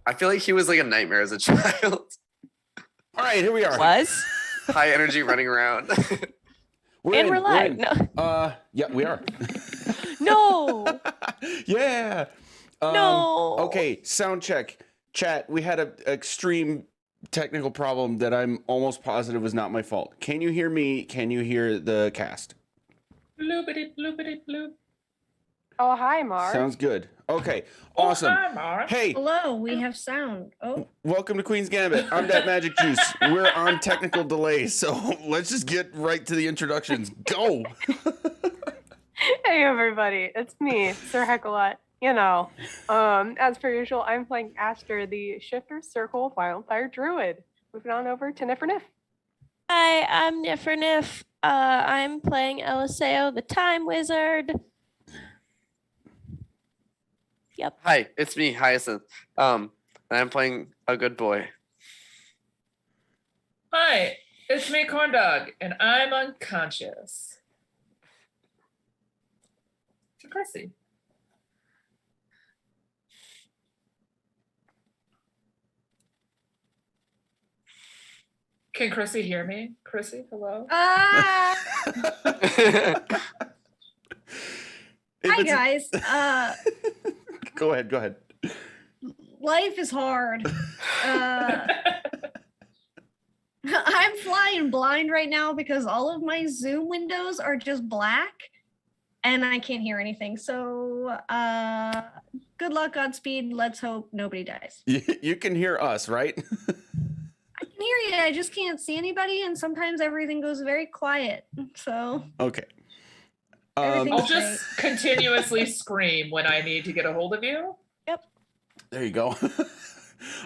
I feel like he was like a nightmare as a child. All right, here we are. Was? High energy running around. We're live. No. Yeah, we are. No. Yeah. No. Okay, sound check. Chat, we had an extreme technical problem that I'm almost positive was not my fault. Can you hear me? Can you hear the cast? Bloopity bloopity bloop. Oh, hi, Mark. Sounds good. Okay, awesome. Oh, hi, Mark. Hey, Hello, we have sound. Oh, welcome to Queen's Gambit. I'm that Magic Juice. We're on technical delay, so let's just get right to the introductions. Go. Hey, everybody. It's me, Sir Heckalot. You know, as per usual, I'm playing Aster, the Shifter Circle Wildfire Druid. Moving on over to Nifferniff. Hi, I'm Nifferniff. I'm playing Eliseo, the Time Wizard. Yep. Hi, it's me, Hyacinth. And I'm playing a good boy. Hi, it's me, Corndog, and I'm unconscious. To Chrissy. Can Chrissy hear me? Chrissy, hello? hi guys. Go ahead. Life is hard. I'm flying blind right now because all of my Zoom windows are just black and I can't hear anything. So good luck, Godspeed. Let's hope nobody dies. You can hear us, right? I can hear you. I just can't see anybody, and sometimes everything goes very quiet. So Okay. Everything's I'll just continuously scream when I need to get a hold of you. There you go.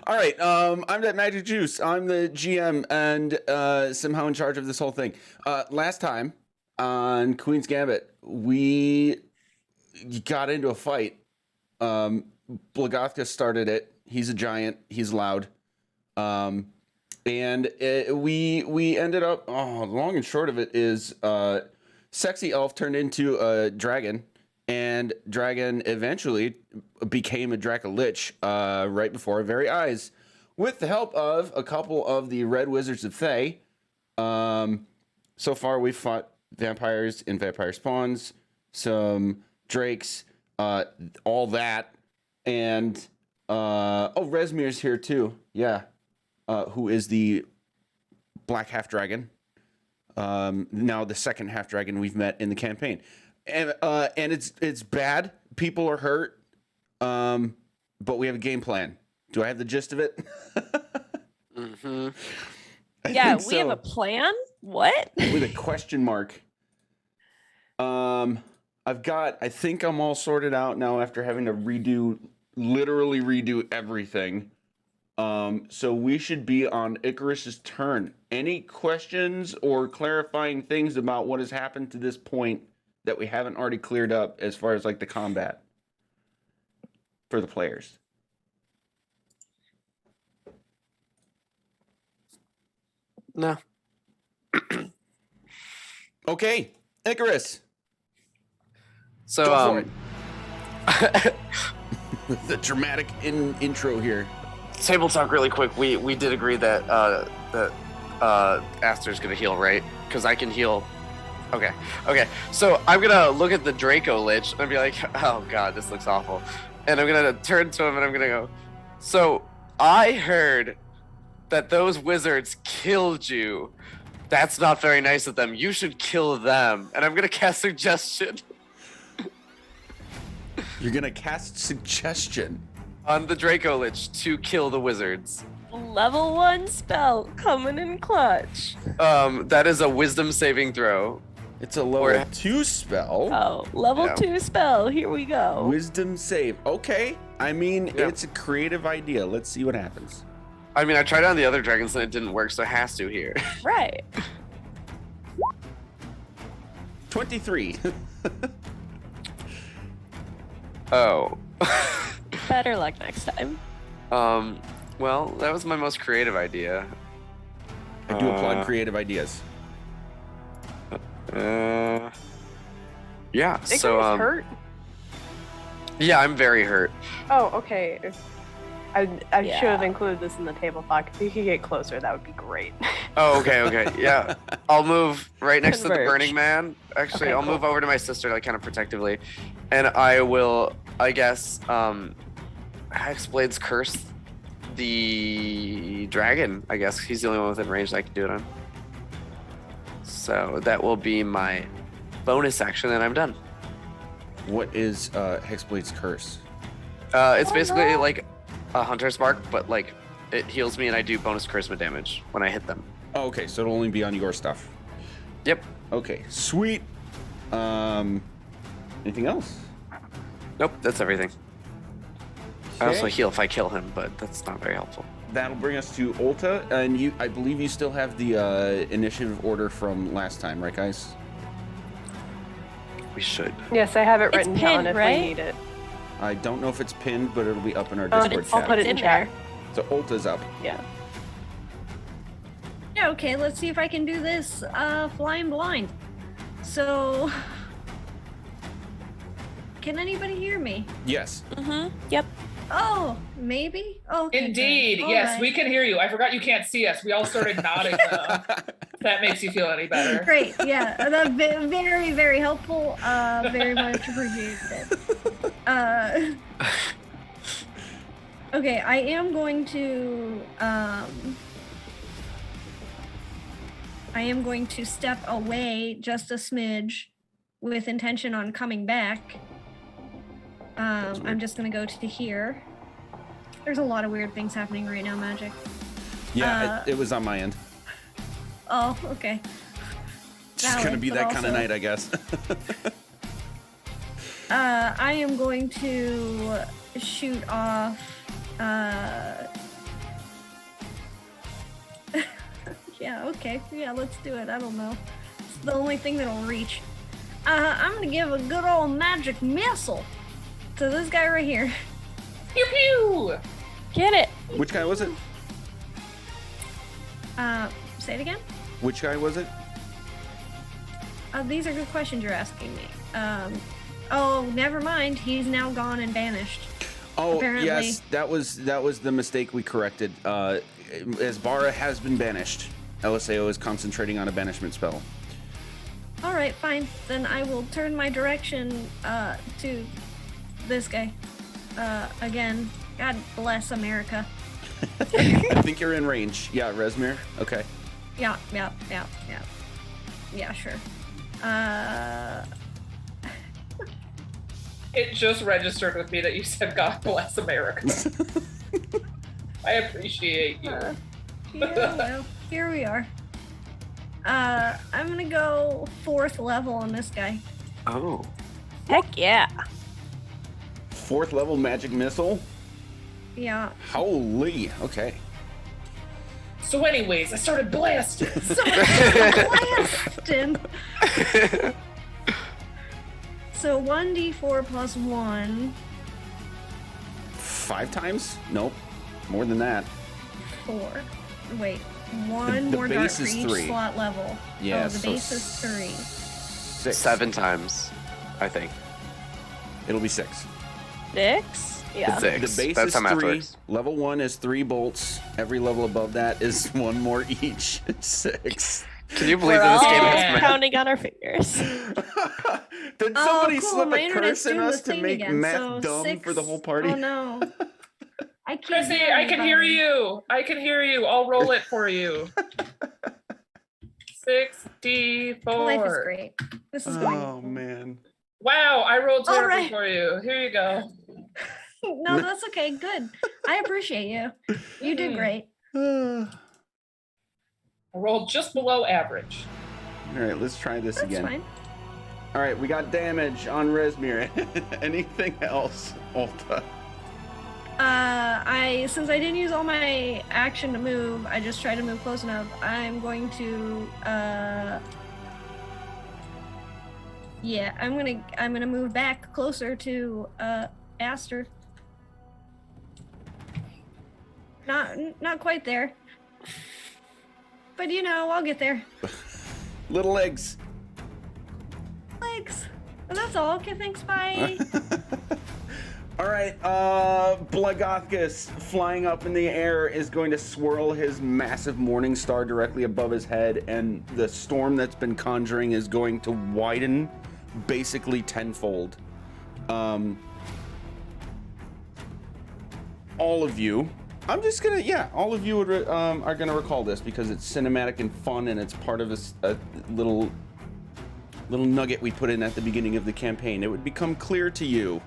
All right. I'm that Magic Juice. I'm the GM and somehow in charge of this whole thing. Last time on Queen's Gambit, we got into a fight. Blagothkus started it. He's a giant. He's loud. And we ended up. Oh, long and short of it is, Sexy Elf turned into a dragon. And Dragon eventually became a Dracolich right before our very eyes, with the help of a couple of the Red Wizards of Thay. So far, we've fought vampires and vampire spawns, some drakes, all that, and Resmir's here too. Yeah, who is the black half dragon? Now the second half dragon we've met in the campaign. And it's bad. People are hurt. But we have a game plan. Do I have the gist of it? Mm-hmm. Yeah, we have a plan? What? With a question mark. I think I'm all sorted out now after having to literally redo everything. So we should be on Icarus's turn. Any questions or clarifying things about what has happened to this point that we haven't already cleared up as far as like the combat for the players? No. Okay, Icarus. So, Go for it. The dramatic intro here. Table talk really quick. We did agree that Aster's gonna heal, right? Because I can heal. Okay. So I'm gonna look at the Draco Lich and be like, oh god, this looks awful. And I'm gonna turn to him and I'm gonna go, so I heard that those wizards killed you. That's not very nice of them. You should kill them. And I'm gonna cast suggestion. You're gonna cast suggestion On the Draco Lich to kill the wizards. Level 1 spell coming in clutch. That is a wisdom saving throw. It's a level 2 spell. Oh, level 2 spell. Here we go. Wisdom save. Okay. I mean, Yeah. it's a creative idea. Let's see what happens. I mean, I tried it on the other dragons and it didn't work, so it has to here. Right. 23. Oh. Better luck next time. Well, that was my most creative idea. I do applaud creative ideas. Yeah. Icarus So hurt? Yeah, I'm very hurt. Oh, okay. I should have Yeah. included this in the table talk. If you could get closer, that would be great. Oh, okay. Yeah. I'll move right next to the Converge. Burning Man. Actually, Okay, I'll cool. move over to my sister, like, kind of protectively. And I will, I guess, Hexblade's curse the dragon, I guess. He's the only one within range that I can do it on. So that will be my bonus action, and I'm done. What is Hexblade's curse? It's basically like a Hunter's Mark, but like it heals me and I do bonus charisma damage when I hit them. Oh, okay, so it'll only be on your stuff. Yep. Okay, sweet. Anything else? Nope, that's everything. I also Okay. heal if I kill him, but that's not very helpful. That'll bring us to Ulta, and I believe you still have the initiative order from last time, right, guys? We should. Yes, I have it It's written down pinned, if right? we need it. I don't know if it's pinned, but it'll be up in our Oh, Discord I'll chat. put it in It's in chat. So Ulta's up. Yeah. Yeah, okay, let's see if I can do this flying blind. So, can anybody hear me? Yes. Mm-hmm. Yep. Oh, maybe? Oh, okay, good. Indeed. All Yes, right. we can hear you. I forgot you can't see us. We all started nodding though. If that makes you feel any better. Great, yeah, that's very, very helpful. Very much appreciated. Okay, I am going to step away just a smidge with intention on coming back. I'm just gonna go to here. There's a lot of weird things happening right now, Magic. Yeah, it was on my end. Oh, okay. It's just gonna Valid, be but that kind of also- night, I guess. I am going to shoot off. Yeah, okay. Yeah, let's do it. I don't know. It's the only thing that'll reach. I'm gonna give a good old magic missile to this guy right here. Pew pew. Get it. Which guy was it? Say it again? Which guy was it? These are good questions you're asking me. Oh, never mind. He's now gone and banished. Oh, Apparently. yes, that was the mistake we corrected. As Bara has been banished, LSAO is concentrating on a banishment spell. All right, fine. Then I will turn my direction to this guy. Again, God bless America. I think you're in range. Yeah, Resmir. Okay. Yeah, sure. It just registered with me that you said God bless America. I appreciate you. Yeah, well, here we are. I'm gonna go 4th level on this guy. Oh. Heck yeah. 4th level magic missile. Yeah. Holy. Okay. So anyways, I started blasting. So blasting. So 1d4 plus 1, 5 times? Nope. More than that. 4. Wait, one The more dart base for is each 3. slot level. Yeah. Oh, the so base is 3. 6. 7 times, I think. It'll be 6. 6? Yeah. Six. The base That's is how math 3. works. Level 1 is 3 bolts. Every level above that is 1 more each. 6. Can you believe We're that this all game has math? counting on our fingers. Did Oh, somebody cool, slip my a internet's curse in doing us the to thing make again, math so dumb 6. for the whole party? Oh no. I can't Chrissy, hear I can hear anybody. you. I can hear you. I'll roll it for you. 6d4. Life is great. This is going. Oh man. Wow, I rolled All terribly right. for you. Here you go. No, that's okay. Good. I appreciate you. You did great. I rolled just below average. All right, let's try this That's again. fine. All right, we got damage on Resmir. Anything else, Ulta? Since I didn't use all my action to move, I just tried to move close enough. I'm going to yeah, I'm gonna move back closer to Aster. Not quite there. But you know, I'll get there. Little legs. Legs. And that's all. Okay, thanks, bye. All right, Blagothkus, flying up in the air, is going to swirl his massive morning star directly above his head, and the storm that's been conjuring is going to widen basically tenfold. All of you, I'm just gonna, all of you are gonna recall this because it's cinematic and fun, and it's part of a little nugget we put in at the beginning of the campaign. It would become clear to you,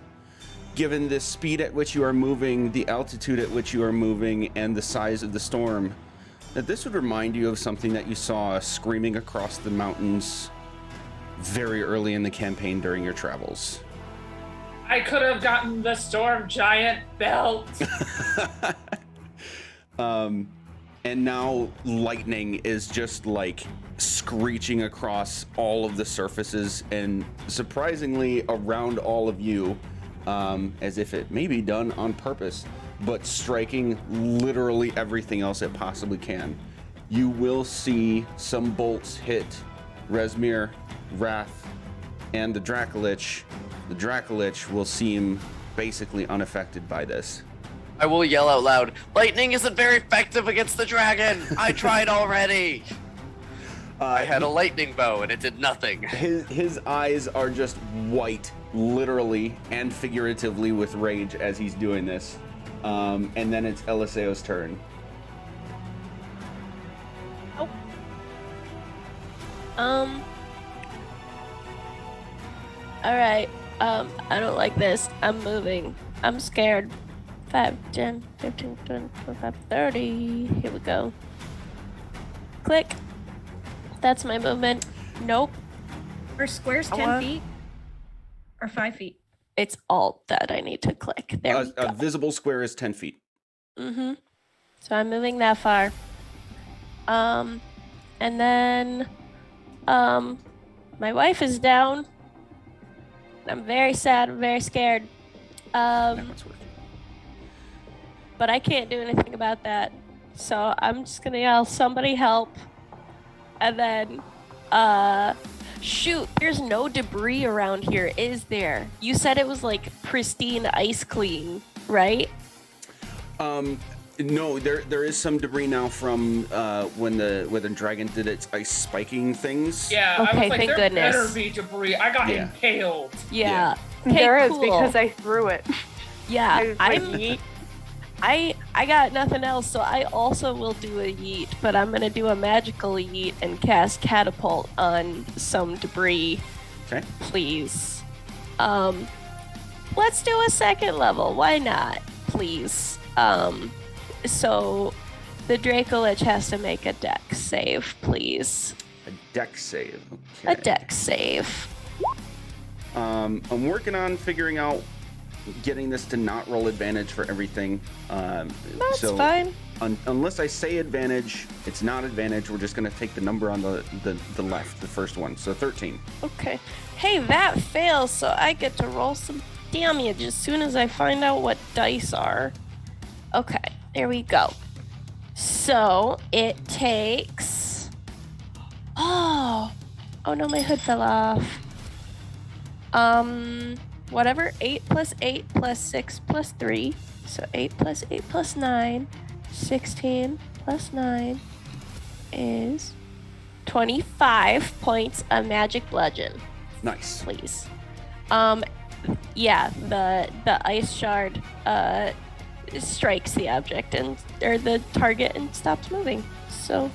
given the speed at which you are moving, the altitude at which you are moving, and the size of the storm, that this would remind you of something that you saw screaming across the mountains very early in the campaign during your travels. I could have gotten the storm giant belt. And now lightning is just like screeching across all of the surfaces and surprisingly around all of you. As if it may be done on purpose, but striking literally everything else it possibly can. You will see some bolts hit Rezmir, Wrath, and the Dracolich. The Dracolich will seem basically unaffected by this. I will yell out loud, lightning isn't very effective against the dragon! I tried already! I had a lightning bow and it did nothing. His eyes are just white, literally and figuratively, with rage as he's doing this. And then it's Eliseo's turn. Oh. Alright. I don't like this. I'm moving. I'm scared. 5, 10, 15, 20, 25, 30. Here we go. Click. That's my movement. Nope. Are squares 10 feet or 5 feet? It's Alt that I need to click. There we go. A visible square is 10 feet. Mm-hmm. So I'm moving that far. And then, my wife is down. I'm very sad. I'm very scared. Now it's working. But I can't do anything about that. So I'm just gonna yell, somebody help. And then, shoot, there's no debris around here, is there? You said it was like pristine ice clean, right? No, there is some debris now from when the dragon did its ice spiking things. Yeah, I Okay, was like, thank there goodness. better be debris. I got Yeah. impaled. Yeah. Okay, There is cool. because I threw it. Yeah, I was like, yeet. I got nothing else, so I also will do a yeet, but I'm gonna do a magical yeet and cast catapult on some debris, Okay. please. Let's do a second level. Why not? Please. So the Dracolich has to make a dex save, please. A dex save. Okay. A dex save. I'm working on figuring out getting this to not roll advantage for everything. That's so fine. Unless I say advantage, it's not advantage. We're just gonna take the number on the left, the first one. So 13. Okay. Hey, that fails, so I get to roll some damage as soon as I find out what dice are. Okay, there we go. So it takes. Oh no, my hood fell off. Whatever. 8 plus 8 plus 6 plus 3. So 8 plus 8 plus 9. 16 plus 9 is 25 points of magic bludgeon. Nice. Please. Yeah, the ice shard strikes the object or the target and stops moving. So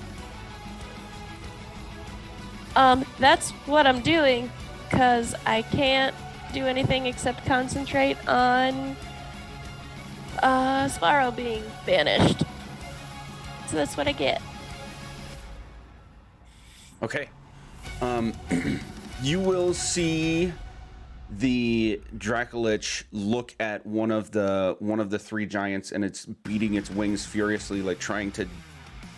that's what I'm doing, because I can't do anything except concentrate on Sparrow being banished. So that's what I get. Okay. You will see the Dracolich look at one of the three giants, and it's beating its wings furiously, like trying to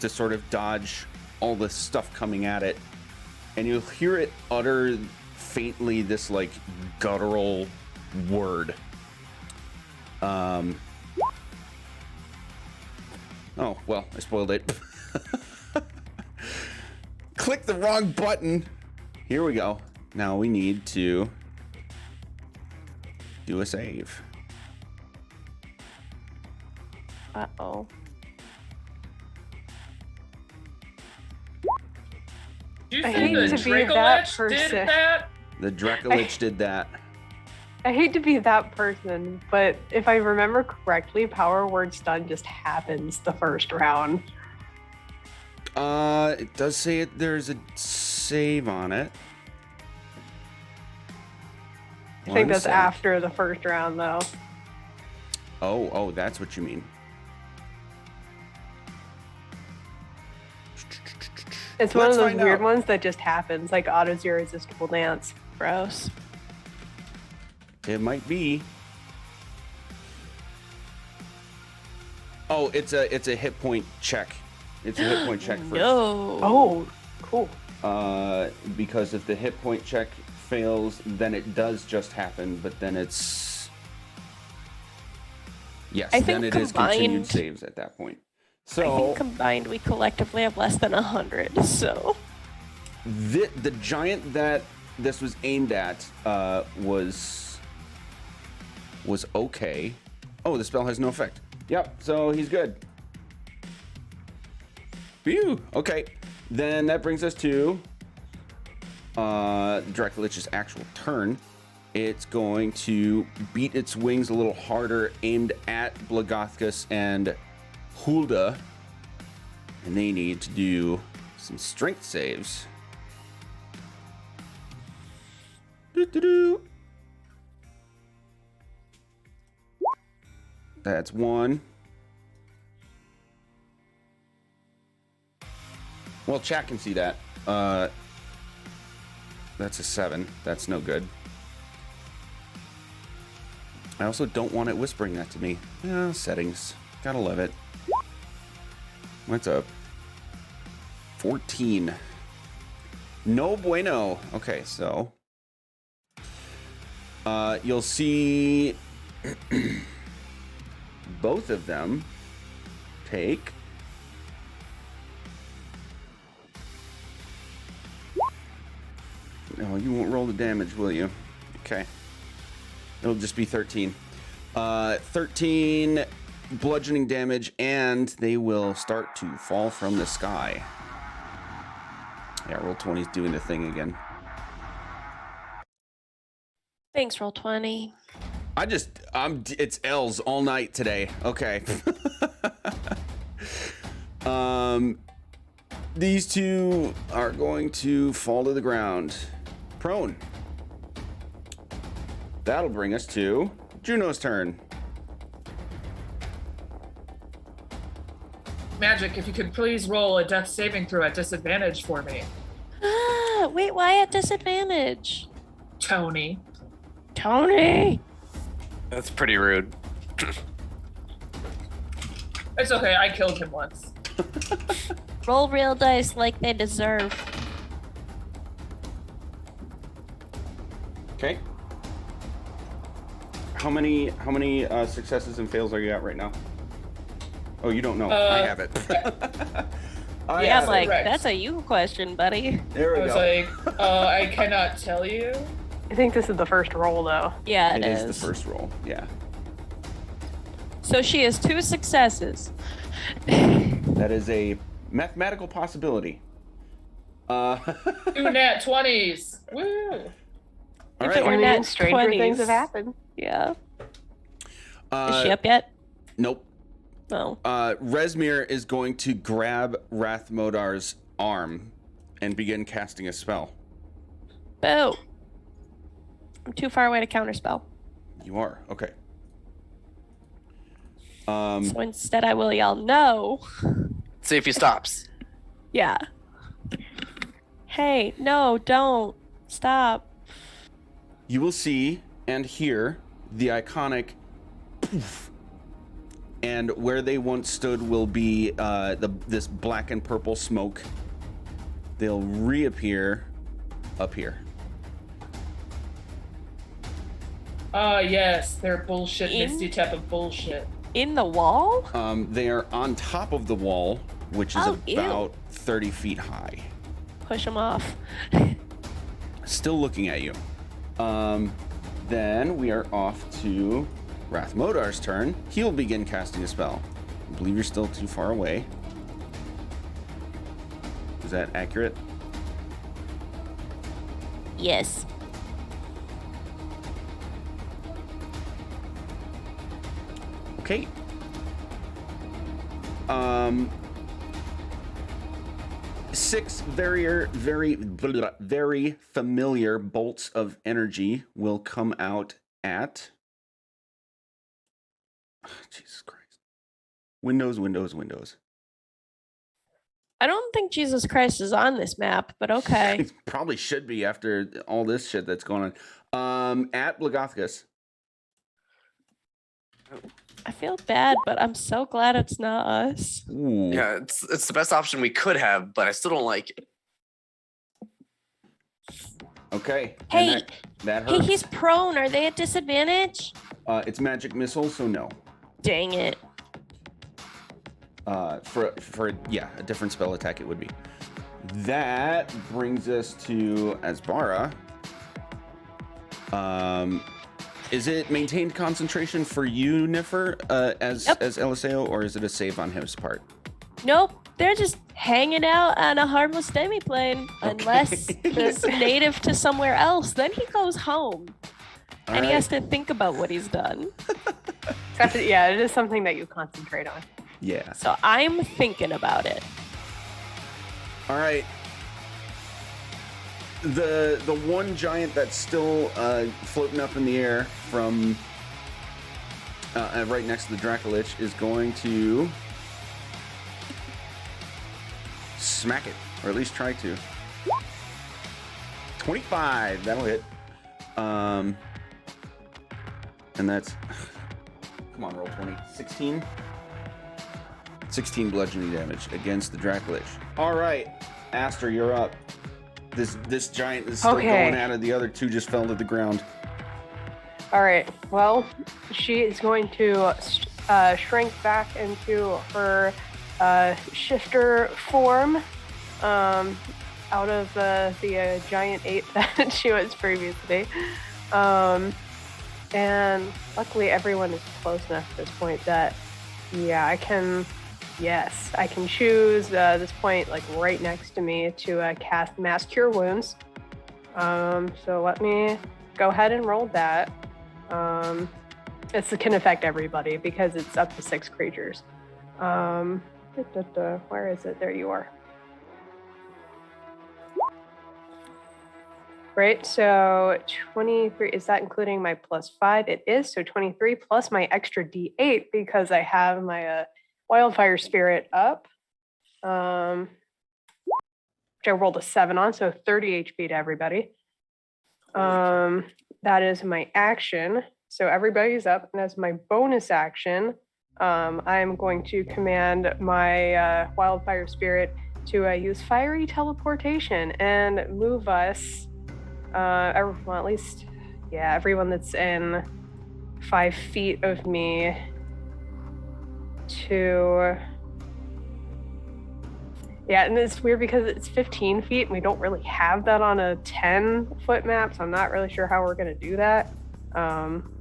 sort of dodge all the stuff coming at it. And you'll hear it utter faintly this like guttural word. Oh, well, I spoiled it. Click the wrong button. Here we go. Now we need to do a save. Uh-oh. Do you I think hate the to be that Dracolich did person. that? The Dracolich did that. I hate to be that person, but if I remember correctly, Power Word Stun just happens the first round. It does say there's a save on it. I think One that's sec. after the first round, though. Oh, that's what you mean. It's one Let's of those find weird out. ones that just happens, like Otto's Irresistible Dance. Gross. It might be. Oh, it's a hit point check. It's a hit point check first. No. Oh, cool. Because if the hit point check fails, then it does just happen, but then it's... Yes, I then think it is continued combined- saves at that point. I So, think combined we collectively have less than 100, so... the giant that this was aimed at was okay. Oh, the spell has no effect. Yep, so he's good. Phew. Okay, then that brings us to Dracolich's actual turn. It's going to beat its wings a little harder, aimed at Blagothkus and Hulda, and they need to do some strength saves. Doo-doo-doo. That's 1. Well, chat can see that. That's a 7. That's no good. I also don't want it whispering that to me. Settings. Gotta love it. What's up? 14. No bueno. Okay, so... you'll see... both of them take... No, you won't roll the damage, will you? Okay. It'll just be 13. 13 bludgeoning damage, and they will start to fall from the sky. Yeah, roll 20's doing the thing again. Thanks, Roll20. It's L's all night today. Okay. These two are going to fall to the ground. Prone. That'll bring us to Juno's turn. Magic, if you could please roll a death saving throw at disadvantage for me. Wait, why at disadvantage? Tony. Tony! That's pretty rude. It's okay, I killed him once. Roll real dice like they deserve. Okay. How many successes and fails are you at right now? Oh, you don't know. I have it. I Yeah, have I'm it. like, Correct. that's a you question, buddy. There we I was go. like, I cannot tell you. I think this is the first roll, though. Yeah, It is the first roll. Yeah. So she has 2 successes. That is a mathematical possibility. 2 nat 20s. Woo! All If right. it were I mean, nat stranger things 20s. have happened. Yeah. Is she up yet? Nope. No. Resmir is going to grab Rathmodar's arm and begin casting a spell. Boo. I'm too far away to counterspell. You are. Okay. So instead I will yell no. See if he stops. Yeah. Hey, no, don't. Stop. You will see and hear the iconic poof, and where they once stood will be this black and purple smoke. They'll reappear up here. Yes, they're bullshit, In- misty type of bullshit. In the wall? They are on top of the wall, which is Oh, ew. about 30 feet high. Push them off. Still looking at you. Then we are off to Rathmodar's turn. He'll begin casting a spell. I believe you're still too far away. Is that accurate? Yes. Okay. Six very familiar bolts of energy will come out at Jesus Christ. Windows. I don't think Jesus Christ is on this map, but okay. It probably should be after all this shit that's going on. At Blagothkus. I feel bad, but I'm so glad it's not us. Ooh. Yeah, it's the best option we could have, but I still don't like it. Okay. Hey, and that Hey, hurts. he's prone. Are they at disadvantage? It's magic missile, so no. Dang it. For a different spell attack it would be. That brings us to Asbara. Is it maintained concentration for you, Niffer, as Eliseo, or is it a save on his part? Nope. They're just hanging out on a harmless demiplane. Unless he's native to somewhere else. Then he goes home. And he has to think about what he's done. Yeah, it is something that you concentrate on. Yeah. So I'm thinking about it. All right. The one giant that's still floating up in the air from right next to the Dracolich is going to smack it, or at least try to. 25, that'll hit. And that's, come on, roll 20. 16 bludgeoning damage against the Dracolich. All right, Aster, you're up. This giant is still going at it. The other two just fell to the ground. All right. Well, she is going to shrink back into her shifter form out of the giant ape that she was previously. And luckily, everyone is close enough at this point that, yeah, I can choose this point like right next to me to cast Mass Cure Wounds. So let me go ahead and roll that. It can affect everybody because it's up to 6 creatures. Where is it? There you are. Great, so 23, is that including my +5? It is, so 23 plus my extra D8 because I have my Wildfire Spirit up, which I rolled a 7 on, so 30 HP to everybody. That is my action. So everybody's up, and as my bonus action, I'm going to command my Wildfire Spirit to use Fiery Teleportation and move us, well, at least, yeah, everyone that's in 5 feet of me to, yeah, and it's weird because it's 15 feet and we don't really have that on a 10-foot map, so I'm not really sure how we're going to do that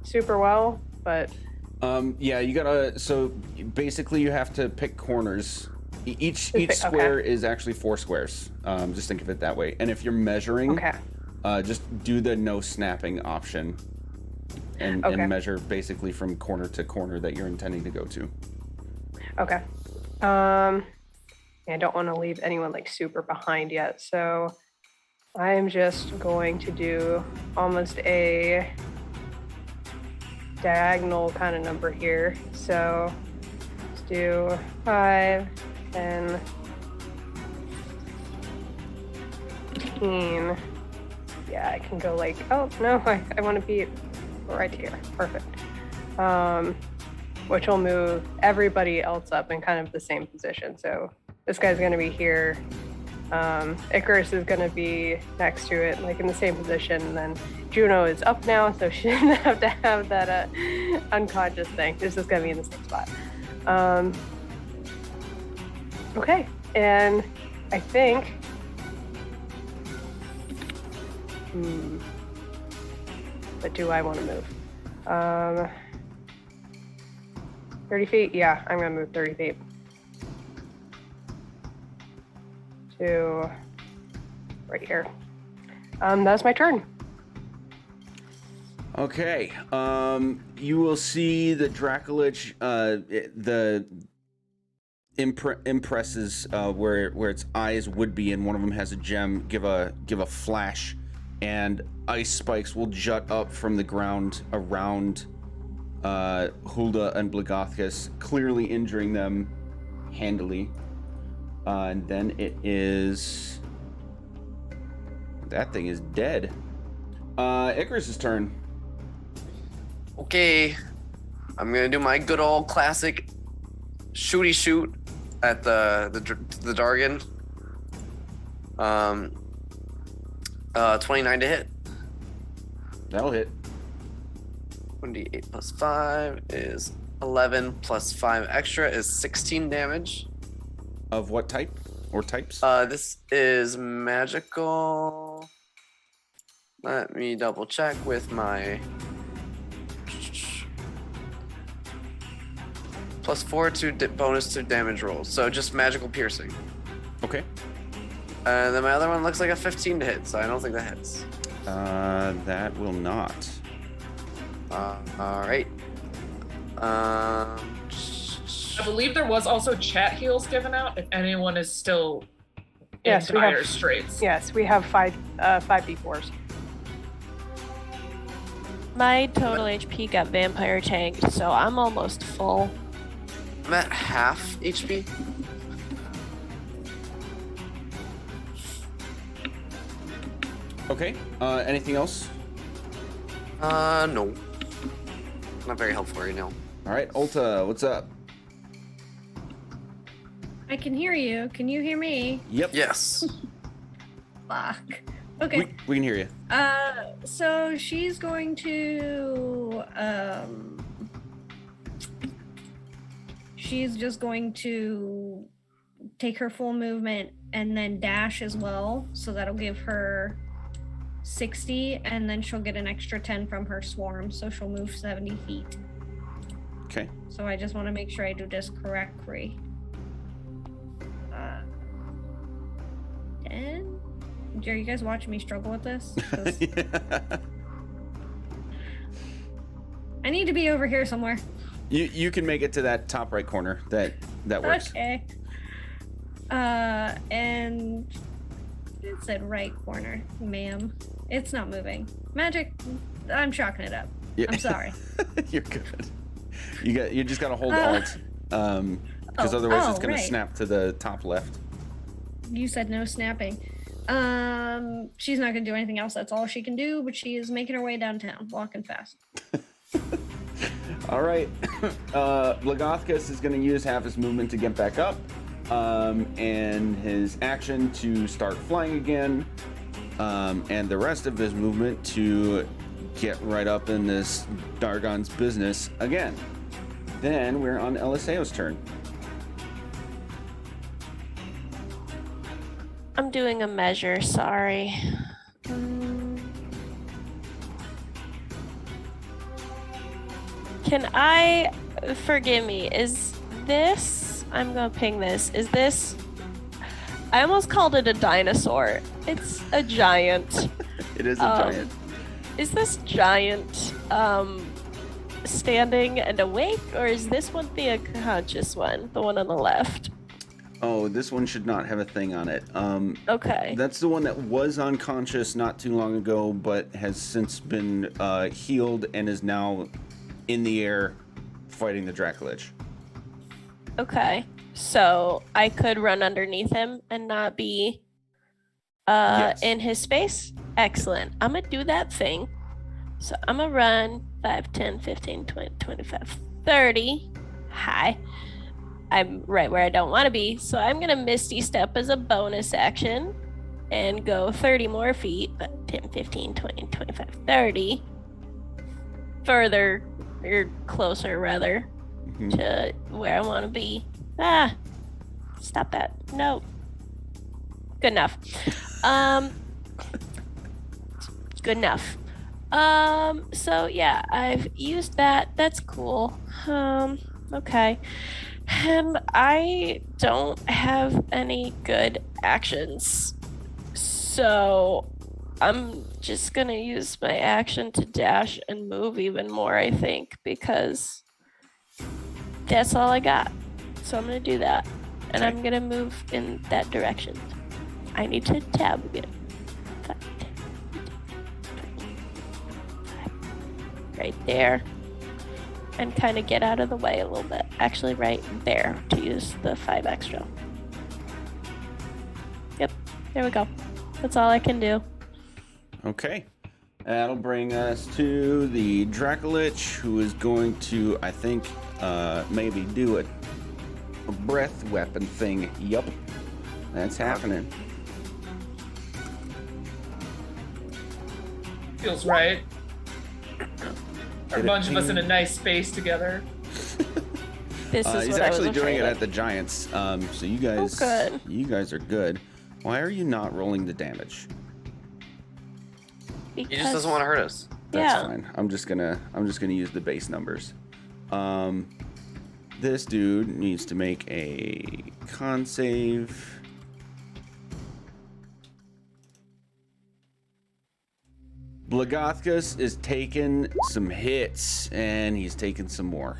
super well, but yeah, you gotta, so basically you have to pick corners. Each square is actually 4 squares. Just think of it that way. And if you're measuring, just do the no snapping option and measure basically from corner to corner that you're intending to go to. Okay. I don't want to leave anyone like super behind yet, so I'm just going to do almost a diagonal kind of number here. So let's do 5, 10, 15. Yeah, I can go like, oh no, I want to be right here. Perfect. Which will move everybody else up in kind of the same position. So this guy's going to be here. Icarus is going to be next to it, like in the same position. And then Juno is up now, so she didn't have to have that unconscious thing. This is going to be in the same spot. Okay, and I think... But do I want to move? 30 feet? Yeah, I'm gonna move 30 feet. To right here. That's my turn. Okay. You will see the Dracolich, the impresses where its eyes would be, and one of them has a gem. Give a flash, and ice spikes will jut up from the ground around Hulda and Blagothkus, clearly injuring them handily. And then it is. That thing is dead. Icarus's turn. Okay, I'm gonna do my good old classic shooty shoot at the Dargon. 29 to hit. That'll hit. 1d8 plus 5 is 11 plus 5 extra is 16 damage. Of what type or types? This is magical. Let me double check with my plus 4 to bonus to damage rolls. So just magical piercing. Okay. And then my other one looks like a 15 to hit, so I don't think that hits. That will not. All right. I believe there was also chat heals given out if anyone is still in Yes, we have- dire straits. Yes, we have five D4s. My total HP got vampire tanked, so I'm almost full. I'm at half HP. Okay. Anything else? No. Not very helpful right now. All right, Ulta, what's up? I can hear you. Can you hear me? Yep. Yes. Fuck. Okay. We can hear you. So she's going to she's just going to take her full movement and then dash as well. So that'll give her 60, and then she'll get an extra 10 from her swarm. So she'll move 70 feet. Okay. So I just want to make sure I do this correctly. 10? Are you guys watching me struggle with this? 'Cause I need to be over here somewhere. You can make it to that top right corner. That works. Okay. And it said right corner, ma'am. It's not moving. Magic. I'm chalking it up. Yeah. I'm sorry. You're good. You just gotta hold Alt, because otherwise it's gonna right. snap to the top left. You said no snapping. She's not gonna do anything else. That's all she can do. But she is making her way downtown, walking fast. All right. Blagothkus is gonna use half his movement to get back up, and his action to start flying again, and the rest of his movement to get right up in this Dargon's business again. Then we're on Eliseo's turn. I'm doing a measure, sorry. Can I, forgive me, is this, I'm gonna ping this, is this, I almost called it a dinosaur. It's a giant. It is a giant. Is this giant standing and awake, or is this one the unconscious one, the one on the left? Oh, this one should not have a thing on it. Okay. That's the one that was unconscious not too long ago, but has since been healed and is now in the air fighting the Dracolich. Okay. So I could run underneath him and not be Yes. in his space? Excellent. I'm going to do that thing. So I'm going to run 5, 10, 15, 20, 25, 30. Hi. I'm right where I don't want to be. So I'm going to Misty Step as a bonus action and go 30 more feet. 10, 15, 20, 25, 30. Further, or closer rather, to where I want to be. Ah, stop that. No. Good enough. Good enough. So yeah, I've used that. That's cool. Okay. And I don't have any good actions. So I'm just gonna use my action to dash and move even more, I think, because that's all I got. So I'm gonna do that. And I'm gonna move in that direction. I need to tab again. 5, 10, 5. Right there. And kind of get out of the way a little bit. Actually, right there to use the 5 extra. Yep, there we go. That's all I can do. Okay. That'll bring us to the Dracolich, who is going to, I think, maybe do a breath weapon thing. Yup. That's happening. Feels right. A bunch of us in a nice space together. This is he's what I was actually doing it afraid at the Giants. So you guys, good. you guys are good. Why are you not rolling the damage? He just doesn't want to hurt us. That's fine. I'm just gonna use the base numbers. This dude needs to make a con save. Blagothkus is taking some hits, and he's taking some more.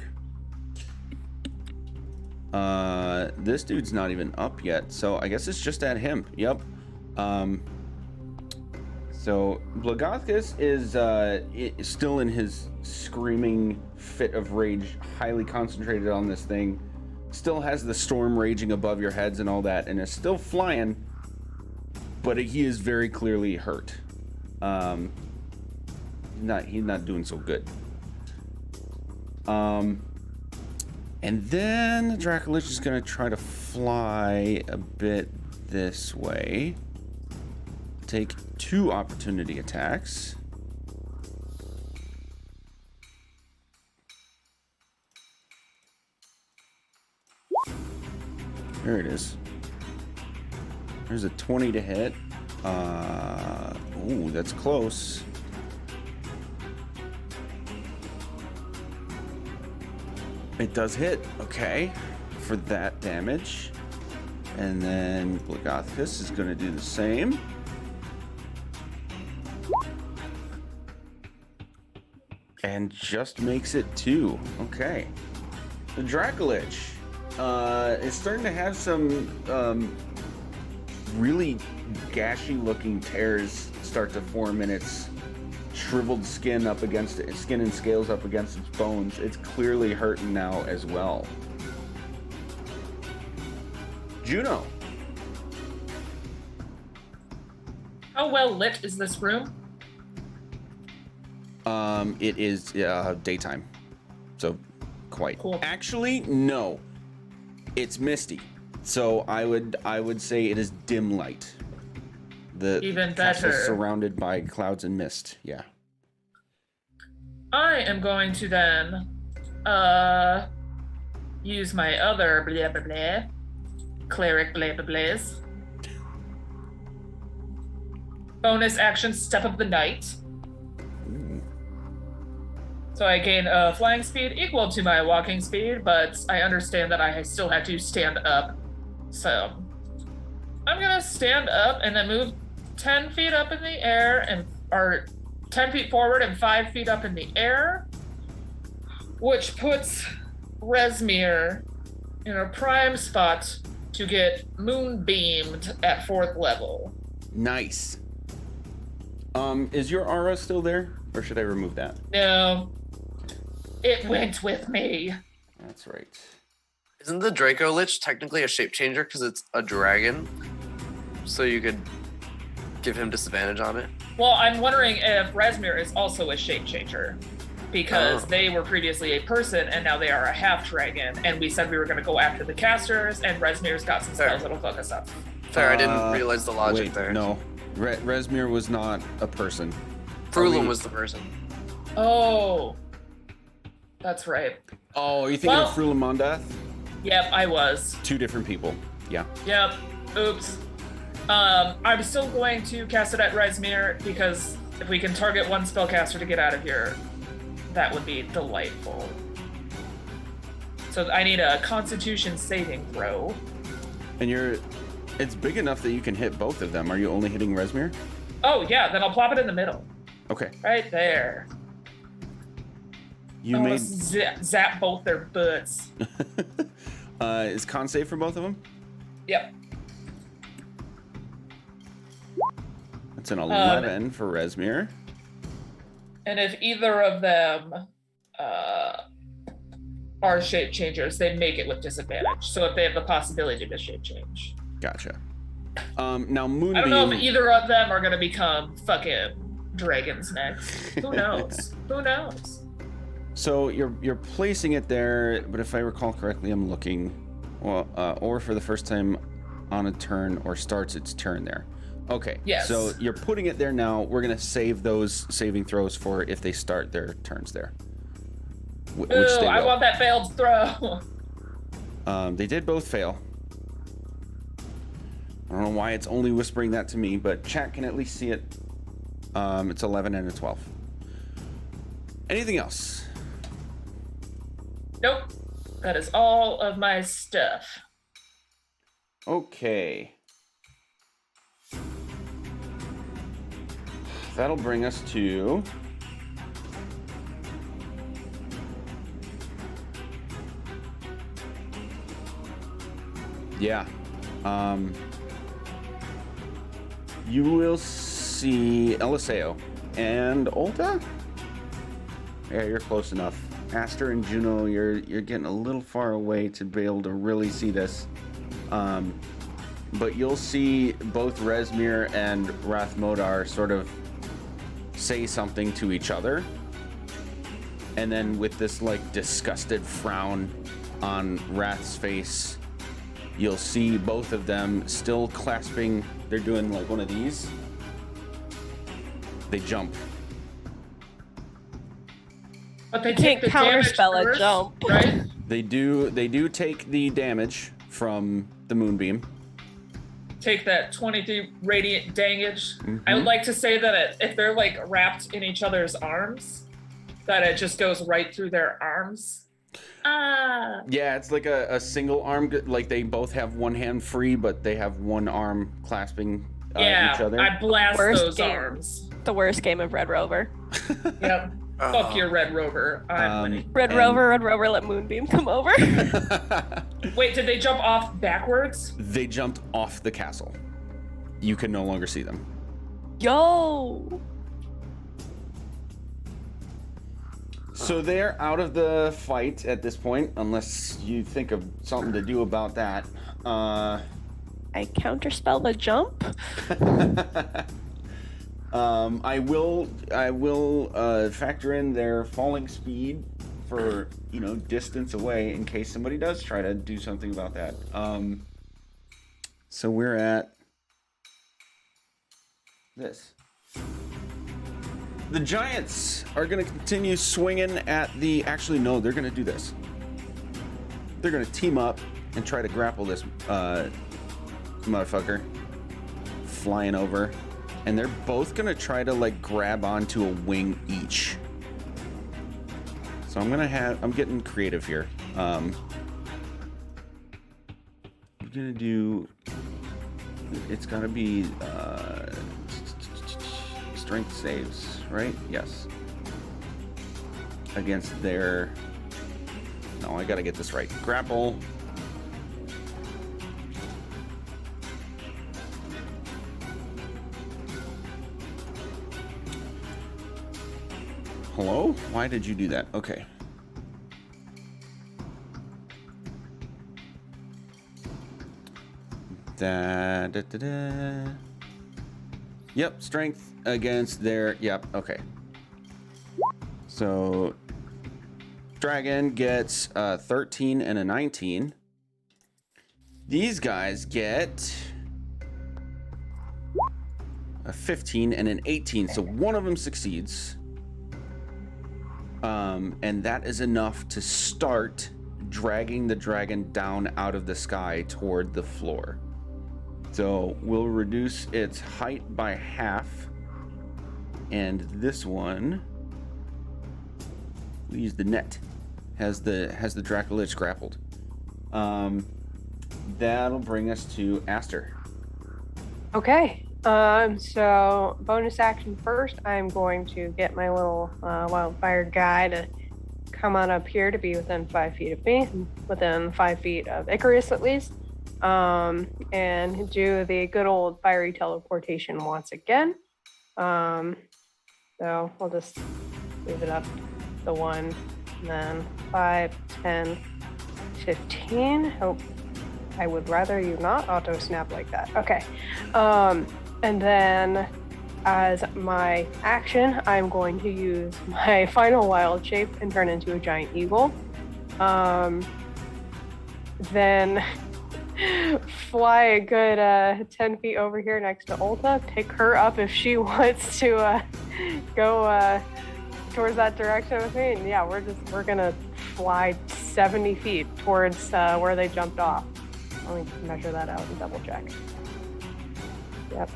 This dude's not even up yet, so I guess it's just at him. Yep. So Blagothkus is still in his screaming fit of rage, highly concentrated on this thing. Still has the storm raging above your heads and all that, and is still flying, but he is very clearly hurt. He's not doing so good. And then the Dracolich is gonna try to fly a bit this way. Take 2 opportunity attacks. There it is. There's a 20 to hit. Ooh, that's close. It does hit, okay, for that damage. And then Blagothkus is going to do the same. And just makes it 2. Okay. The Dracolich is starting to have some really gashy looking tears start to form in its shriveled skin up against it, skin and scales up against its bones. It's clearly hurting now as well. Juno. How well lit is this room? It is daytime, so quite. Cool. Actually, no, it's misty. So I would say it is dim light. The Even castle better. surrounded by clouds and mist. Yeah. I am going to then use my other blah blah blah cleric blah blah blahs. Bonus action, step of the night. Ooh. So I gain flying speed equal to my walking speed, but I understand that I still have to stand up. So I'm gonna stand up and then move 10 feet up in the air or 10 feet forward and 5 feet up in the air, which puts Resmir in a prime spot to get moonbeamed at 4th level. Nice. Is your aura still there, or should I remove that? No, it went with me. That's right. Isn't the Draco Lich technically a shape changer because it's a dragon? So you could give him disadvantage on it? Well, I'm wondering if Resmir is also a shape changer, because they were previously a person and now they are a half dragon, and we said we were going to go after the casters, and Resmir's got some spells that'll fuck us up. Fair, I didn't realize the logic Wait, there. no. Resmir was not a person. Frulin was the person. Oh, that's right. Oh, are you thinking of Frulin Mondath? Yep, I was. 2 different people. Yeah. Yep. Oops. I'm still going to cast it at Resmir, because if we can target one spellcaster to get out of here, that would be delightful. So I need a Constitution saving throw. And it's big enough that you can hit both of them. Are you only hitting Resmir? Oh yeah, then I'll plop it in the middle. Okay. Right there. You I wanna made. zap both their butts. Is con save for both of them? Yep. That's an 11 for Resmir. And if either of them are shape changers, they make it with disadvantage. So if they have the possibility to shape change. Gotcha. Now Moonbeam. I don't know if either of them are gonna become fucking dragons next. Who knows? Who knows? So you're placing it there, but if I recall correctly, I'm looking, or for the first time on a turn, or starts its turn there. Okay. Yes. So you're putting it there now. We're gonna save those saving throws for if they start their turns there. Which Ooh, they I will. want that failed throw. They did both fail. I don't know why it's only whispering that to me, but chat can at least see it. It's 11 and a 12. Anything else? Nope. That is all of my stuff. Okay. That'll bring us to... Yeah. You will see Eliseo and Ulta. Yeah, you're close enough. Aster and Juno, you're getting a little far away to be able to really see this. But you'll see both Resmir and Rathmodar sort of say something to each other. And then with this like disgusted frown on Rath's face, you'll see both of them still clasping. They're doing like one of these. They jump. But they Can't take the damage counterspell a first, jump. right? They do take the damage from the moonbeam. Take that 23 radiant damage. Mm-hmm. I would like to say that if they're like wrapped in each other's arms, that it just goes right through their arms. Yeah, it's like a single arm, like they both have one hand free, but they have one arm clasping each other. I blast Worst those game. arms. The worst game of Red Rover. Yep. Fuck your Red Rover. I'm winning. Red Rover, let Moonbeam come over. Wait, did they jump off backwards? They jumped off the castle. You can no longer see them. Yo! So they're out of the fight at this point, unless you think of something to do about that. I counterspell the jump. I will factor in their falling speed for, distance away in case somebody does try to do something about that. So we're at this. The Giants are going to continue swinging at the... Actually, no, they're going to do this. They're going to team up and try to grapple this motherfucker flying over. And they're both going to try to, grab onto a wing each. So I'm getting creative here. I'm going to do... It's got to be... strength saves, right? Yes. Against their... No, I gotta get this right. Grapple. Hello? Why did you do that? Okay. Yep, strength against their... Yep, okay. So, Dragon gets 13 and a 19. These guys get a 15 and an 18. So one of them succeeds. And that is enough to start dragging the dragon down out of the sky toward the floor. So we'll reduce its height by half. And this one, we use the net. has the Dracolich grappled. That'll bring us to Aster. Okay. So bonus action first, I'm going to get my little wildfire guy to come on up here to be within 5 feet of me, within 5 feet of Icarus at least, and do the good old fiery teleportation once again. So we'll just leave it up the 1, and then 5, 10, 15. Oh, I would rather you not auto snap like that. Okay. And then as my action, I'm going to use my final wild shape and turn into a giant eagle. Then fly a good 10 feet over here next to Ulta, pick her up if she wants to go towards that direction with me. And yeah, we're gonna fly 70 feet towards where they jumped off. Let me measure that out and double check. Yep.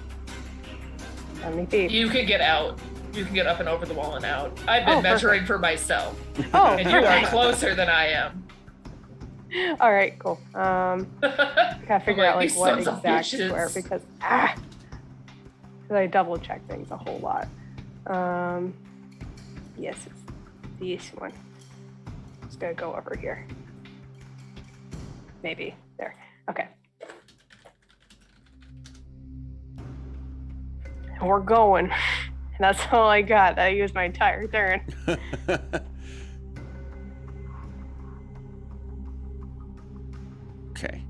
70 feet. You can get out. You can get up and over the wall and out. I've been measuring for myself. Oh, and you are closer than I am. All right, cool. Gotta figure out like what exact square because I double check things a whole lot. Yes, it's this one. Just gonna go over here. Maybe there. Okay. We're going. That's all I got. I used my entire turn. Okay.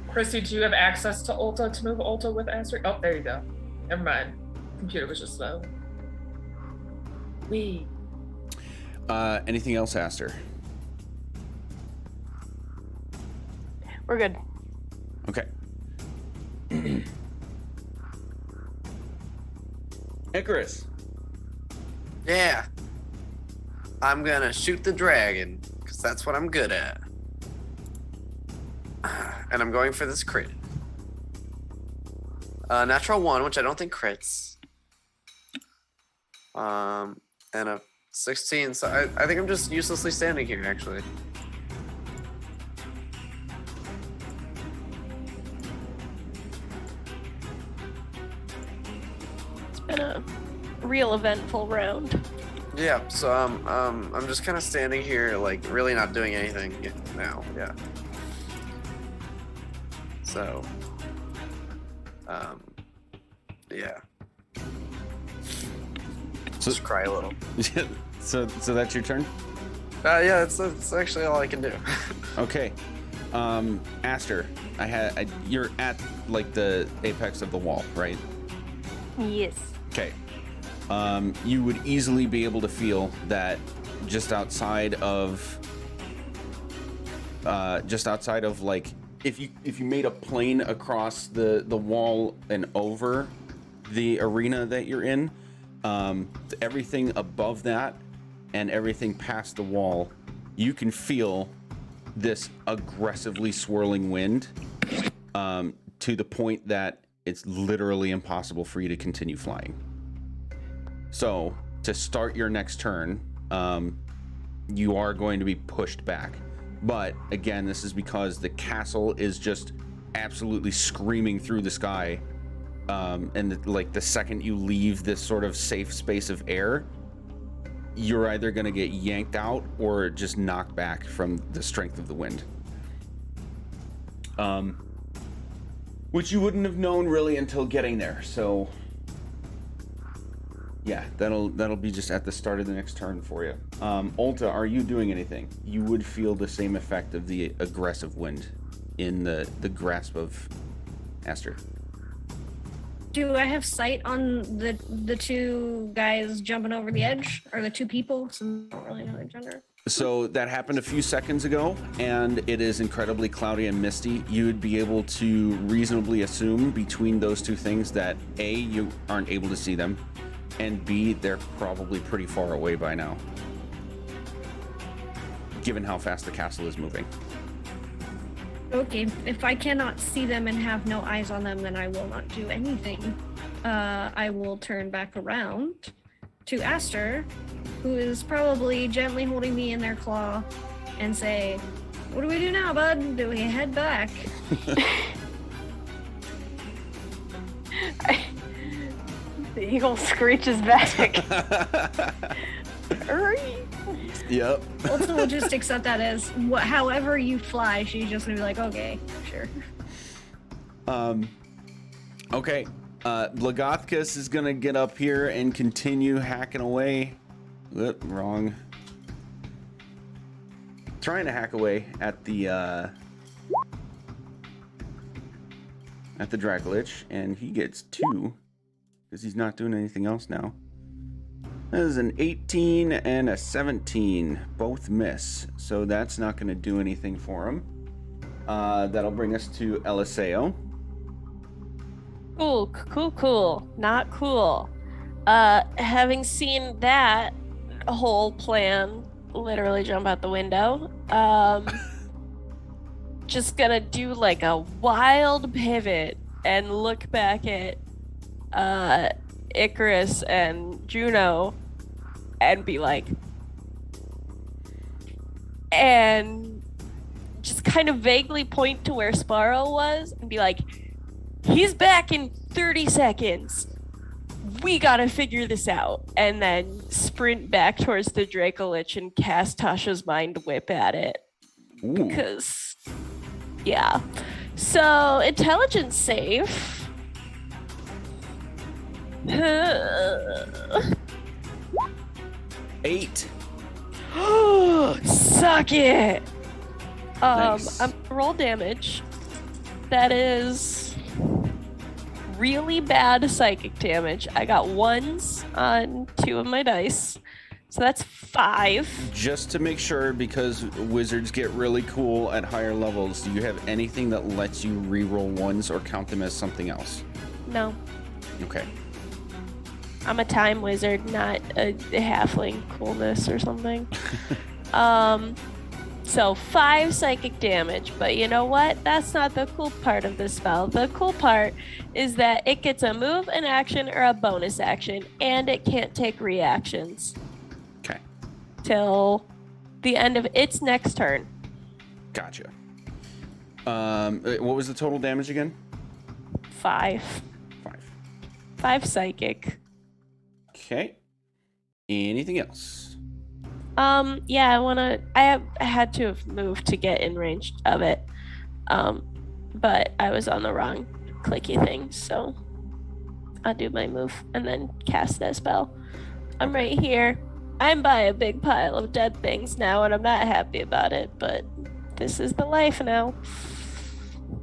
Christy, do you have access to Ulta to move Ulta with Aster? Oh, there you go. Never mind. Computer was just slow. Wee. Anything else, Aster? We're good. Okay. Icarus. Yeah. I'm gonna shoot the dragon, because that's what I'm good at. And I'm going for this crit. Natural 1, which I don't think crits. And a 16, so I think I'm just uselessly standing here, actually. It's been a real eventful round. Yeah, so I'm just kind of standing here, like, really not doing anything now, yeah. So, yeah. Just cry a little. So that's your turn? Yeah, that's actually all I can do. Okay. Aster, you're at like the apex of the wall, right? Yes. Okay. You would easily be able to feel that just outside of like if you made a plane across the wall and over the arena that you're in, everything above that and everything past the wall, you can feel this aggressively swirling wind to the point that it's literally impossible for you to continue flying. So to start your next turn, you are going to be pushed back. But again, this is because the castle is just absolutely screaming through the sky. And the second you leave this sort of safe space of air, you're either going to get yanked out or just knocked back from the strength of the wind. Which you wouldn't have known really until getting there. So yeah, that'll be just at the start of the next turn for you. Ulta, are you doing anything? You would feel the same effect of the aggressive wind in the grasp of Aster. Do I have sight on the two guys jumping over the edge, or the two people? Since I don't really know their gender. So that happened a few seconds ago, and it is incredibly cloudy and misty. You would be able to reasonably assume between those two things that A, you aren't able to see them, and B, they're probably pretty far away by now, given how fast the castle is moving. Okay, if I cannot see them and have no eyes on them, then I will not do anything. I will turn back around to Aster, who is probably gently holding me in their claw, and say, "What do we do now, bud? Do we head back?" The eagle screeches back. Hurry. Yep. Also, we'll just accept that as however you fly. She's just gonna be like, "Okay, sure." Okay. Blagothkus is gonna get up here and continue hacking away. Oop, wrong. Trying to hack away at the Dracolich, and he gets 2 because he's not doing anything else now. That is an 18 and a 17, both miss, so that's not going to do anything for him. That'll bring us to Eliseo. Cool. Not cool. Having seen that whole plan literally jump out the window, just gonna do like a wild pivot and look back at Icarus and Juno and be like, and just kind of vaguely point to where Sparrow was and be like, he's back in 30 seconds. We gotta figure this out. And then sprint back towards the Dracolich and cast Tasha's Mind Whip at it. Ooh. Because, yeah. So, intelligence save. 8. Suck it. Nice. I'm gonna roll damage. That is really bad psychic damage. I got 1s on 2 of my dice. So that's 5. Just to make sure, because wizards get really cool at higher levels, do you have anything that lets you re-roll 1s or count them as something else? No. Okay. I'm a time wizard, not a halfling coolness or something. So 5 psychic damage, but you know what? That's not the cool part of this spell. The cool part is that it gets a move, an action, or a bonus action, and it can't take reactions. Okay. Till the end of its next turn. Gotcha. What was the total damage again? 5. 5. 5 psychic. Okay. Anything else? Yeah, I had to have moved to get in range of it. But I was on the wrong clicky thing, so I'll do my move and then cast that spell. I'm right here. I'm by a big pile of dead things now, and I'm not happy about it, but this is the life now.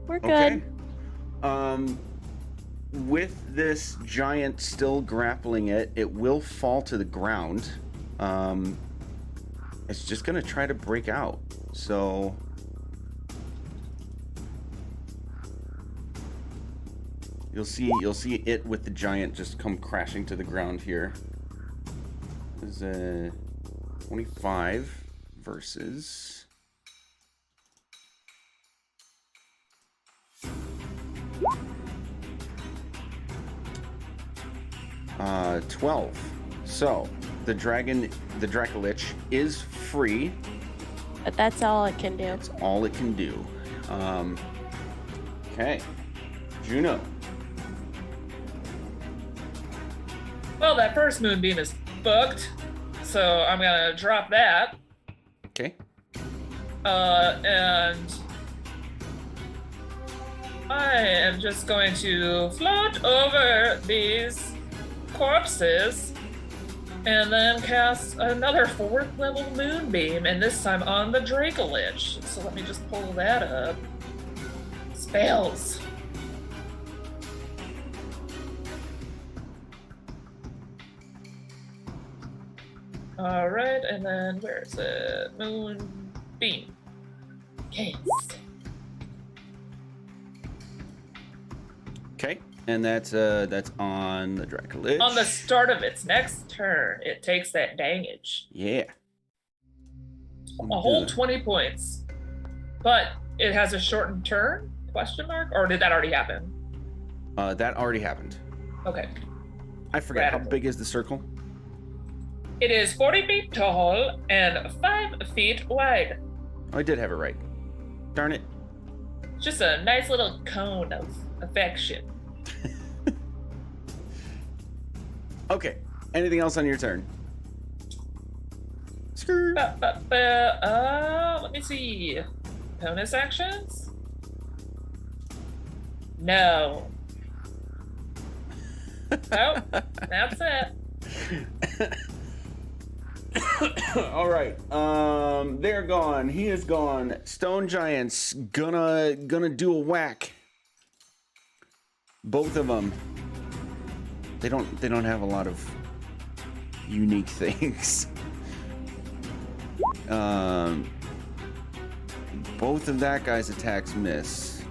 We're good. Okay. With this giant still grappling it, it will fall to the ground. It's just gonna try to break out. So you'll see it with the giant just come crashing to the ground here. This is a 25 versus 12. So the Dracolich is free. But that's all it can do. That's all it can do. Okay. Juno. Well, that first moonbeam is booked, so I'm gonna drop that. Okay. And I am just going to float over these corpses and then cast another 4th level moonbeam, and this time on the Dracolich. So let me just pull that up. Spells. All right, and then where is it? Moonbeam. Cast. Okay. And that's on the Dracolich. On the start of its next turn, it takes that damage. Yeah. A whole 20 points. But it has a shortened turn? Question mark? Or did that already happen? That already happened. Okay. I forget, how Radical. big is the circle? It is 40 feet tall and 5 feet wide. Oh, I did have it right. Darn it. Just a nice little cone of affection. Okay. Anything else on your turn? Skirt. Let me see. Bonus actions? No. Oh, that's it. All right. They're gone. He is gone. Stone giants gonna do a whack. Both of them. They don't have a lot of unique things. Both of that guy's attacks miss.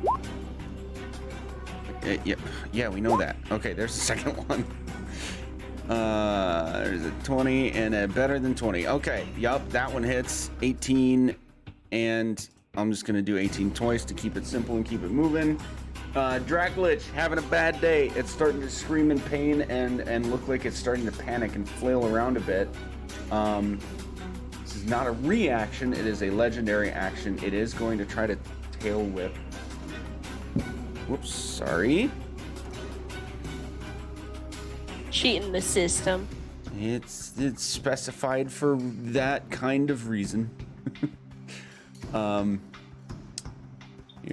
Yeah, we know that. Okay, there's the second one. There's a 20 and a better than 20. Okay, yup, that one hits 18, and I'm just gonna do 18 twice to keep it simple and keep it moving. Draclich having a bad day. It's starting to scream in pain and look like it's starting to panic and flail around a bit. This is not a reaction, it is a legendary action. It is going to try to tail whip. Whoops, sorry. Cheating the system. It's specified for that kind of reason. Here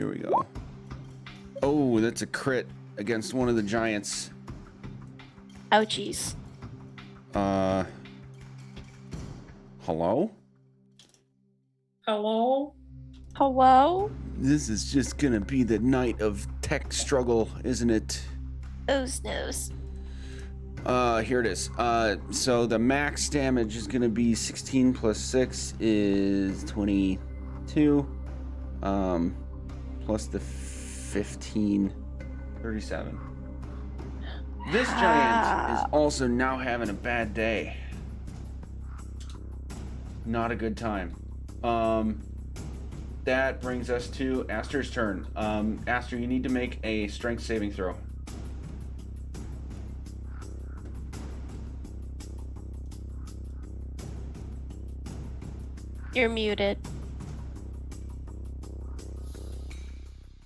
we go. Oh, that's a crit against one of the giants. Ouchies. Hello? Hello? Hello? This is just gonna be the night of tech struggle, isn't it? Oh, snows. Here it is. So the max damage is gonna be 16 plus 6 is 22. Plus the 15, 37. This giant is also now having a bad day. Not a good time. That brings us to Aster's turn. Aster, you need to make a strength saving throw. You're muted.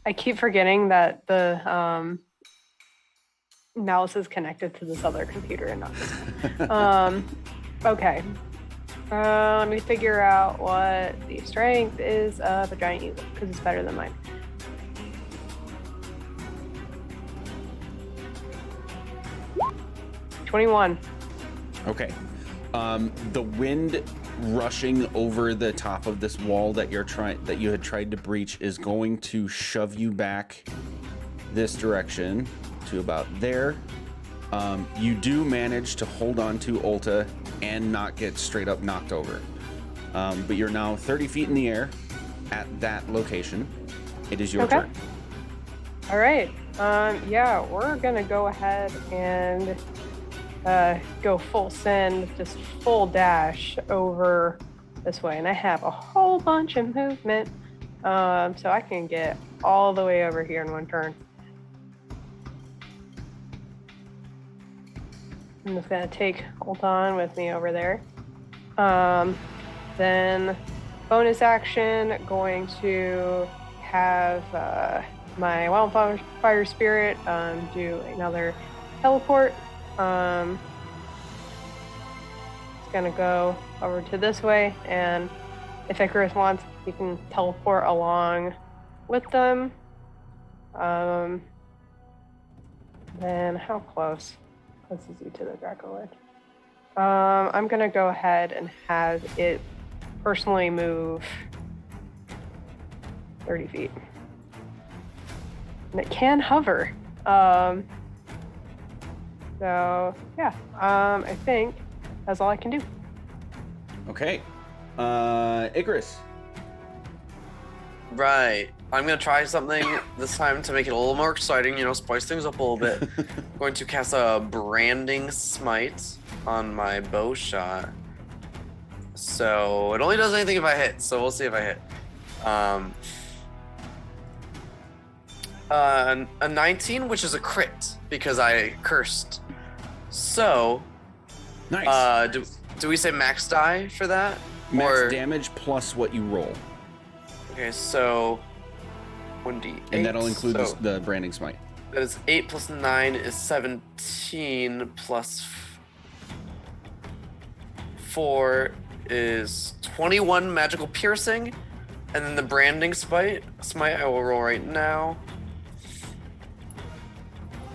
I keep forgetting that the mouse is connected to this other computer and not this one. Okay. Let me figure out what the strength is of a giant eagle, because it's better than mine. $21. Okay. The wind rushing over the top of this wall that you had tried to breach is going to shove you back this direction to about there. You do manage to hold on to Ulta and not get straight up knocked over. But you're now 30 feet in the air at that location. It is your turn. All right. Yeah, we're gonna go ahead and go full send, just full dash over this way. And I have a whole bunch of movement, so I can get all the way over here in one turn. I'm just gonna take Ultan with me over there. Then bonus action, going to have my wildfire spirit do another teleport. It's gonna go over to this way, and if Icarus wants, he can teleport along with them. Then how close? This is you to the Dracolich. I'm gonna go ahead and have it personally move 30 feet. And it can hover. So yeah, I think that's all I can do. Okay. Icarus. Right. I'm going to try something this time to make it a little more exciting, spice things up a little bit. I'm going to cast a branding smite on my bow shot. So it only does anything if I hit, so we'll see if I hit. A 19, which is a crit, because I cursed. So, Nice. Do we say max die for that? Max damage plus what you roll. Okay, so 1d8. And that'll include so the branding smite. that is 8 plus 9 is 17 plus 4 is 21 magical piercing. And then the branding smite I will roll right now.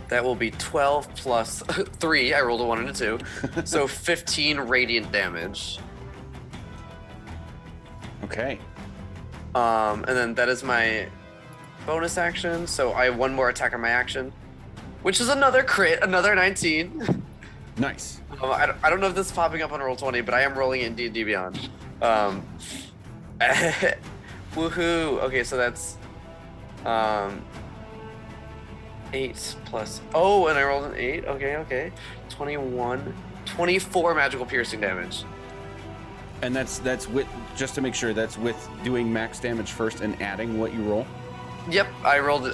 That will be 12 plus 3. I rolled a 1 and a 2. So 15 radiant damage. Okay. And then that is my bonus action. So I have one more attack on my action, which is another crit, another 19. Nice. I don't know if this is popping up on Roll20, but I am rolling it in D&D Beyond. Woohoo! Okay, so that's 8 plus. Oh, and I rolled an 8. Okay. 21, 24 magical piercing damage. And that's with, just to make sure, that's with doing max damage first and adding what you roll. Yep, I rolled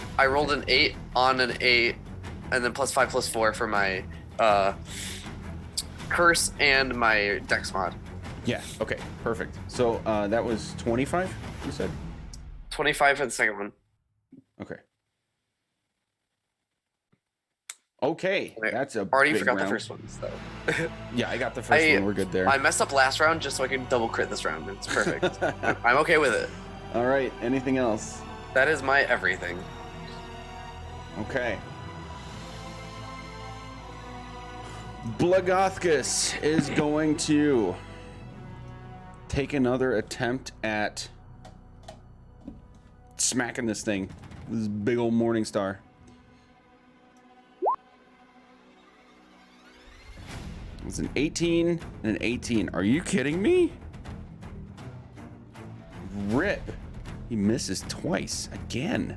an 8 on an 8, and then plus 5 plus 4 for my curse and my dex mod. Yeah. Okay. Perfect. So that was 25. You said. 25 for the second one. Okay. Okay, Wait, that's a Already big forgot the round. first one, so. Yeah, I got the first one. We're good there. I messed up last round just so I can double crit this round. It's perfect. I'm okay with it. All right. Anything else? That is my everything. Okay. Blagothkus is going to take another attempt at smacking this thing. This big old morning star. It's an 18 and an 18. Are you kidding me? Rip. He misses twice again.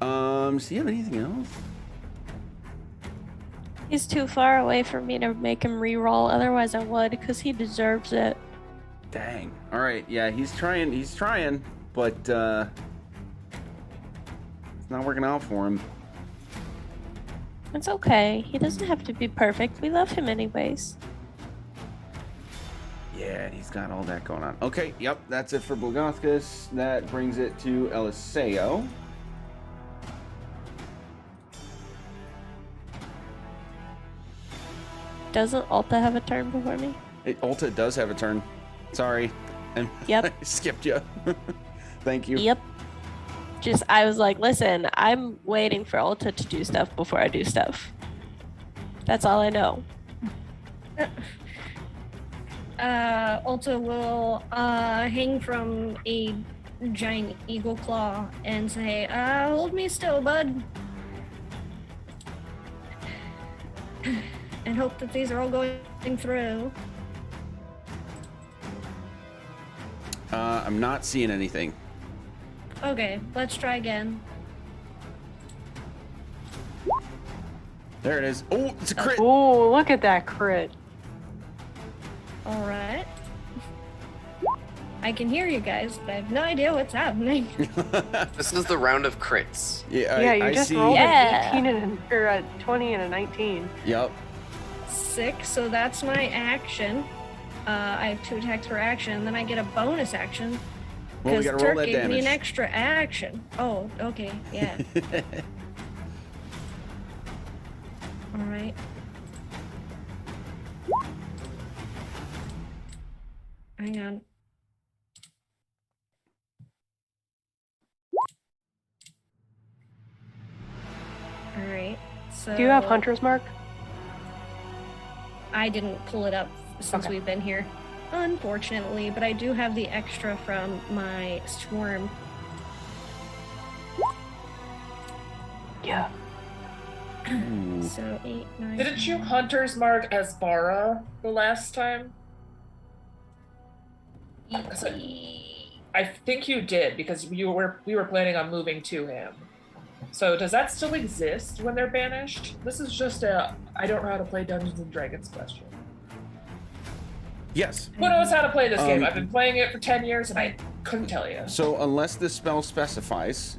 Does he have anything else? He's too far away for me to make him re-roll. Otherwise, I would, because he deserves it. Dang. All right. Yeah, he's trying, but it's not working out for him. It's okay. He doesn't have to be perfect. We love him anyways. Yeah, he's got all that going on. Okay, yep, that's it for Blagothkus. That brings it to Eliseo. Doesn't Alta have a turn before me? Ulta does have a turn. Sorry. And Yep. I skipped you. Thank you. Yep. I was like, listen, I'm waiting for Alta to do stuff before I do stuff. That's all I know. Ulta will hang from a giant eagle claw and say, hold me still, bud. And hope that these are all going through. I'm not seeing anything. Okay, let's try again. There it is. Oh, it's a crit. Oh, look at that crit. All right. I can hear you guys, but I have no idea what's happening. This is the round of crits. Yeah, you I just see. rolled Yeah. an 18 or a 20 and a 19. Yep. 6, so that's my action. I have 2 attacks per action, then I get a bonus action. Well, we Because gotta roll Turk that gave me an damage. extra action. Oh, okay, yeah. All right. Hang on. All right. So Do you have Hunter's Mark? I didn't pull it up since Okay. we've been here, unfortunately, but I do have the extra from my swarm. Yeah. Ooh. So 8, 9. Didn't you Hunter's Mark as Bara the last time? I think you did because we were planning on moving to him. So does that still exist when they're banished? This is just a I don't know how to play Dungeons and Dragons question. Yes. Who knows how to play this game? Um, I've been playing it for 10 years and I couldn't tell you. So unless the spell specifies,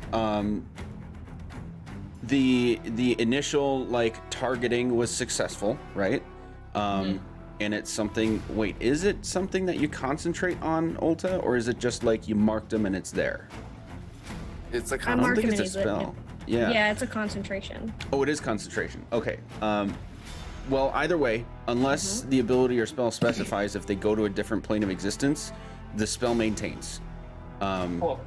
the initial like targeting was successful, right? and it's something. Wait, is it something that you concentrate on, Ulta, or is it just like you marked them and it's there? It's a I'm I don't marking think it's a it. spell. Yeah. Yeah, it's a concentration. Oh, it is concentration. Okay. Well, either way, unless the ability or spell specifies if they go to a different plane of existence, the spell maintains. Cool.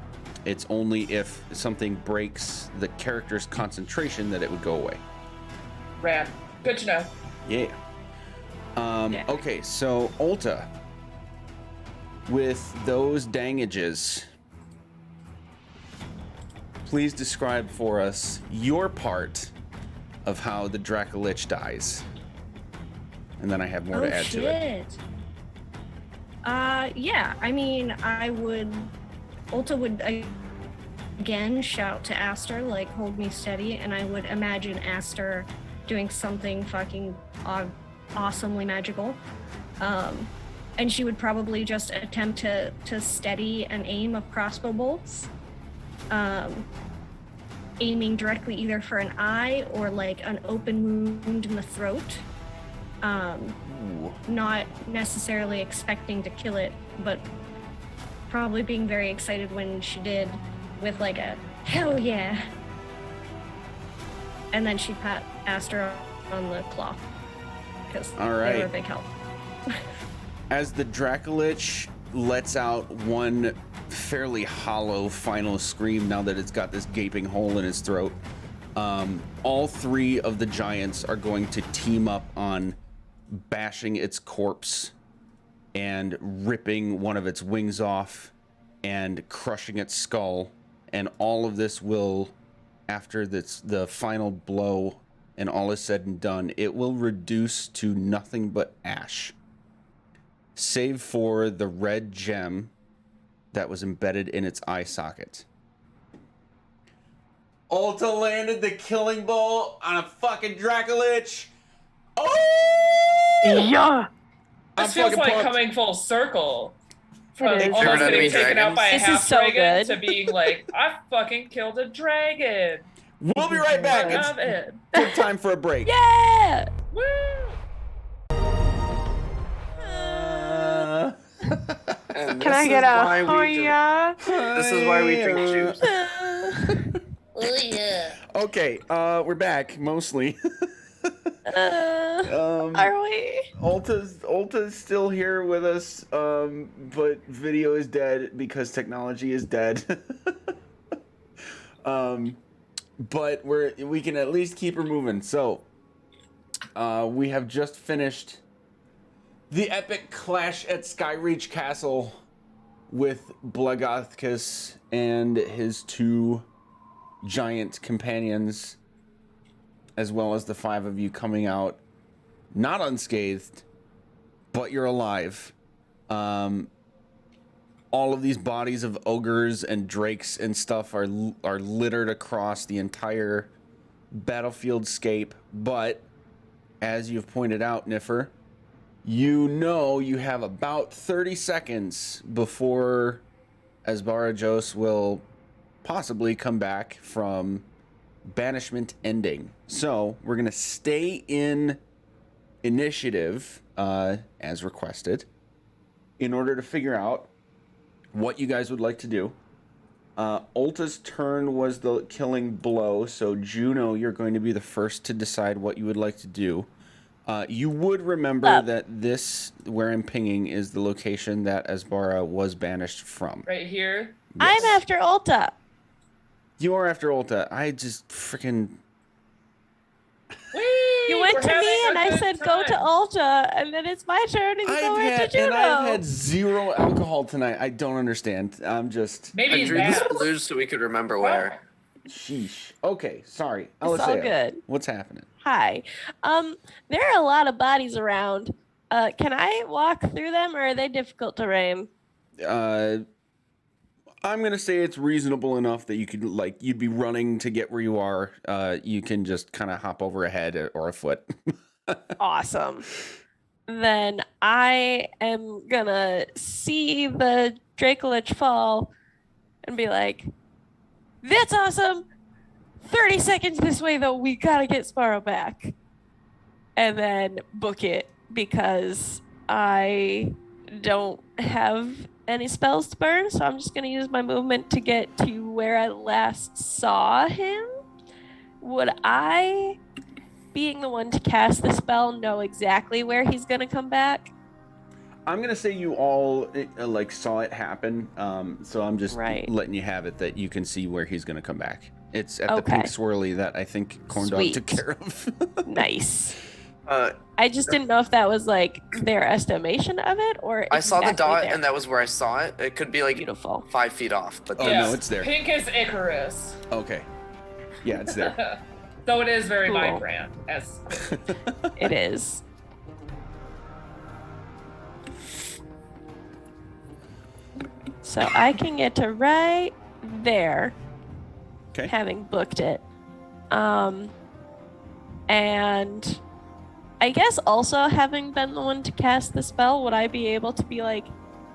It's only if something breaks the character's concentration that it would go away. Rad. Good to know. Yeah. Okay, so Ulta, with those dangages, please describe for us your part of how the Dracolich dies. And then I have more to add to it. Yeah, I mean, Ulta would again shout to Aster, like, hold me steady, and I would imagine Aster doing something fucking awesomely magical. And she would probably just attempt to steady an aim of crossbow bolts, aiming directly either for an eye or like an open wound in the throat. Not necessarily expecting to kill it, but probably being very excited when she did, with like a hell yeah. And then she'd pat Aster on the claw, because All they right. were a big help. As the Dracolich lets out one fairly hollow final scream now that it's got this gaping hole in its throat, all three of the giants are going to team up on bashing its corpse and ripping one of its wings off and crushing its skull. And all of this will, after the final blow and all is said and done, it will reduce to nothing but ash, save for the red gem that was embedded in its eye socket. Ulta landed the killing blow on a fucking Dracolich. Oh! Yeah. This feels fucking like pumped. coming full circle. From It is. almost Favorite getting enemy taken out by a This is half so dragon good. to being like, I fucking killed a dragon. We'll be right back. I It's love it. good time for a break. Yeah! Woo! And Can this I get is a why oh we drink- yeah? This is why we drink juice. Oh yeah. Okay, we're back mostly. Are we? Ulta's still here with us, but video is dead because technology is dead. But we can at least keep her moving. So, we have just finished the epic clash at Skyreach Castle with Blagothkus and his two giant companions, as well as the five of you coming out not unscathed, but you're alive. All of these bodies of ogres and drakes and stuff are littered across the entire battlefield scape, but as you've pointed out, Niffer, you know you have about 30 seconds before Asbarajos will possibly come back from banishment ending. So we're going to stay in initiative as requested in order to figure out what you guys would like to do. Ulta's turn was the killing blow, so Juno, you're going to be the first to decide what you would like to do. You would remember that this, where I'm pinging, is the location that Asbara was banished from. Right here. I'm after Ulta. You are after Ulta. I just freaking... Whee! You went We're to me having and a I good said go to time. Ulta, and then it's my turn and you go right to Juno. I've had zero alcohol tonight. I don't understand. I'm just... Maybe I he's drew the mad. blues so we could remember where. Sheesh. Okay, sorry. It's all Alyssea, good. what's happening? Hi. There are a lot of bodies around. Can I walk through them, or are they difficult to aim? I'm gonna say it's reasonable enough that you could, like, you'd be running to get where you are. You can just kind of hop over a head or a foot. Awesome. Then I am gonna see the Dracolich fall and be like, that's awesome. 30 seconds this way, though. We gotta get Sparrow back. And then book it because I don't have any spells to burn, so I'm just going to use my movement to get to where I last saw him. Would I, being the one to cast the spell, know exactly where he's going to come back? I'm gonna say you all like saw it happen, so I'm just letting you have it that you can see where he's gonna come back. It's at the pink swirly that I think Corndog took care of. Nice. I just didn't know if that was like their estimation of it or I saw the dot there. and that was where I saw it. It could be like Beautiful. 5 feet off, but no, it's there. Pink is Icarus. Okay. Yeah, it's there. Though it is very Cool. my brand, as It is. So I can get to right there, Okay. having booked it. And I guess also having been the one to cast the spell, would I be able to be like,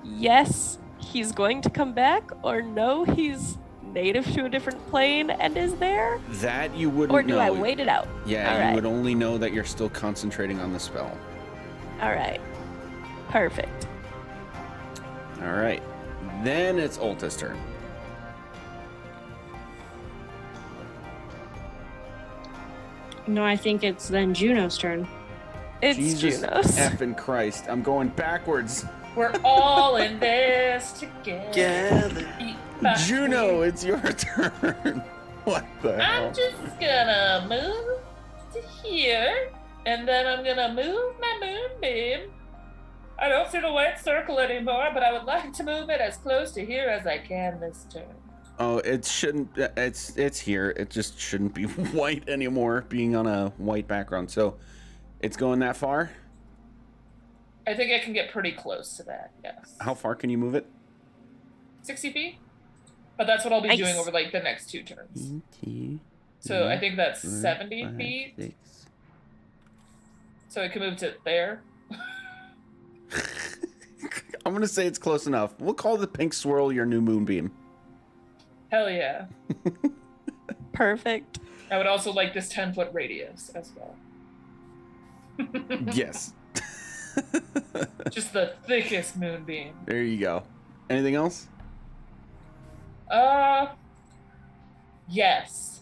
yes, he's going to come back, or no, he's native to a different plane and is there? That you wouldn't Or do know. I wait it out? Yeah, All you right. would only know that you're still concentrating on the spell. All right. Perfect. All right. Then it's Ulta's turn. No, I think it's then Juno's turn. It's Jesus Juno's. effing Christ. I'm going backwards. we're all in this together. together. Eat my Juno, food. it's your turn. What the hell? I'm just gonna move to here, and then I'm gonna move my moonbeam. I don't see the white circle anymore, but I would like to move it as close to here as I can this turn. Oh, it shouldn't. It's here. It just shouldn't be white anymore, being on a white background. So, it's going that far. I think I can get pretty close to that, yes. How far can you move it? 60 feet? But that's what I'll be Nice. doing over like the next 2 turns. So I think that's 70 feet. So I can move to there. I'm gonna say it's close enough. We'll call the pink swirl your new moonbeam. Hell yeah. Perfect. I would also like this 10-foot radius as well. Yes. Just the thickest moonbeam. There you go. Anything else? Yes.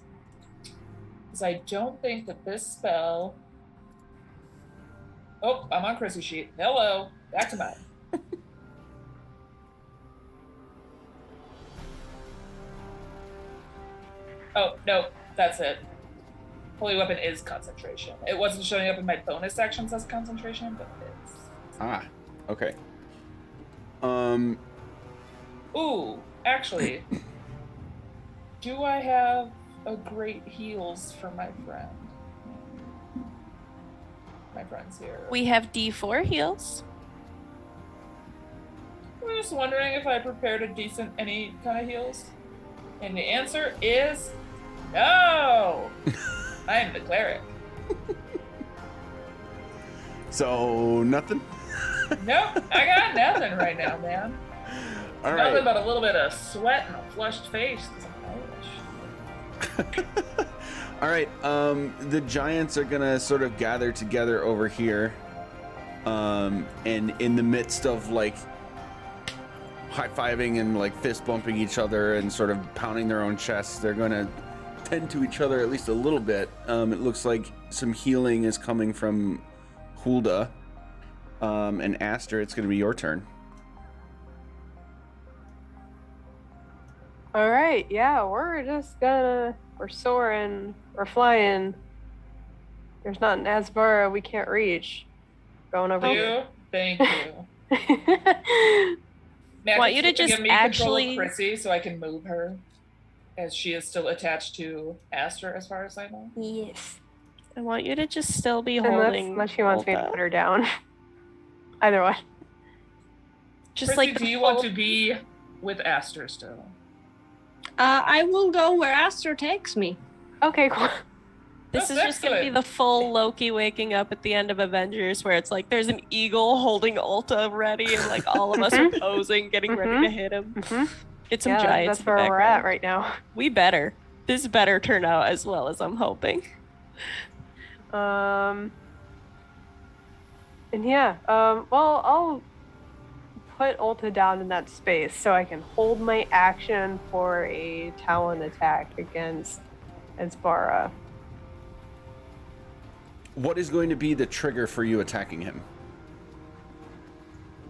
Because I don't think that this spell. Oh, I'm on Chrissy's sheet. Hello. Back to mine. Oh, no. That's it. Holy Weapon is concentration. It wasn't showing up in my bonus actions as concentration, but it is. Ah, okay. Ooh, actually, do I have a great heals for my friend? My friend's here. We have D4 heals. We're just wondering if I prepared a decent any kind of heals. And the answer is no! I'm the cleric. So nothing. Nope, I got nothing right now, man. All Nothing right. but a little bit of sweat and a flushed face because I'm Irish. All right. The giants are gonna sort of gather together over here, and in the midst of like high-fiving and like fist bumping each other and sort of pounding their own chests, they're gonna tend to each other at least a little bit. It looks like some healing is coming from Hulda, and Aster. It's gonna be your turn. All right, yeah, we're soaring, we're flying. There's not an Asbara we can't reach. Going over here. Thank you. Matt, Want you to can just give me control actually- of Chrissy so I can move her, as she is still attached to Aster, as far as I know. Yes. I want you to just still be Unless, holding. unless she wants me to Ulta. put her down. Either one. Just Chrissy, like do you want to be with Aster still? I will go where Aster takes me. Okay, cool. This That's is just gonna be excellent. the full Loki waking up at the end of Avengers, where it's like there's an eagle holding Ulta ready, and like all of us are posing, getting ready to hit him. Mhm. It's some Yeah, giants. that's in the where we're at background. right now. We better. This better turn out as well as I'm hoping. And yeah, well, I'll put Ulta down in that space so I can hold my action for a talon attack against Esbara. What is going to be the trigger for you attacking him?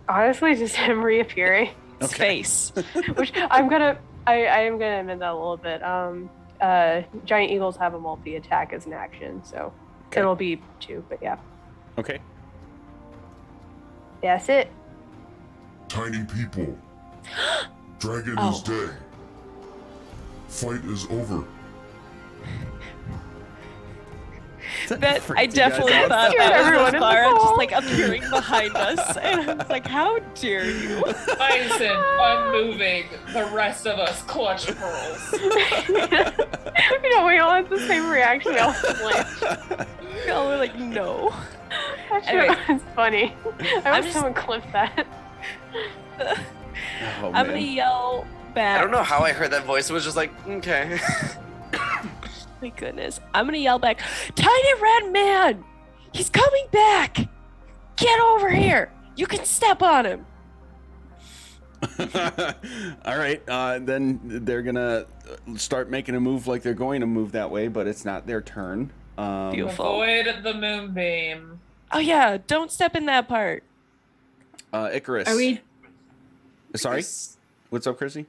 Honestly, just him reappearing. Space. Which I am gonna amend that a little bit. Giant eagles have a multi-attack as an action, so Okay. it'll be 2, but yeah. Okay. That's it. Tiny people. Dragon Oh. is dead. Fight is over. That Freaked I you guys definitely out. thought Scared that everyone was in the Esbara just hall. like appearing behind us, and I was like, "How dare you!" Bison, unmoving. The rest of us clutch pearls. We all had the same reaction. I was like, We all were like, "No." that shit Anyway. was funny. I I'm wish just- someone clipped that. Oh, I'm man. gonna yell back. I don't know how I heard that voice. It was just like, okay. My goodness. I'm gonna yell back, Tiny Red Man! He's coming back! Get over here! You can step on him! All right, then they're gonna start making a move like they're going to move that way, but it's not their turn. Beautiful. Avoid the moonbeam. Oh yeah, don't step in that part. Icarus. Are we? Sorry? What's up, Chrissy?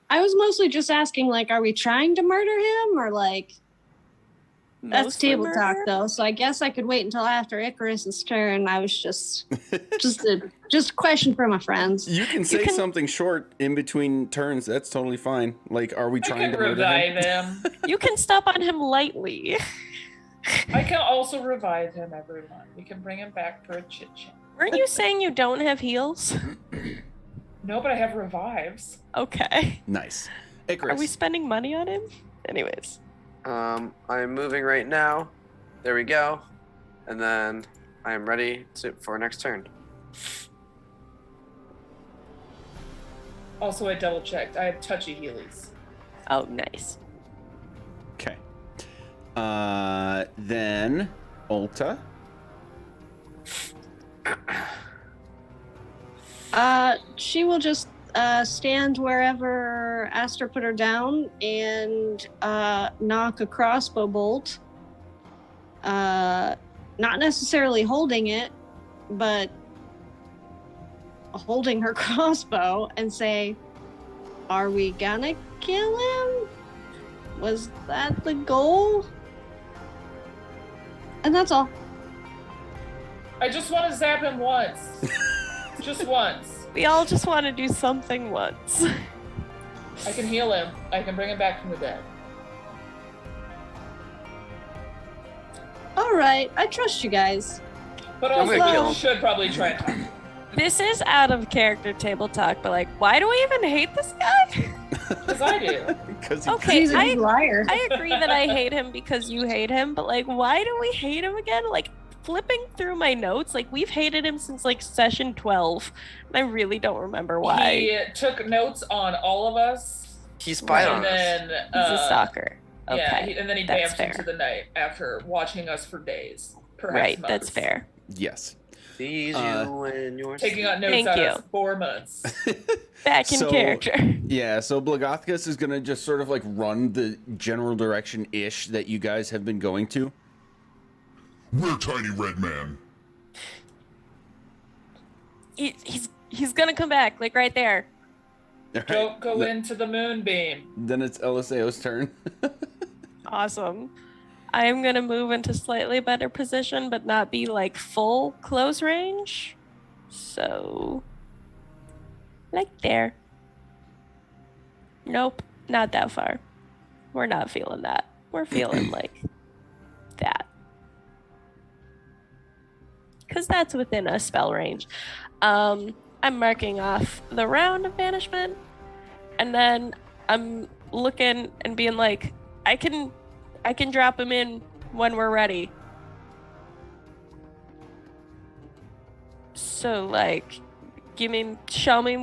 I was mostly just asking, like, are we trying to murder him, or like that's Mostly table murder? talk though? So I guess I could wait until after Icarus's turn. I was just a question for my friends. You can say can- something short in between turns. That's totally fine. Like, are we I trying can to murder him? revive him. You can step on him lightly. I can also revive him, everyone. We can bring him back for a chit chat. Weren't you saying you don't have heals? No, but I have revives. Okay. Nice. Are Icarus. we spending money on him? Anyways. I'm moving right now. There we go. And then I am ready for next turn. Also, I double checked. I have touchy healies. Oh, nice. Okay. Then Ulta. She will just stand wherever Aster put her down and knock a crossbow bolt. Not necessarily holding it, but holding her crossbow and say, "Are we gonna kill him? Was that the goal?" And that's all. I just want to zap him once. Just once. We all just want to do something once. I can heal him. I can bring him back from the dead. All right, I trust you guys. But I'm also, gonna kill we him. should probably try and talk. This is out of character table talk, but like, why do we even hate this guy? Because I do. Because Okay, He's a big liar. I agree that I hate him because you hate him, but like, why do we hate him again? Like, flipping through my notes, like, we've hated him since like session 12, and I really don't remember why. He took notes on all of us. He spied and on us. then He's a stalker. Okay, Yeah, and then he that's vamped into fair. the night after watching us for days. Perhaps Right, months. that's fair. yes. Sees you in your Taking out notes Thank on you. us 4 months. Back in So- character. Yeah, so Blagothkus is gonna just sort of like run the general direction ish that you guys have been going to. We're Tiny Red Man. He's gonna come back, like right there. All Don't right, go th- into the moonbeam. Then it's Eliseo's turn. Awesome. I am gonna move into slightly better position, but not be like full close range. So, like there. Nope, not that far. We're not feeling that. We're feeling like that. Because that's within a spell range. I'm marking off the round of banishment, and then I'm looking and being like, I can drop him in when we're ready. So like, show me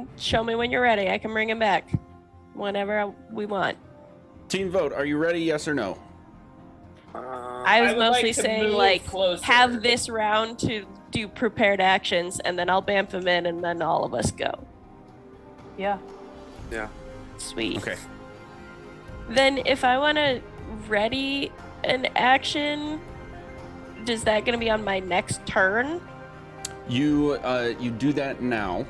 when you're ready. I can bring him back whenever we want. Team vote. Are you ready? Yes or no? I was I would like mostly to saying move like, closer. have this round to do prepared actions, and then I'll bamf him in, and then all of us go. Yeah. Yeah. Sweet. Okay. Then if I want to ready an action, is that going to be on my next turn? You do that now.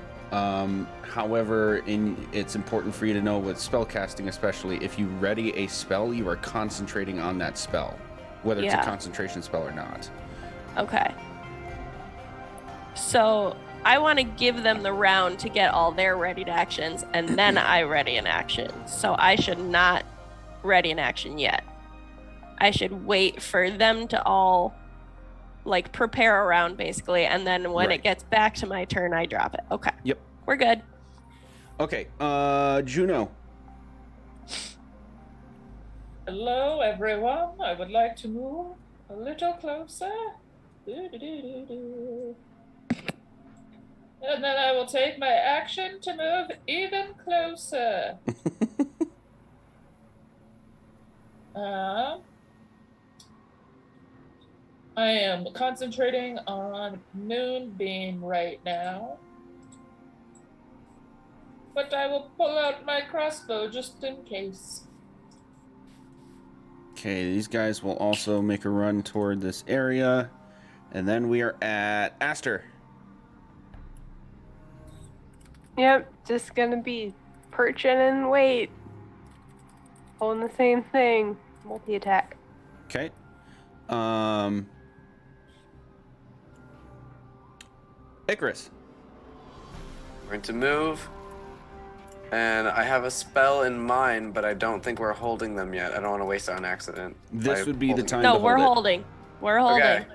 However, it's important for you to know with spellcasting, especially if you ready a spell, you are concentrating on that spell, whether it's a concentration spell or not. Okay. So I want to give them the round to get all their readied actions, and then I ready an action. So I should not ready an action yet. I should wait for them to all like prepare a round basically, and then when it gets back to my turn, I drop it. Okay. Yep. We're good. Okay. Juno. Hello, everyone. I would like to move a little closer. And then I will take my action to move even closer. I am concentrating on Moonbeam right now. But I will pull out my crossbow just in case. Okay, these guys will also make a run toward this area. And then we are at Aster. Yep, just gonna be perching and wait. Holding the same thing. Multi-attack. Okay. Icarus. We're going to move. And I have a spell in mind, but I don't think we're holding them yet. I don't want to waste it on accident. This would be the time No, to we're hold holding. We're holding. Okay.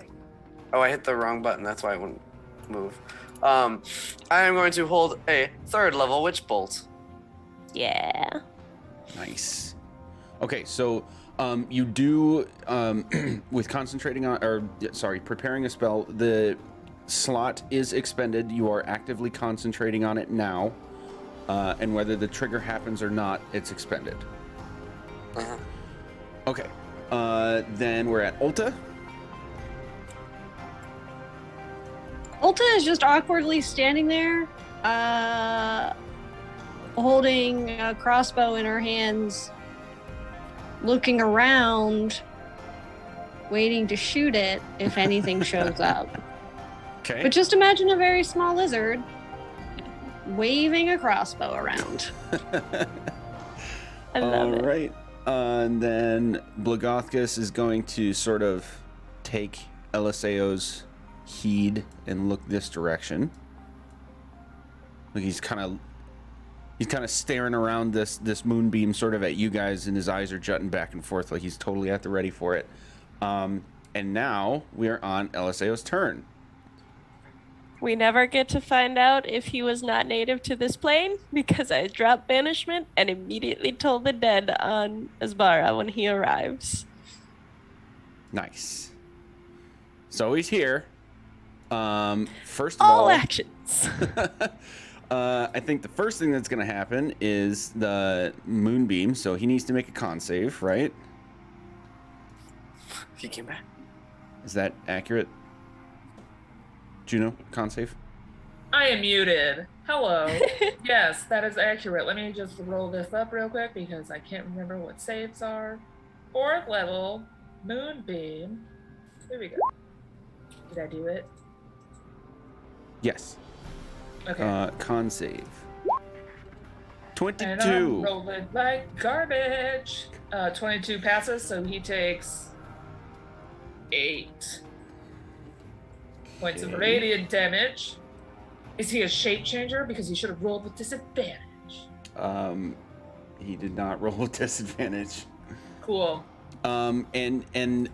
Oh, I hit the wrong button. That's why I wouldn't move. I am going to hold a 3rd level Witch Bolt. Yeah. Nice. Okay, so you do with concentrating on, preparing a spell. The slot is expended. You are actively concentrating on it now, and whether the trigger happens or not, it's expended. Uh-huh. Okay. Then we're at Ulta. Ulta is just awkwardly standing there, holding a crossbow in her hands, looking around, waiting to shoot it if anything shows up. Okay. But just imagine a very small lizard waving a crossbow around. I love it. All right. And then Blagothkus is going to sort of take Eliseo's heed and look this direction. Like he's kind of staring around this moonbeam sort of at you guys, and his eyes are jutting back and forth like he's totally at the ready for it. And now we are on Eliseo's turn. We never get to find out if he was not native to this plane because I dropped banishment and immediately told the dead on Asbara when he arrives. Nice. So he's here. First of All all, actions. I think the first thing that's going to happen is the moonbeam. So he needs to make a con save, right? He came back. Is that accurate? Juno, con save? I am muted. Hello. Yes, that is accurate. Let me just roll this up real quick because I can't remember what saves are. 4th level, Moonbeam. Here we go. Did I do it? Yes. Okay. Con save. 22. And I'm rolling like garbage. 22 passes, so he takes 8 points of radiant damage. Is he a shape changer? Because he should have rolled with disadvantage. He did not roll with disadvantage. Cool. And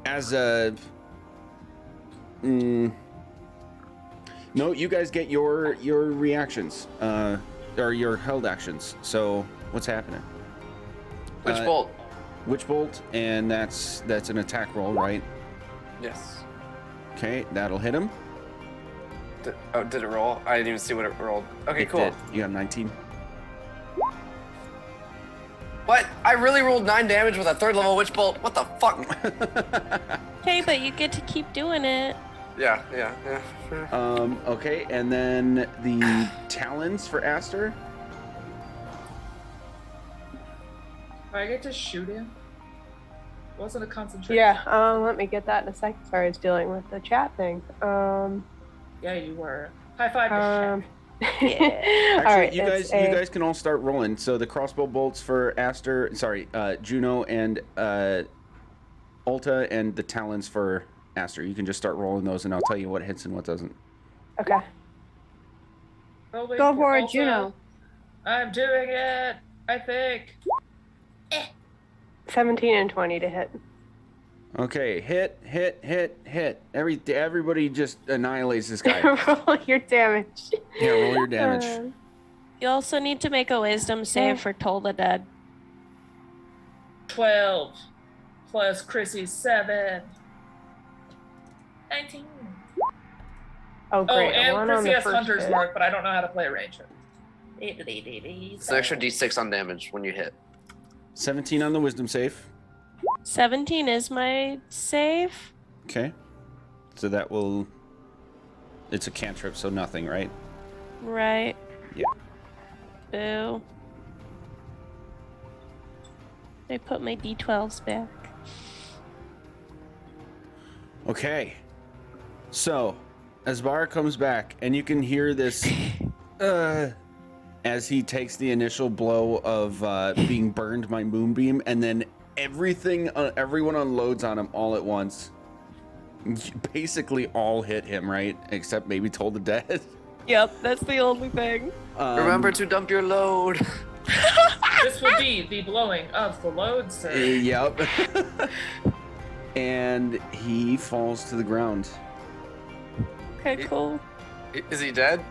as a no, you guys get your reactions, or your held actions. So what's happening? Witch Bolt. Witch Bolt, and that's an attack roll, right? Yes. Okay, that'll hit him. Did it roll? I didn't even see what it rolled. Okay, It cool. did. You got 19. What? I really rolled 9 damage with a 3rd level Witch Bolt. What the fuck? Okay, but you get to keep doing it. Yeah. Okay, and then the talons for Aster. Do I get to shoot him? Wasn't a concentration. Yeah, let me get that in a second. Sorry, I was dealing with the chat thing. Yeah, you were. High five to Actually, all right, you guys can all start rolling. So the crossbow bolts for Aster, Juno and Ulta, and the talons for Aster. You can just start rolling those, and I'll tell you what hits and what doesn't. Okay. Go for it, Juno. I'm doing it. I think. 17 and 20 to hit. Okay, hit. Everybody just annihilates this guy. Roll your damage. Yeah, roll your damage. You also need to make a wisdom save for Toll the Dead. 12 plus Chrissy's 7. 19. Oh, great. Oh, I and won on Chrissy the has first Hunter's hit. Mark, but I don't know how to play a ranger. It's an extra d6 on damage when you hit. 17 on the wisdom save. 17 is my save. Okay. So that will... It's a cantrip, so nothing, right? Right. Yeah. Boo. They put my d12s back. Okay. So, Asbar comes back, and you can hear this... as he takes the initial blow of being burned by Moonbeam, and then everyone unloads on him all at once. Basically all hit him, right? Except maybe Toll the Dead. Yep, that's the only thing. Remember to dump your load. This will be the blowing of the load, sir. Yep. And he falls to the ground. Okay, cool. Is he dead?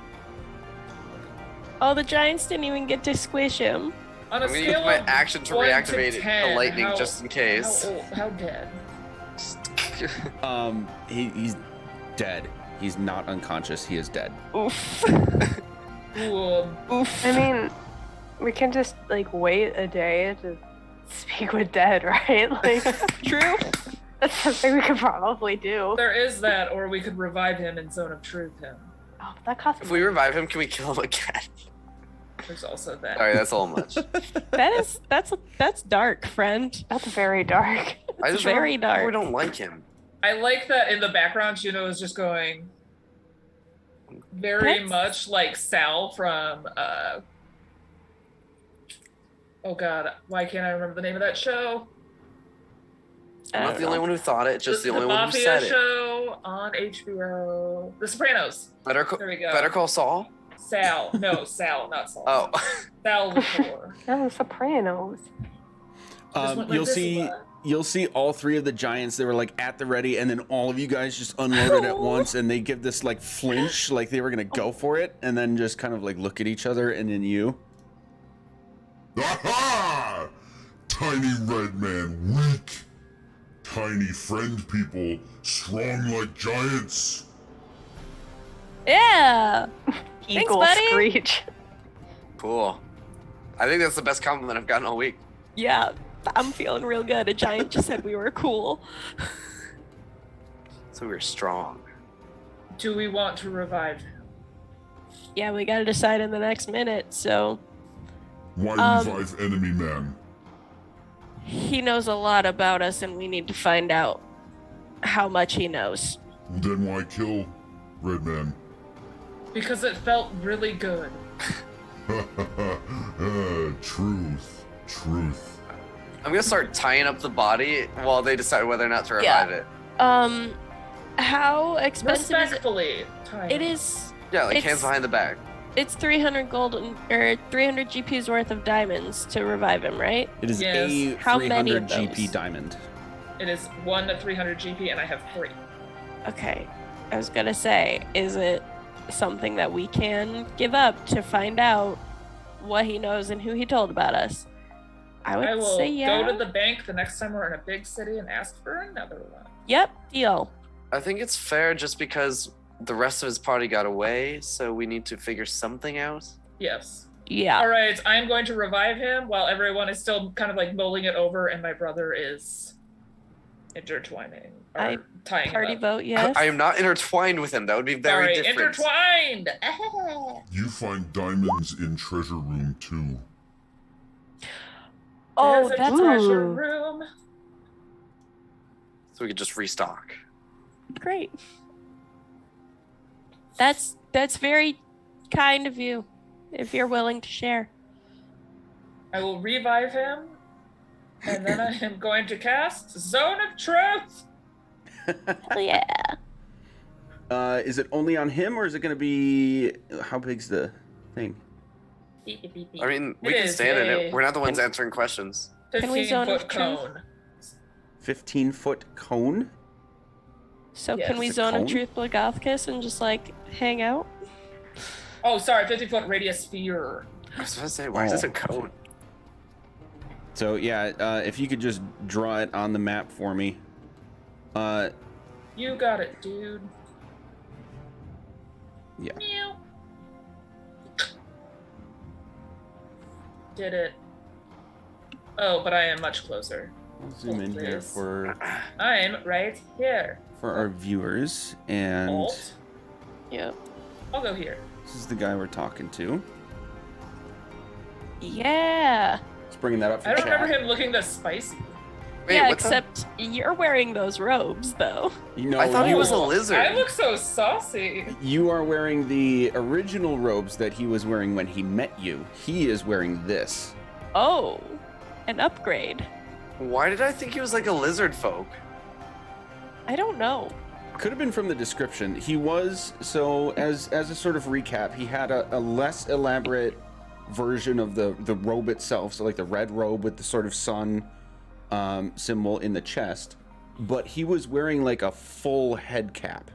Oh, the giants didn't even get to squish him. On a I'm gonna use scale my of action to 1 to reactivate 10, the lightning how- just in case. How dead? He's dead. He's not unconscious. He is dead. Oof. Ooh, Oof. I mean, we can just, wait a day to speak with dead, right? True. That's something we could probably do. there is that, or we could revive him and Zone of Truth him. Oh, that costs If we revive him, can we kill him again? There's also that. Sorry, that's a little much. That's dark, friend. That's very dark. I just very remember dark. We don't like him. I like that in the background, Juno is just going very That's- much like Sal from oh god, why can't I remember the name of that show? I'm not the only one who thought it, just the only the one who Mafia said it. show on HBO. The Sopranos. There we go. Better Call Saul? Sal. No, Sal, not Saul. Oh. Sal before. Oh, Sopranos. Just went like this. You'll see all three of the giants. They were at the ready, and then all of you guys just unloaded at once, and they give this flinch, like they were gonna go for it, and then just kind of look at each other, and then you. Aha! Tiny red man weak. Tiny friend people strong like giants. Yeah. Eagle buddy. screech. Cool. I think that's the best compliment I've gotten all week. Yeah. I'm feeling real good. A giant just said we were cool. So we're strong. Do we want to revive him? Yeah, we gotta decide in the next minute, so Why revive enemy man? he knows a lot about us and we need to find out how much he knows. Then why kill red man? Because it felt really good. Truth. I'm gonna start tying up the body while they decide whether or not to revive it. How expensive is it? Respectfully. It is. Yeah, hands It's- behind the back. It's 300 gold or 300 GP's worth of diamonds to revive him, right? It is Yes. a How many 300 of GP those? diamond. It is 1 to 300 GP, and I have 3. Okay. I was gonna say, is it something that we can give up to find out what he knows and who he told about us? I would I will say yeah. go to the bank the next time we're in a big city and ask for another one. Yep, deal. I think it's fair just because the rest of his party got away, so we need to figure something out. Yes. Yeah. All right, I'm going to revive him while everyone is still kind of mulling it over, and my brother is intertwining. Or I tying Party him up. vote, yes. I am not intertwined with him. That would be very Sorry, different. intertwined! You find diamonds in treasure room 2. Oh, There's a that's treasure Ooh. room. So we could just restock. great. That's very kind of you, if you're willing to share. I will revive him, and then I am going to cast Zone of Truth. Hell yeah. Is it only on him, or is it going to be... How big's the thing? I mean, we It can is stand in a it. We're not the ones answering questions. Can we zone of 15-foot truth? cone. 15-foot cone? So Yes. can we It's a zone of cone? truth Blagothkus and just like hang out? Oh, sorry, 50-foot radius sphere. I was gonna say, why is this a Oh. cone? So, yeah, if you could just draw it on the map for me. You got it, dude. Yeah. Meow. Did it. Oh, but I am much closer. I'll zoom in here Please. for I'm right here. our viewers, and Alt. Yep. I'll go here. this is the guy we're talking to. Yeah. Just bringing that up for I don't chat. remember him looking this spicy. Wait, yeah, what's except you're wearing those robes, though. You know, I thought he was a Oh, lizard. I look so saucy. You are wearing the original robes that he was wearing when he met you. He is wearing this. Oh, an upgrade. Why did I think he was like a lizard folk? I don't know. Could have been from the description. He was, so as a sort of recap, he had a less elaborate version of the robe itself. So like the red robe with the sort of sun symbol in the chest. But he was wearing like a full head cap.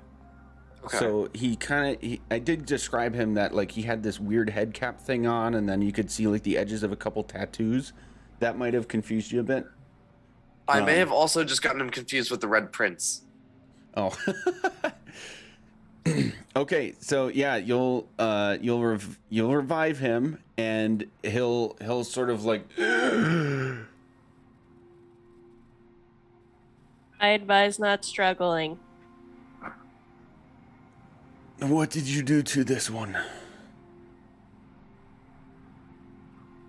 Okay. So he kind of, I did describe him that like he had this weird head cap thing on, and then you could see like the edges of a couple tattoos. That might have confused you a bit. I may have also just gotten him confused with the Red Prince. Oh. Okay, so yeah, you'll revive him, and he'll sort of like. I advise not struggling. What did you do to this one?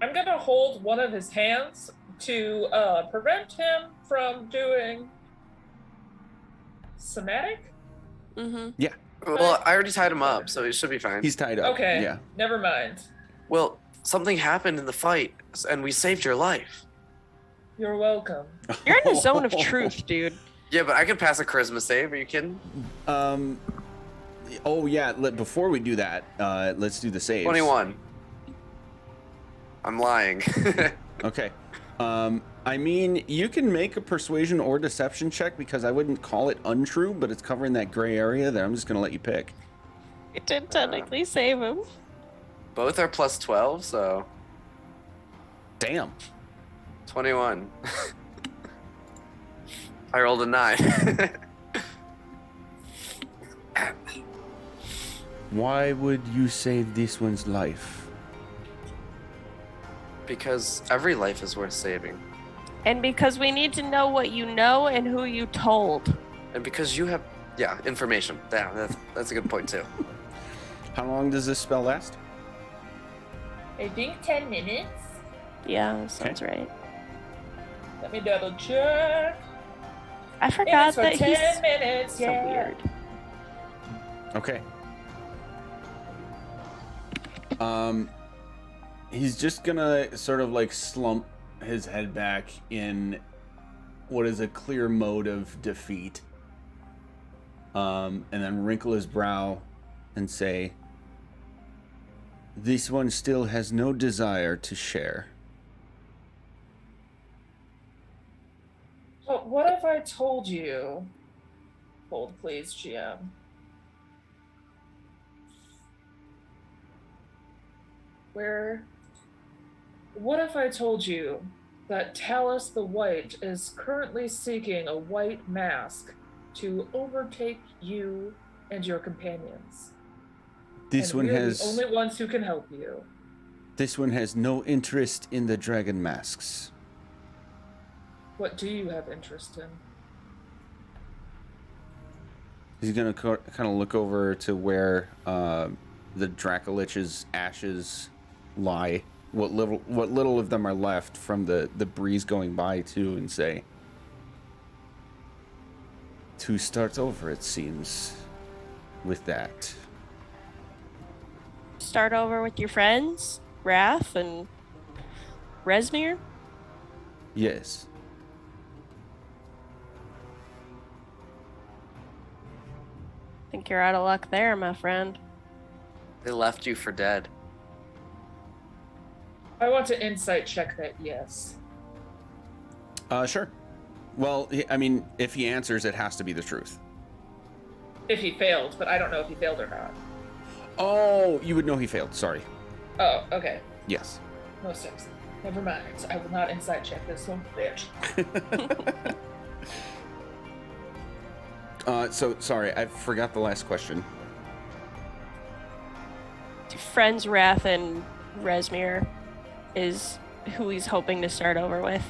I'm gonna hold one of his hands to prevent him from doing somatic. Mm-hmm. Yeah, Well, I already tied him up, so he should be fine. he's tied up. Okay, Yeah. never mind. Well, something happened in the fight, and we saved your life. You're welcome. You're in a zone of truth, dude. Yeah, but I could pass a charisma save. Are you kidding? Oh yeah. Before we do that, let's do the saves. 21. I'm lying. Okay. I mean, you can make a persuasion or deception check because I wouldn't call it untrue, but it's covering that gray area that I'm just gonna let you pick. It did technically save him. Both are plus 12, so Damn. 21. I rolled a 9. Why would you save this one's life? Because every life is worth saving. And because we need to know what you know and who you told. And because you have, information. Yeah, that's a good point, too. How long does this spell last? I think 10 minutes. Yeah, that sounds right. Let me double check. I forgot for that 10 he's minutes. so weird. Okay. He's just gonna sort of like slump his head back in what is a clear mode of defeat. And then wrinkle his brow and say, "This one still has no desire to share." But what if I told you? Hold, please, GM. What if I told you that Talus the White is currently seeking a white mask to overtake you and your companions? This and one we're has the only ones who can help you. This one has no interest in the dragon masks. What do you have interest in? He's gonna kind of look over to where the Dracolich's ashes lie. What little of them are left from the breeze going by too, and say, "To start over, it seems, with that." Start over with your friends, Wrath and Resmir. Yes. Think you're out of luck there, my friend. They left you for dead. I want to insight check that, yes. Sure. Well, I mean, if he answers, it has to be the truth. If he failed, but I don't know if he failed or not. Oh, you would know he failed. Sorry. Oh, okay. Yes. No sense. Never mind. I will not insight check this one, bitch. So sorry, I forgot the last question. Friends, Wrath and Resmir is who he's hoping to start over with.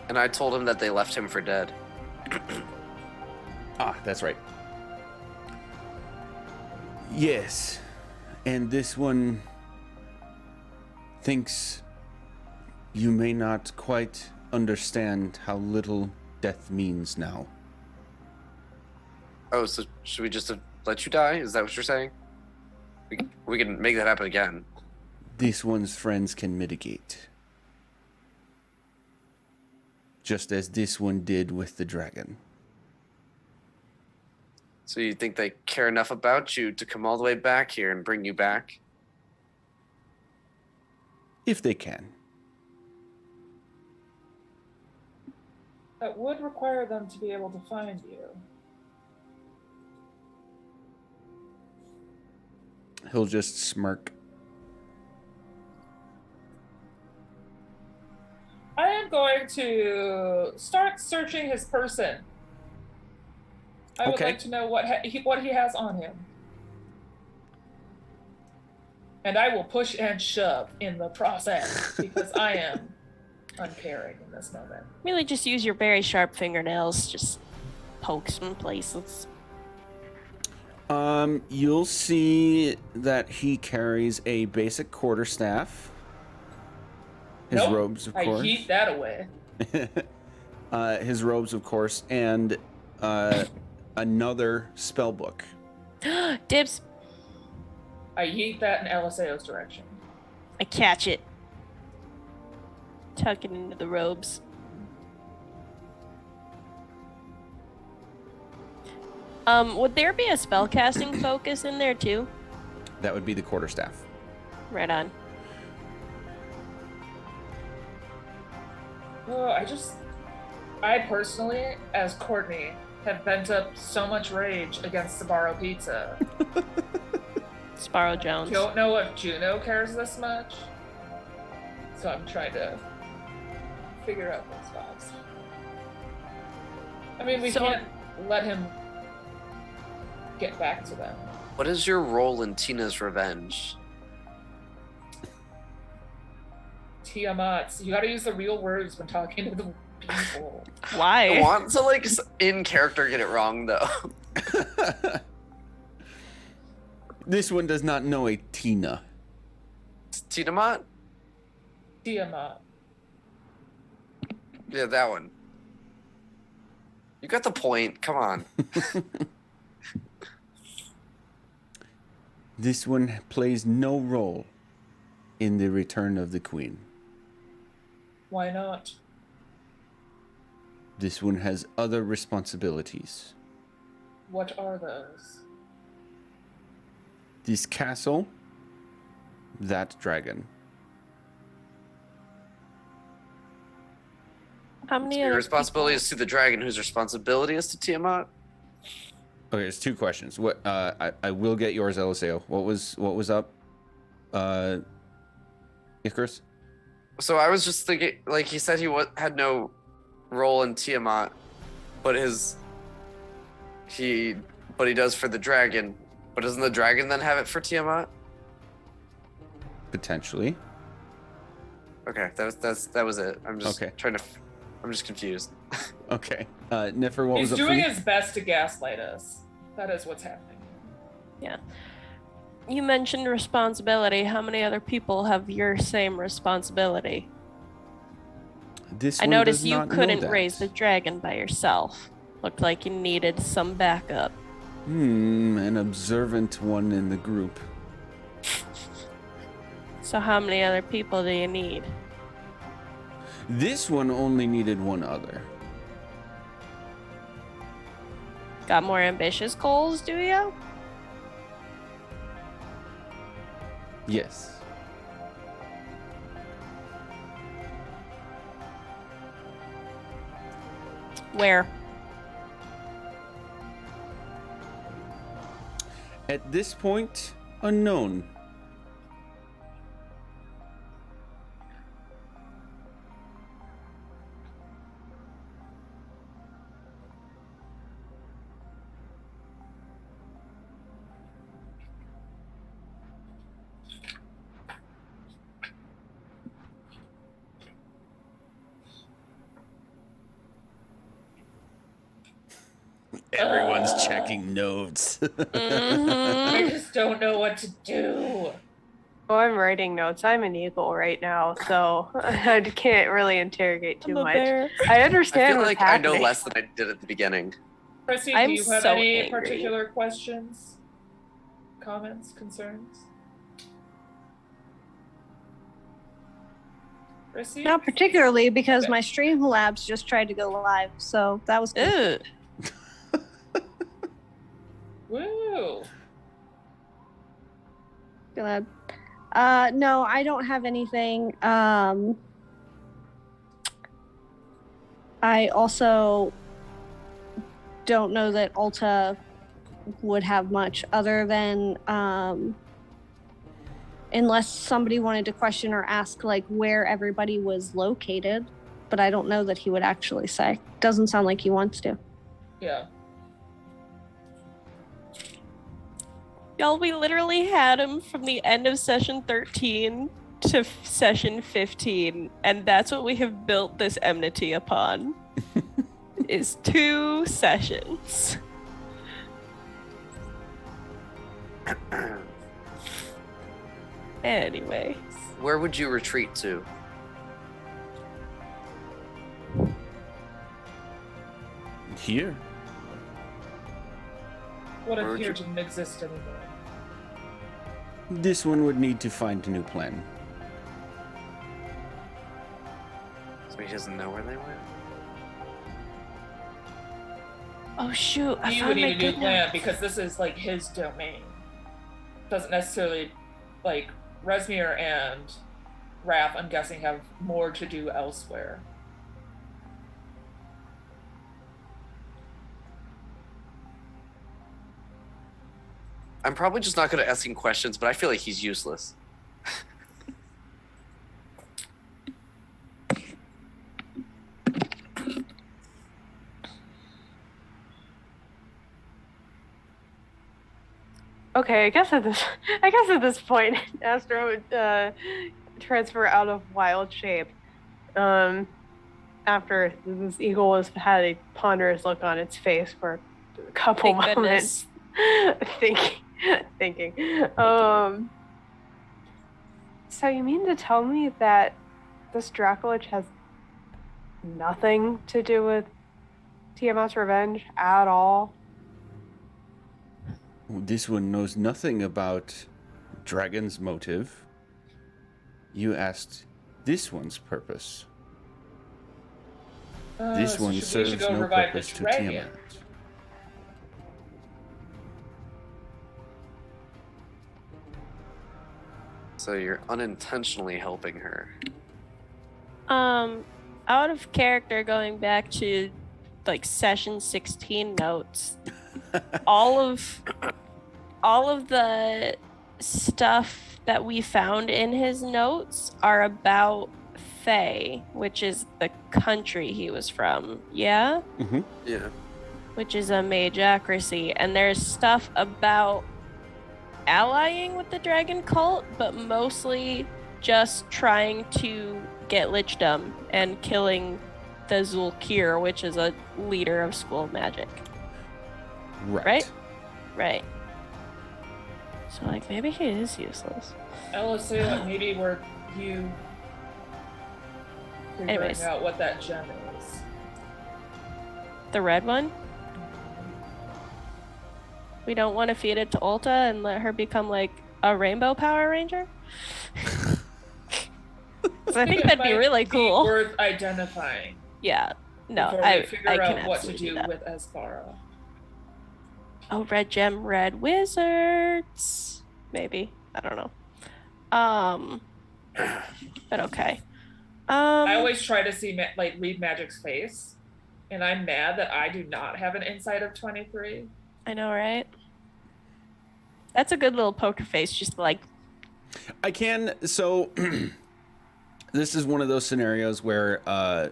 And I told him that they left him for dead. That's right. Yes, and this one thinks you may not quite understand how little death means now. Oh, so should we just let you die? Is that what you're saying? We can make that happen again. This one's friends can mitigate. Just as this one did with the dragon. So you think they care enough about you to come all the way back here and bring you back? If they can. That would require them to be able to find you. He'll just smirk. I am going to start searching his person. I would Okay. like to know what he has on him. And I will push and shove in the process because I am uncaring in this moment. Really just use your very sharp fingernails, just poke some places. You'll see that he carries a basic quarterstaff. His Nope, robes, of I course. yeet that away. His robes, of course, and another spell book. Dibs. I yeet that in LSAO's direction. I catch it. Tuck it into the robes. Would there be a spellcasting focus in there too? That would be the quarterstaff. Right on. Oh, I personally, as Courtney, have bent up so much rage against Sbarro Pizza. Sparrow Jones. Don't know if Juno cares this much. So I'm trying to figure out those vibes. I mean, we can't let him get back to them. What is your role in Tina's revenge? Tiamat. You gotta use the real words when talking to the people. I Why? want to, like, in character get it wrong, though. This one does not know a Tina. Tiamat? Tiamat. Yeah, that one. You got the point. Come on. This one plays no role in the return of the queen. Why not? This one has other responsibilities. What are those? This castle, that dragon. How many Your other responsibility is to the dragon, whose responsibility is to Tiamat? Okay, there's two questions. What I will get yours, Eliseo. What was up? Icarus? So I was just thinking, like, he said he had no role in Tiamat, but he does for the dragon. But doesn't the dragon then have it for Tiamat? Potentially. Okay, that was it. I'm just Okay. trying to I'm just confused. Okay. Niffer, what He's was up doing for you? his best to gaslight us. That is what's happening. You mentioned responsibility. How many other people have your same responsibility? This I one noticed does you not know couldn't that. raise the dragon by yourself. Looked like you needed some backup. An observant one in the group. So how many other people do you need? This one only needed one other. Got more ambitious goals, do you? Yes. Where? At this point, unknown. Everyone's checking notes. I just don't know what to do. Oh, I'm writing notes. I'm an eagle right now, so I can't really interrogate too I'm a much. bear. I I understand feel what's like I happening. know less than I did at the beginning. Chrissy, I'm do you have so any angry. particular questions, comments, concerns? Chrissy? Not particularly because my Streamlabs just tried to go live, so that was good. Ew. Woo! Glad. No, I don't have anything. I also don't know that Ulta would have much other than unless somebody wanted to question or ask like where everybody was located, but I don't know that he would actually say. Doesn't sound like he wants to. Yeah. Y'all, we literally had him from the end of session 13 to session 15, and that's what we have built this enmity upon. Is 2 sessions. Anyway. Where would you retreat to? Here. What if Where'd here you- didn't exist anymore? This one would need to find a new plan. So he doesn't know where they went? Oh shoot, I He found would my need a new good plan notes. because this is like his domain. Doesn't necessarily like Resmir and Raph, I'm guessing, have more to do elsewhere. I'm probably just not good at asking questions, but I feel like he's useless. Okay, I guess at this point, Astro would transfer out of wild shape. After this eagle has had a ponderous look on its face for a couple Thank moments, thinking. So you mean to tell me that this Dracolich has nothing to do with Tiamat's revenge at all? This one knows nothing about Dragon's motive. You asked this one's purpose. This So one we serves should go no revive purpose the to dragon. Tiamat. So you're unintentionally helping her. Out of character, going back to like session 16 notes, all of the stuff that we found in his notes are about Fae, which is the country he was from. Yeah? Yeah. Which is a magocracy. And there's stuff about allying with the dragon cult, but mostly just trying to get lichdom and killing the Zulkir, which is a leader of School of Magic. Right. Right. So, like, maybe he is useless. I'll assume that maybe we're you figuring Anyways. out what that gem is. The red one? We don't want to feed it to Ulta and let her become, like, a Rainbow Power Ranger? 'Cause I think that'd be It might really cool. Worth identifying. Yeah. No, before I we figure can out what to absolutely do that. with Aspara. Oh, red gem, red wizards. Maybe. I don't know. But okay. I always try to see read Magic's face, and I'm mad that I do not have an insight of 23. I know, right? That's a good little poker face, just like. I can. So, this is one of those scenarios where I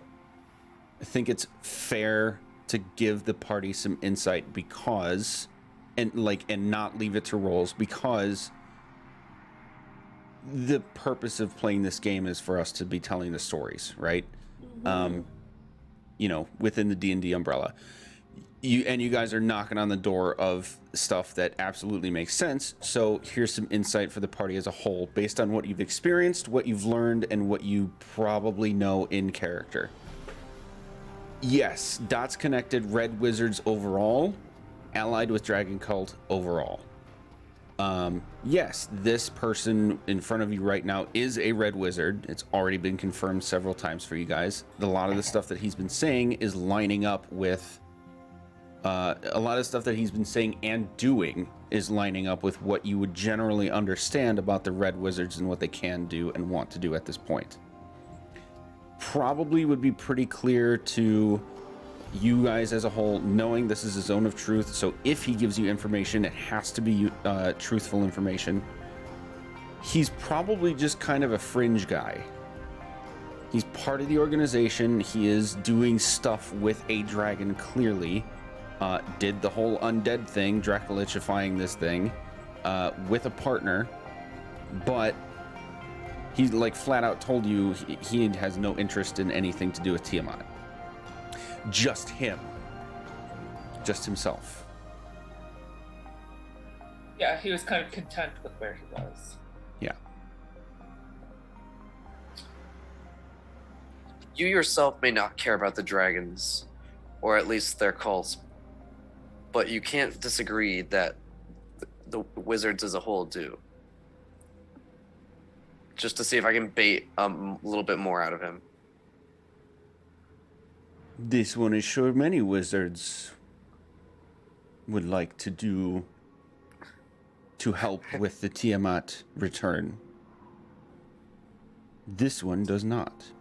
think it's fair to give the party some insight because, and not leave it to rolls, because the purpose of playing this game is for us to be telling the stories, right? Within the D&D umbrella. You guys are knocking on the door of stuff that absolutely makes sense. So here's some insight for the party as a whole, based on what you've experienced, what you've learned, and what you probably know in character. Yes, dots connected, red wizards overall, allied with dragon cult overall. Yes, this person in front of you right now is a red wizard. It's already been confirmed several times for you guys. A lot of the stuff that he's been saying is lining up with a lot of stuff that he's been saying and doing is lining up with what you would generally understand about the red wizards and what they can do and want to do at this point. Probably would be pretty clear to you guys as a whole, knowing this is a zone of truth. So if he gives you information, it has to be truthful information. He's probably just kind of a fringe guy. He's part of the organization. He is doing stuff with a dragon, clearly. Did the whole undead thing, Dracolichifying this thing, with a partner, but he flat out told you he has no interest in anything to do with Tiamat. Just him. Just himself. Yeah, he was kind of content with where he was. Yeah. You yourself may not care about the dragons, or at least their cults, but you can't disagree that the wizards as a whole do. Just to see if I can bait a little bit more out of him. This one is sure many wizards would like to do to help with the Tiamat return. This one does not.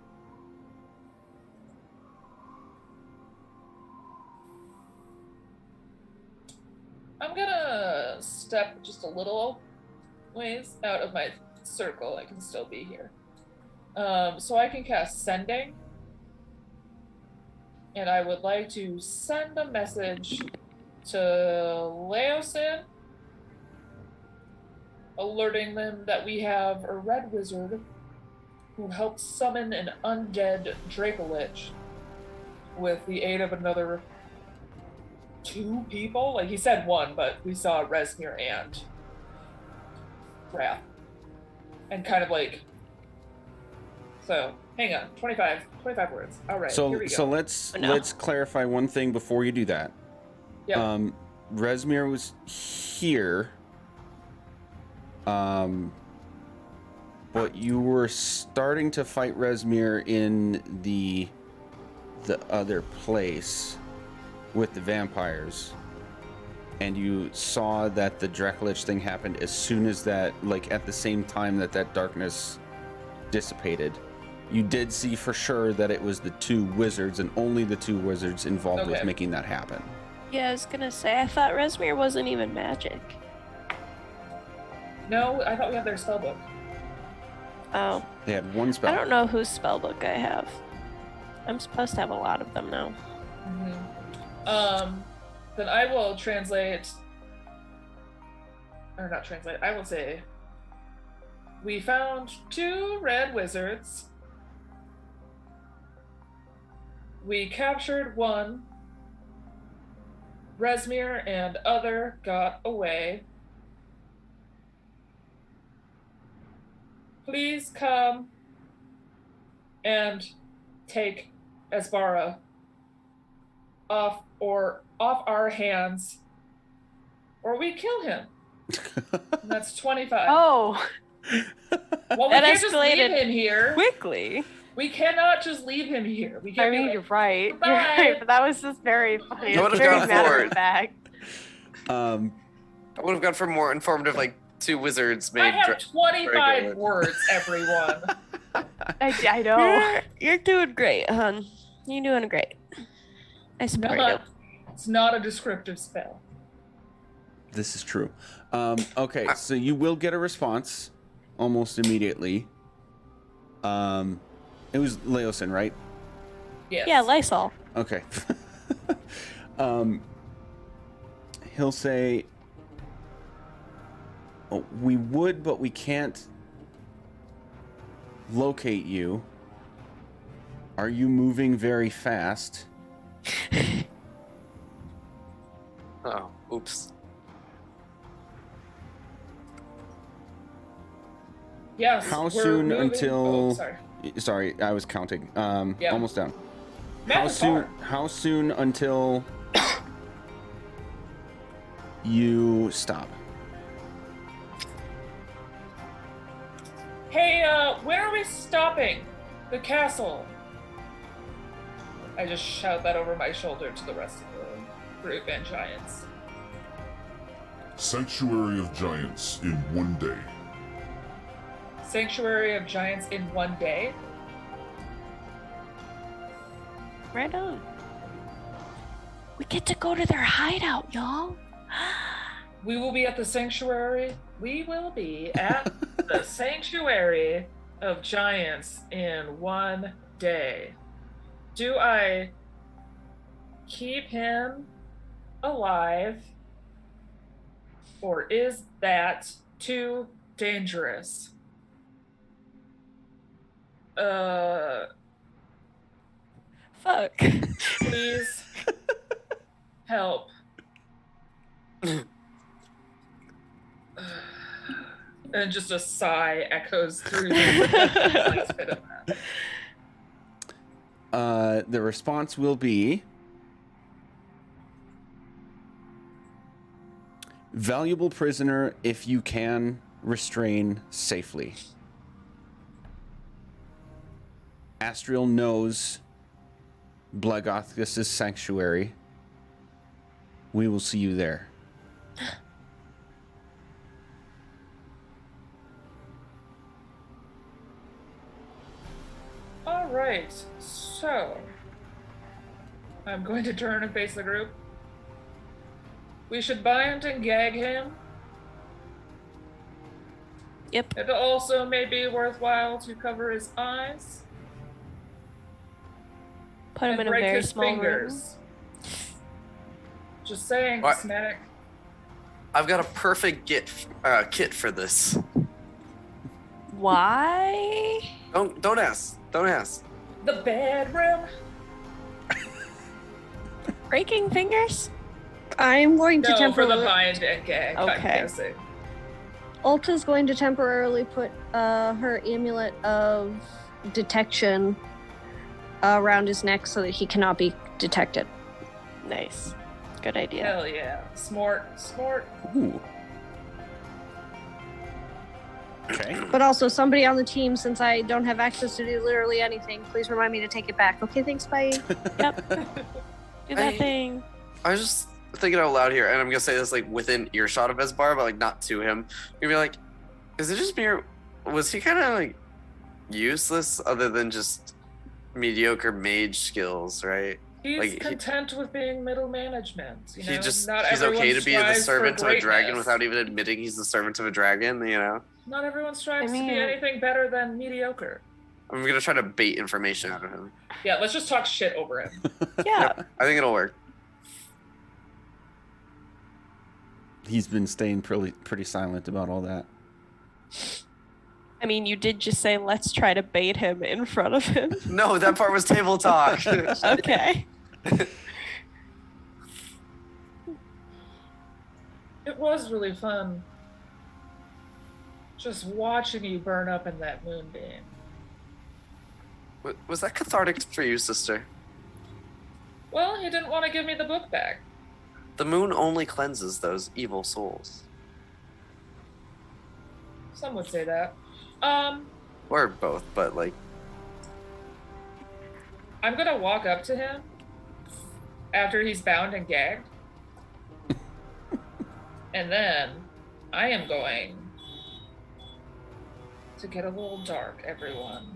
I'm gonna step just a little ways out of my circle. I can still be here. So I can cast Sending. And I would like to send a message to Leosin, alerting them that we have a red wizard who helped summon an undead Dracolich with the aid of another 2 people. He said 1, but we saw Resmir and Wrath. And so hang on, 25 words. All right, here we go. So let's clarify one thing before you do that. Yeah. Resmir was here, but you were starting to fight Resmir in the other place with the vampires, and you saw that the Dracolich thing happened as soon as that, at the same time that darkness dissipated. You did see for sure that it was the 2 wizards and only the 2 wizards involved with making that happen. Yeah, I was gonna say, I thought Resmir wasn't even magic. No, I thought we had their spellbook. Oh. They had 1 spell. I don't know whose spellbook I have. I'm supposed to have a lot of them now. Mm-hmm. Then I will translate, or not translate, I will say, we found 2 red wizards We captured one. Resmir and other got away. Please come and take Esbara off our hands, or we kill him. And that's 25. Oh, Well, we That can't just leave escalated him here. quickly. We cannot just leave him here. We I can't be mean, like, you're right. "Goodbye." You're right, but that was just very funny. I would've It's very gone matter for of it. fact. Um, I would have gone for more informative, like two wizards I made. have 25 Draco. words, everyone. I know. You're doing great, hon. You're doing great. I support you. It's not a descriptive spell. this is true. Okay, so you will get a response almost immediately. It was Leosin, right? Yes. Yeah, Lysol. Okay. He'll say, oh, we would, but we can't locate you. Are you moving very fast? Oh, oops. Yes. How we're soon moving- until- Oh, sorry. Sorry, I was counting. Yeah. Almost done. Math How is soon? hard. How soon until you stop? Hey, where are we stopping? The castle. I just shout that over my shoulder to the rest of the group and giants. Sanctuary of Giants in 1 day. Sanctuary of Giants in 1 day. Right on. We get to go to their hideout, y'all. We will be at the sanctuary. We will be at the Sanctuary of Giants in 1 day. Do I keep him alive, or is that too dangerous? Fuck. Please help. And just a sigh echoes through the The response will be valuable prisoner if you can restrain safely. Astriel knows Blagothkus' sanctuary. We will see you there. All right, so I'm going to turn and face the group. We should bind and gag him. Yep. It also may be worthwhile to cover his eyes. Put him and in a break very his small room. fingers. Just saying, What? cosmetic. I've got a perfect kit for this. Why? Don't ask. Don't ask. The bedroom. Breaking fingers? I'm going to No, for the temporarily. bind and gag. I'm Okay. guessing. Ulta's going to temporarily put her amulet of detection around his neck so that he cannot be detected. Nice. Good idea. Hell yeah. Smart. Ooh. Okay. But also, somebody on the team, since I don't have access to do literally anything, please remind me to take it back. Okay, thanks, bye. Yep. Do that I- thing. I was just thinking out loud here, and I'm gonna say this like within earshot of Esbar, but like not to him. You'd be like, is it just me, or was he kind of like useless other than just mediocre mage skills, right? He's Like, he- content with being middle management. You know, He's not okay everyone to be the strives for servant of a dragon greatness. without even admitting he's the servant of a dragon, you know? Not everyone strives I to be mean- anything better than mediocre. I'm gonna try to bait information out of him. Yeah, let's just talk shit over him. Yeah. I think it'll work. He's been staying pretty silent about all that. I mean, you did just say let's try to bait him in front of him. No, that part was table talk. Okay. It was really fun. Just watching you burn up in that moonbeam. Was that cathartic for you, sister? Well, he didn't want to give me the book back. The moon only cleanses those evil souls. Some would say that. Or both, but like... I'm gonna walk up to him after he's bound and gagged. And then I am going to get a little dark, everyone.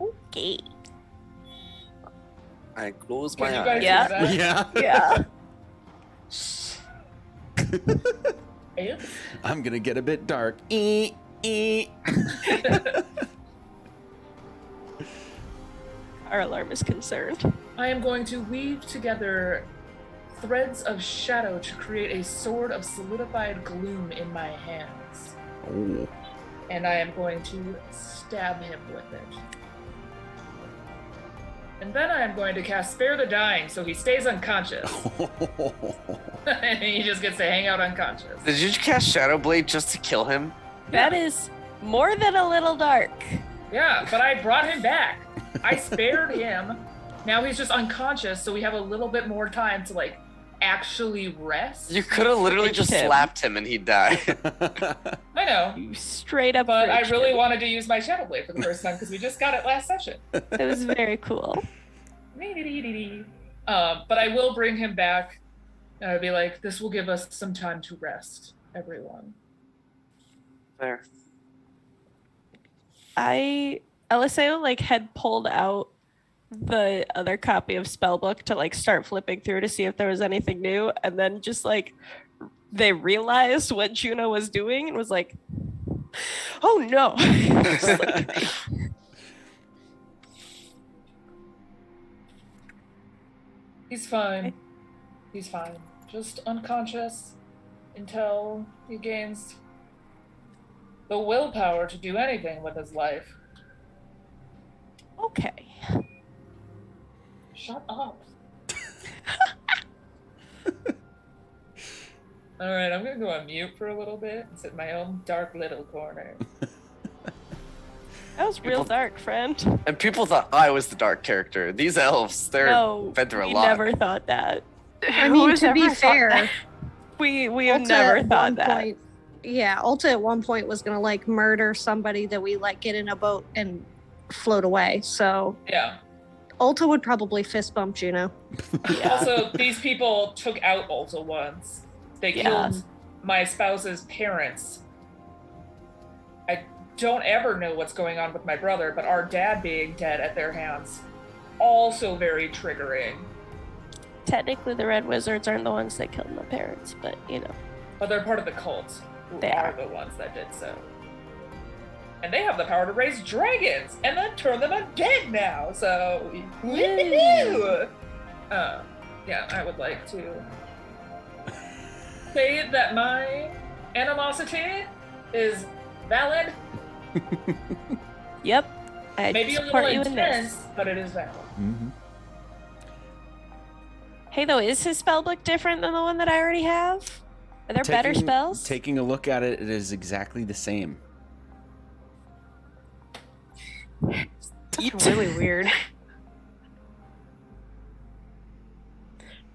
Okay. I close Can my you guys eyes. Yeah. hear that? Yeah. Oops. I'm gonna get a bit dark. Our alarm is concerned. I am going to weave together threads of shadow to create a sword of solidified gloom in my hands. Oh. And I am going to stab him with it. And then I am going to cast Spare the Dying so he stays unconscious. And he just gets to hang out unconscious. Did you cast Shadow Blade just to kill him? That is more than a little dark. Yeah, but I brought him back. I spared him. Now he's just unconscious, so we have a little bit more time to like actually rest. You could have literally Fridged just him. slapped him and he'd die. I know, You straight up. but I fridged really him. wanted to use my Shadow Blade for the first time because we just got it last session. It was very cool. But I will bring him back, and I'll be like, "This will give us some time to rest, everyone." There. Eliseo like had pulled out the other copy of Spellbook to like start flipping through to see if there was anything new, and then just like they realized what Juno was doing and was like, "Oh no!" Just, like, He's fine. He's fine. Just unconscious until he gains the willpower to do anything with his life. okay. Shut up. All right, I'm gonna go on mute for a little bit and sit in my own dark little corner. That was real People- dark, friend. And people thought I was the dark character. These elves, they're No, been through a we lot. never thought that. I mean, Who's to be ever thought fair, that? We have Ulta never at thought one that. point- yeah, Ulta at one point was gonna like murder somebody that we like get in a boat and float away. So Yeah. Ulta would probably fist bump Juno. Yeah. Also, these people took out Ulta once. They Yeah. killed my spouse's parents. I don't ever know what's going on with my brother, but our dad being dead at their hands, also very triggering. Technically, the Red Wizards aren't the ones that killed my parents, but you know. But they're part of the cult, who They are are. the ones that did so. And they have the power to raise dragons and then turn them undead now. So, woo! Yeah, I would like to say that my animosity is valid. Yep. I Maybe a support little you in intense, this. but it is valid. Mm-hmm. Hey, though, is his spellbook different than the one that I already have? Are there better spells? Taking a look at it, it is exactly the same. It's really weird.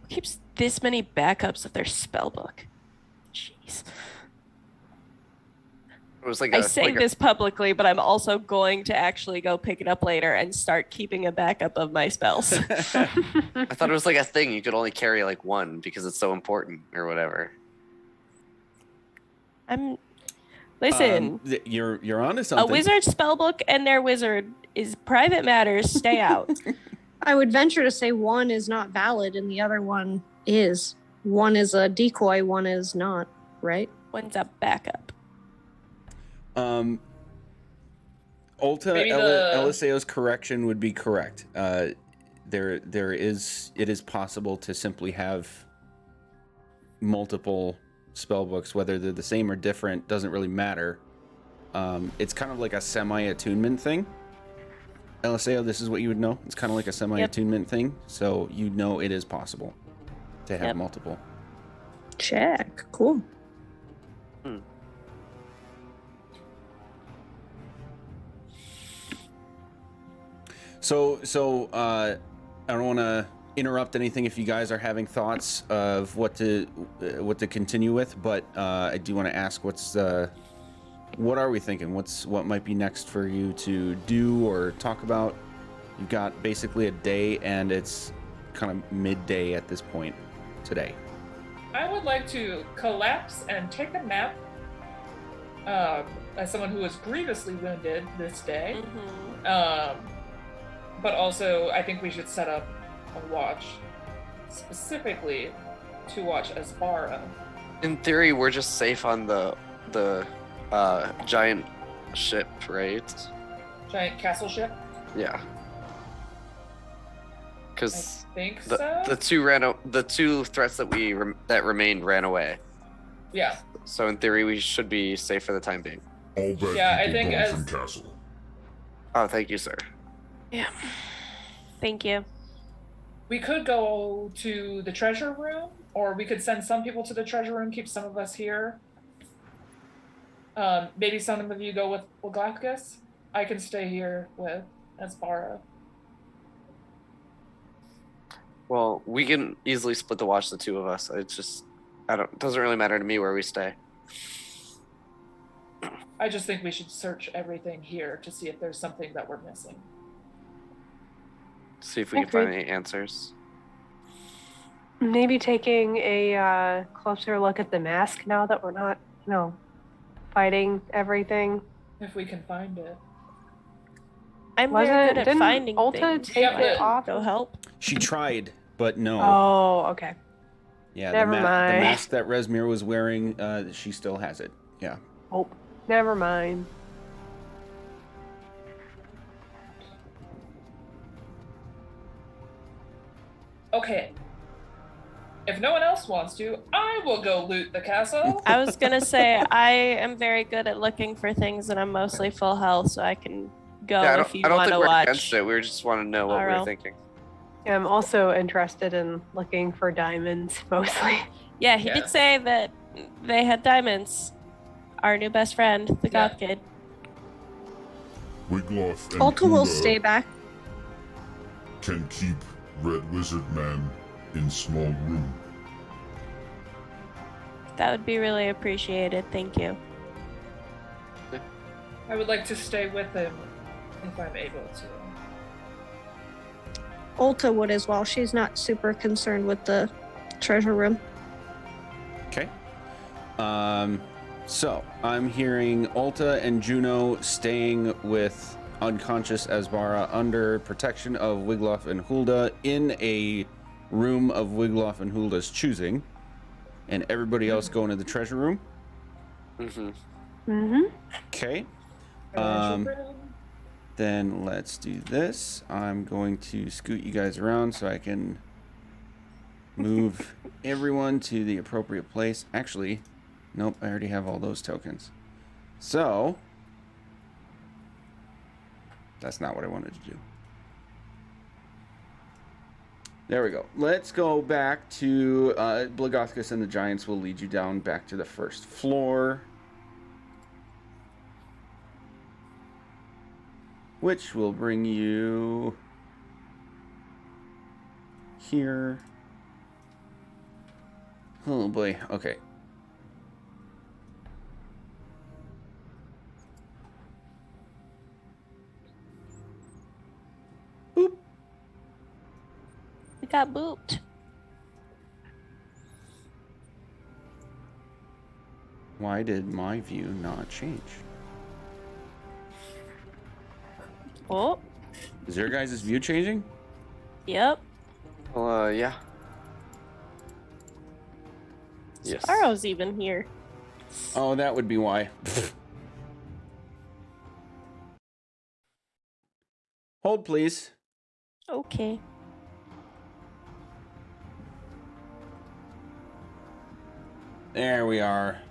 Who keeps this many backups of their spellbook? Jeez. It was like I a, say like a- this publicly, but I'm also going to actually go pick it up later and start keeping a backup of my spells. I thought it was like a thing you could only carry like one because it's so important or whatever. Listen, You're onto a something. wizard spellbook and their wizard is private matters. Stay out. I would venture to say one is not valid and the other one is. One is a decoy, one is not, right? One's a backup. Ulta Maybe Eliseo's correction would be correct. It is possible to simply have multiple spell books, whether they're the same or different doesn't really matter. it's kind of like a semi-attunement thing. LSAO, this is what you would know. It's kind of like a semi-attunement thing, so you know it is possible to have multiple. Check. Cool. So I don't want to interrupt anything if you guys are having thoughts of what to continue with, but I do want to ask what are we thinking? What might be next for you to do or talk about? You've got basically a day, and it's kind of midday at this point today. I would like to collapse and take a nap. As someone who was grievously wounded this day. But also, I think we should set up a watch specifically to watch Asbara. In theory, we're just safe on the giant ship, right? Giant castle ship? Yeah. I Because think the so. the two threats that remained ran away. Yeah. So in theory, we should be safe for the time being. All bad Yeah, I people think gone as- from castle. Oh, thank you, sir. Yeah. Thank you. We could go to the treasure room, or we could send some people to the treasure room, keep some of us here. Maybe some of you go with Blagothkus. I can stay here with Asbara. Well, we can easily split the watch, the two of us. It's just, it doesn't really matter to me where we stay. I just think we should search everything here to see if there's something that we're missing. See if we can find any answers. Maybe taking a closer look at the mask now that we're not, fighting everything. If we can find it. I'm very good at Didn't finding Ulta things. take Yeah, it but- off? Go help. She tried, but no. Oh, okay. Yeah, Never the mind. mask that Resmir was wearing, she still has it. Yeah. Oh, never mind. Okay. If no one else wants to, I will go loot the castle. I was gonna say I am very good at looking for things, and I'm mostly full health, so I can go Yeah, if you I don't want think to we're watch. against it. We just want to know what Alright. we're thinking. Yeah, I'm also interested in looking for diamonds, mostly. Yeah, he Yeah. did say that they had diamonds. Our new best friend, the Yeah. goth kid. Wigloff and Ulta will Kuda stay back. can keep Red Wizard Man in small room. That would be really appreciated. Thank you. I would like to stay with him if I'm able to. Ulta would as well. She's not super concerned with the treasure room. Okay. So I'm hearing Ulta and Juno staying with unconscious Asbara under protection of Wigloff and Hulda in a room of Wigloff and Hulda's choosing, and everybody else going to the treasure room. Mm-hmm. Mm-hmm. Okay. Room. Then let's do this. I'm going to scoot you guys around so I can move everyone to the appropriate place. Actually, nope, I already have all those tokens. So, that's not what I wanted to do. There we go. Let's go back to Blagothkus and the Giants will lead you down back to the first floor, which will bring you here. Oh boy, okay. Boop. We got booped. Why did my view not change? Oh, Is your guys' view changing? yep. Well, yeah. Yes. Sparrow's even here. Oh, that would be why. Hold, please. Okay. There we are.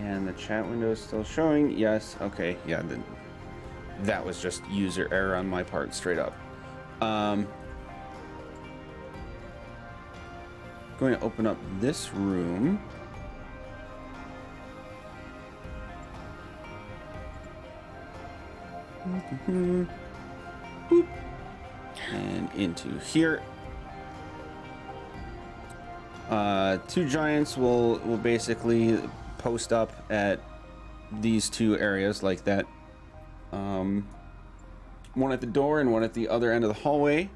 And the chat window is still showing. Yes. Okay. Yeah. That was just user error on my part, straight up. Going to open up this room. Boop. And into here. Two giants will basically post up at these two areas like that. One at the door and one at the other end of the hallway,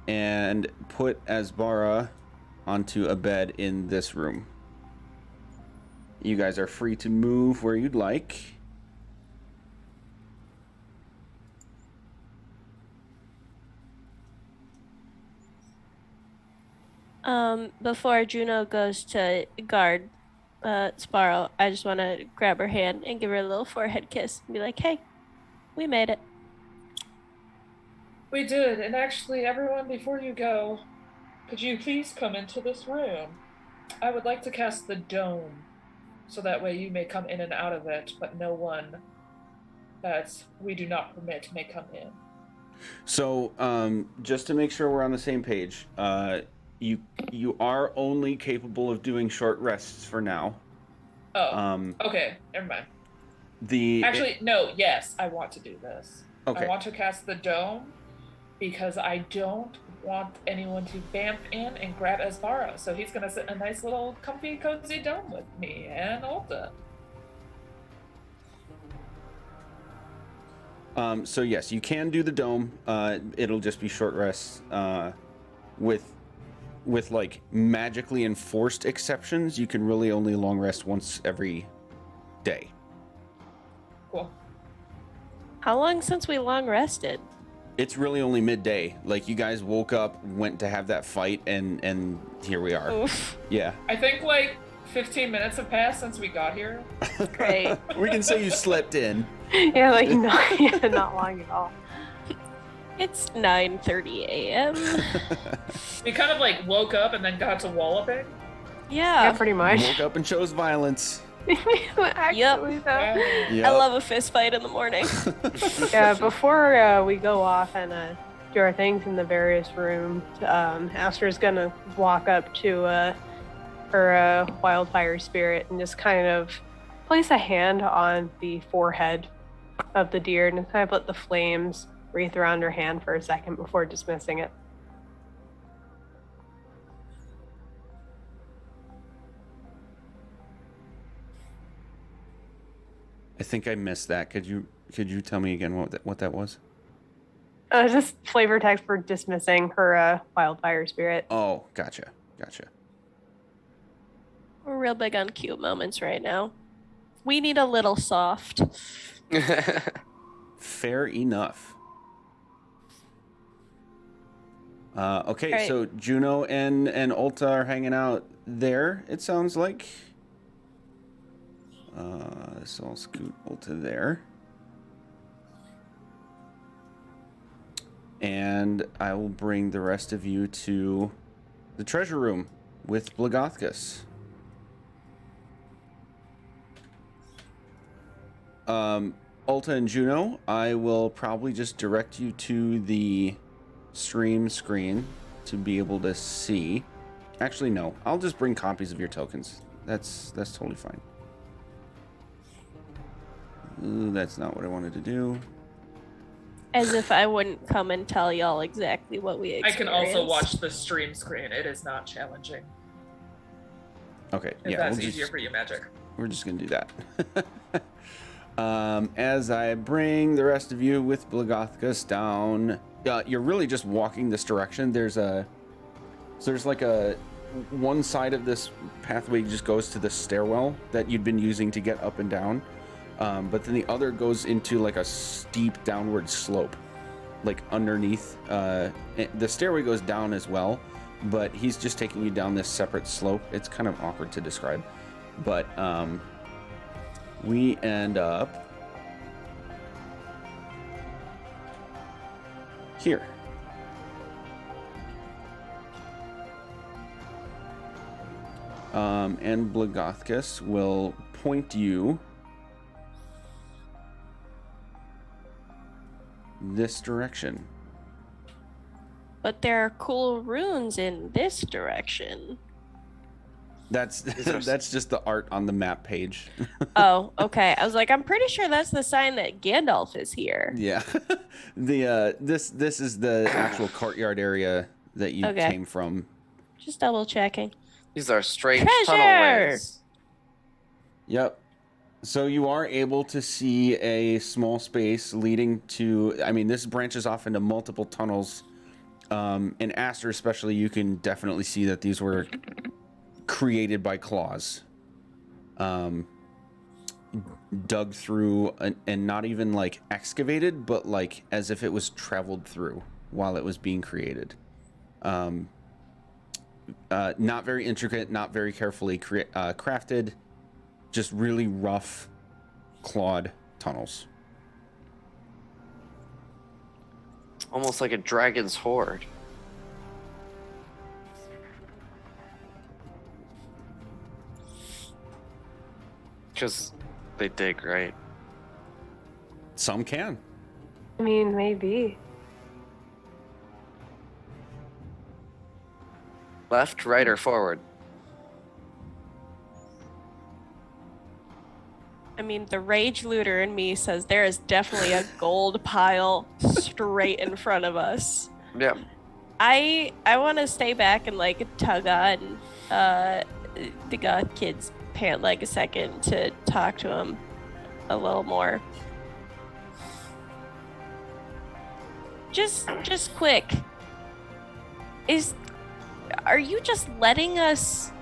and put Asbara onto a bed in this room. You guys are free to move where you'd like. Before Juno goes to guard Sparrow, I just want to grab her hand and give her a little forehead kiss and be like, hey, we made it. We did, and actually, everyone, before you go, could you please come into this room? I would like to cast the dome, so that way you may come in and out of it, but no one that we do not permit may come in. So, just to make sure we're on the same page, you are only capable of doing short rests for now. Oh, okay, never mind. Yes, I want to do this. Okay. I want to cast the dome because I don't want anyone to vamp in and grab Asbara, so he's going to sit in a nice little comfy, cozy dome with me and Ulta. So yes, you can do the dome. It'll just be short rests. With like magically enforced exceptions, you can really only long rest once every day. Cool. How long since we long rested? It's really only midday. Like, you guys woke up, went to have that fight, and here we are. Oof. Yeah. I think like 15 minutes have passed since we got here. Great. We can say you slept in. Yeah, like not long at all. It's 9:30 a.m. We kind of like woke up and then got to walloping. Yeah, Yeah. pretty much. Woke up and chose violence. Actually, though. Yep. I love a fist fight in the morning. Yeah, before we go off and do our things in the various rooms, Astra's gonna walk up to her wildfire spirit and just kind of place a hand on the forehead of the deer and kind of let the flames wreath around her hand for a second before dismissing it. I think I missed that. Could you tell me again what that was? Just flavor text for dismissing her wildfire spirit. Oh, gotcha. We're real big on cute moments right now. We need a little soft. Fair enough. Okay, Right. so Juno and Ulta are hanging out there, it sounds like. So I'll scoot Ulta there. And I will bring the rest of you to the treasure room with Blagothkus. Ulta and Juno, I will probably just direct you to the stream screen to be able to see. Actually, no. I'll just bring copies of your tokens. That's totally fine. Ooh, that's not what I wanted to do. As if I wouldn't come and tell y'all exactly what we I experienced. can also watch the stream screen. It is not challenging. Okay, If yeah, that's easier for you, Magic. we're just gonna do that. As I bring the rest of you with Blagothkus down, you're really just walking this direction. There's like a one side of this pathway just goes to the stairwell that you'd been using to get up and down, but then the other goes into like a steep downward slope, like underneath. The stairway goes down as well, but he's just taking you down this separate slope. It's kind of awkward to describe, but we end up here. And Blagothkus will point you this direction. But there are cool runes in this direction. That's that's just the art on the map page. Oh, okay. I was like, I'm pretty sure that's the sign that Gandalf is here. Yeah. This is the actual courtyard area that you Okay. came from. Just double checking. These are strange tunnel Treasure! ways. Yep. So you are able to see a small space leading to, I mean, this branches off into multiple tunnels. In Aster especially, you can definitely see that these were created by claws. Dug through and not even like excavated, but like as if it was traveled through while it was being created. Not very intricate, not very carefully crafted, just really rough clawed tunnels. Almost like a dragon's hoard. Because they dig, right? Some can. I mean, maybe. Left, right, or forward? I mean, the rage looter in me says there is definitely a gold pile straight in front of us. Yeah. I want to stay back and like tug on the goth kid's pant leg a second to talk to him a little more. Just quick. Are you just letting us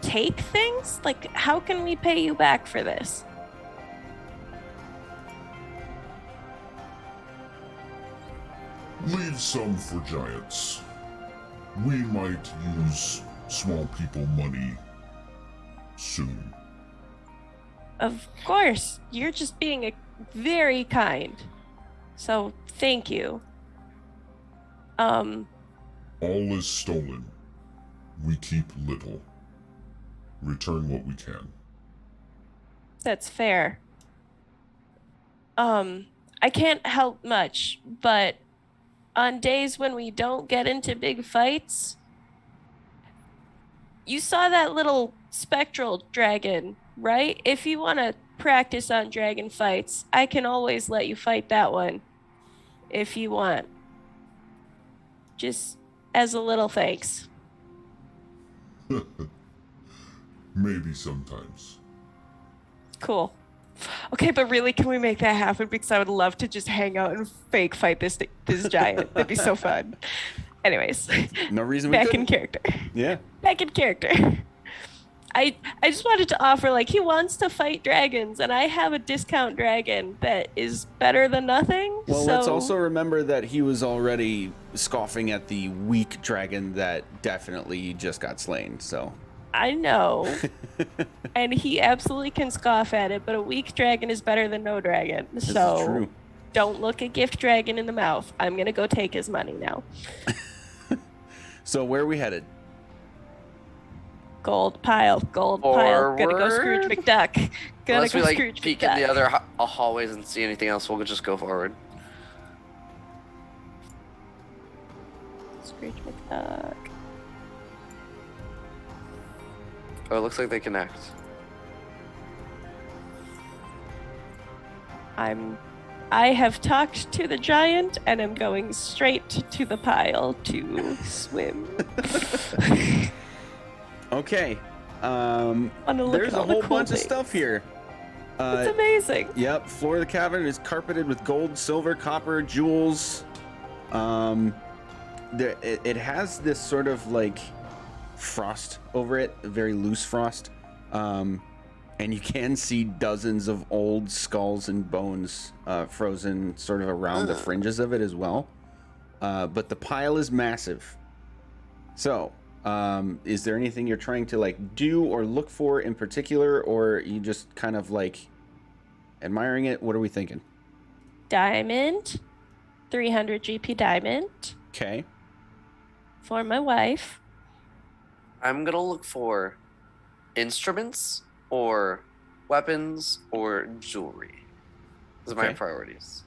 take things? Like, how can we pay you back for this? Leave some for giants. We might use small people money soon. Of course. You're just being very kind. So, thank you. All is stolen. We keep little. Return what we can. That's fair. I can't help much, but on days when we don't get into big fights, you saw that little spectral dragon, right? If you want to practice on dragon fights, I can always let you fight that one if you want. Just as a little thanks. Maybe sometimes. Cool. Okay, but really, can we make that happen? Because I would love to just hang out and fake fight this giant. That'd be so fun. Anyways, No reason we back couldn't. in character. Yeah. Back in character. I just wanted to offer, like, he wants to fight dragons, and I have a discount dragon that is better than nothing. Well, so... let's also remember that he was already scoffing at the weak dragon that definitely just got slain, so. I know. And he absolutely can scoff at it, but a weak dragon is better than no dragon. This so is true. Don't look a gift dragon in the mouth. I'm going to go take his money now. So where are we headed? Gold pile. Gonna go Scrooge Forward? McDuck. Unless we like Scrooge peek McDuck. in the other hallways and see anything else, we'll just go forward. Scrooge McDuck. Oh, it looks like they connect. I have talked to the giant and am going straight to the pile to swim. Okay. Wanna look There's at a all the whole cool bunch of things. stuff here. It's amazing. Yep, floor of the cavern is carpeted with gold, silver, copper, jewels. It has this sort of like frost over it, a very loose frost. And you can see dozens of old skulls and bones frozen sort of around the fringes of it as well. But the pile is massive. So, is there anything you're trying to like do or look for in particular, or you just kind of like admiring it? What are we thinking? Diamond. 300 GP diamond. Okay. For my wife. I'm gonna look for instruments or weapons or jewelry. Those are my Okay. priorities.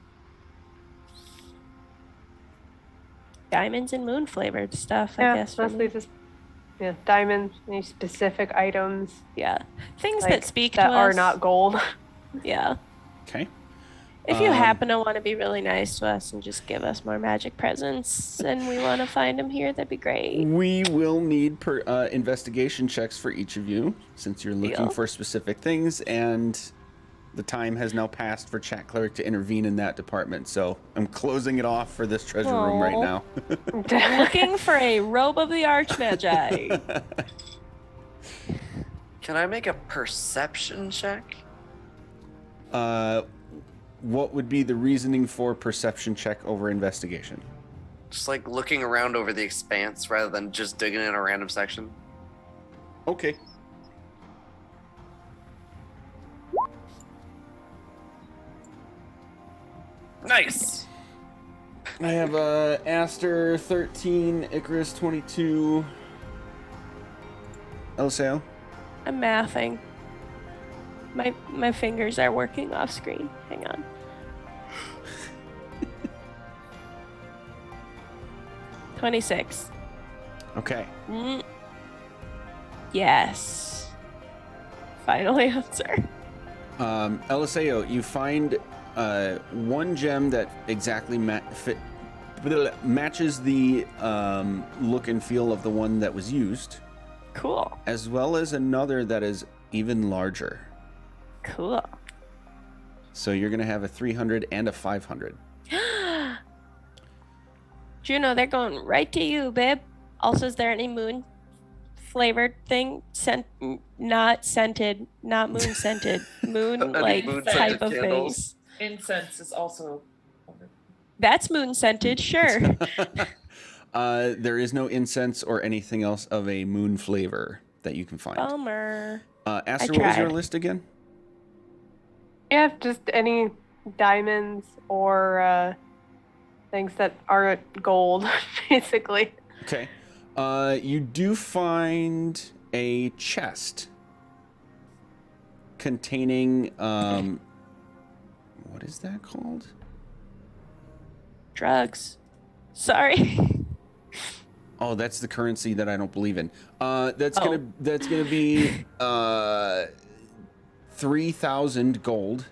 Diamonds and moon flavored stuff, I Yeah, guess. For mostly me. just diamonds, any specific items Yeah. Things like, that speak that to are us. not gold. Yeah. Okay. If you happen to want to be really nice to us and just give us more magic presents and we want to find them here, that'd be great. We will need investigation checks for each of you since you're looking Deal. for specific things, and the time has now passed for Chat Cleric to intervene in that department. So I'm closing it off for this treasure room right Aw. now. Looking for a robe of the Archmagi. Can I make a perception check? What would be the reasoning for perception check over investigation? Just like looking around over the expanse rather than just digging in a random section. Okay. Nice. I have Aster 13, Icarus 22, Eliseo. I'm mathing. My fingers are working off screen. Hang on. $26. Okay. Yes. Final answer. Eliseo, you find one gem that exactly matches the look and feel of the one that was used, Cool. as well as another that is even larger. Cool. So you're going to have a 300 and a 500. Juno, they're going right to you, babe. Also, is there any moon flavored thing? Not scented, not moon scented. Moon Any like moon-scented type of candles? things. Incense is also. That's moon scented, sure. There is no incense or anything else of a moon flavor that you can find. Bummer. Aster, what was your tried. list again? Yeah, just any diamonds or things that aren't gold, basically. Okay. You do find a chest containing what is that called? Drugs. Sorry. Oh, that's the currency that I don't believe in. That's gonna be 3,000 gold.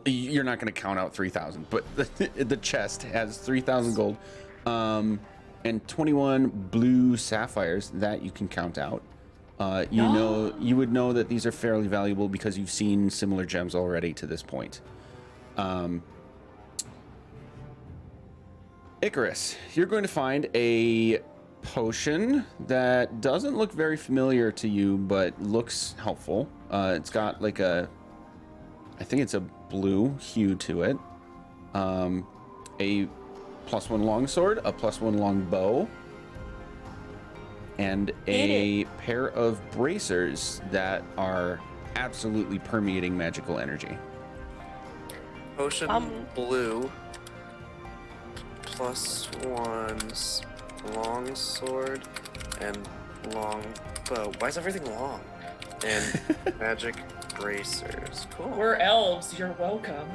You're not gonna count out 3,000, but the chest has 3,000 gold, and 21 blue sapphires that you can count out. You would know that these are fairly valuable because you've seen similar gems already to this point. Icarus, you're going to find a potion that doesn't look very familiar to you, but looks helpful. It's got like I think it's a blue hue to it. A +1 longsword, a +1 long bow, and a pair of bracers that are absolutely permeating magical energy. Potion blue. +1 long sword and long bow. Why is everything long? And magic bracers. Cool. We're elves. You're welcome.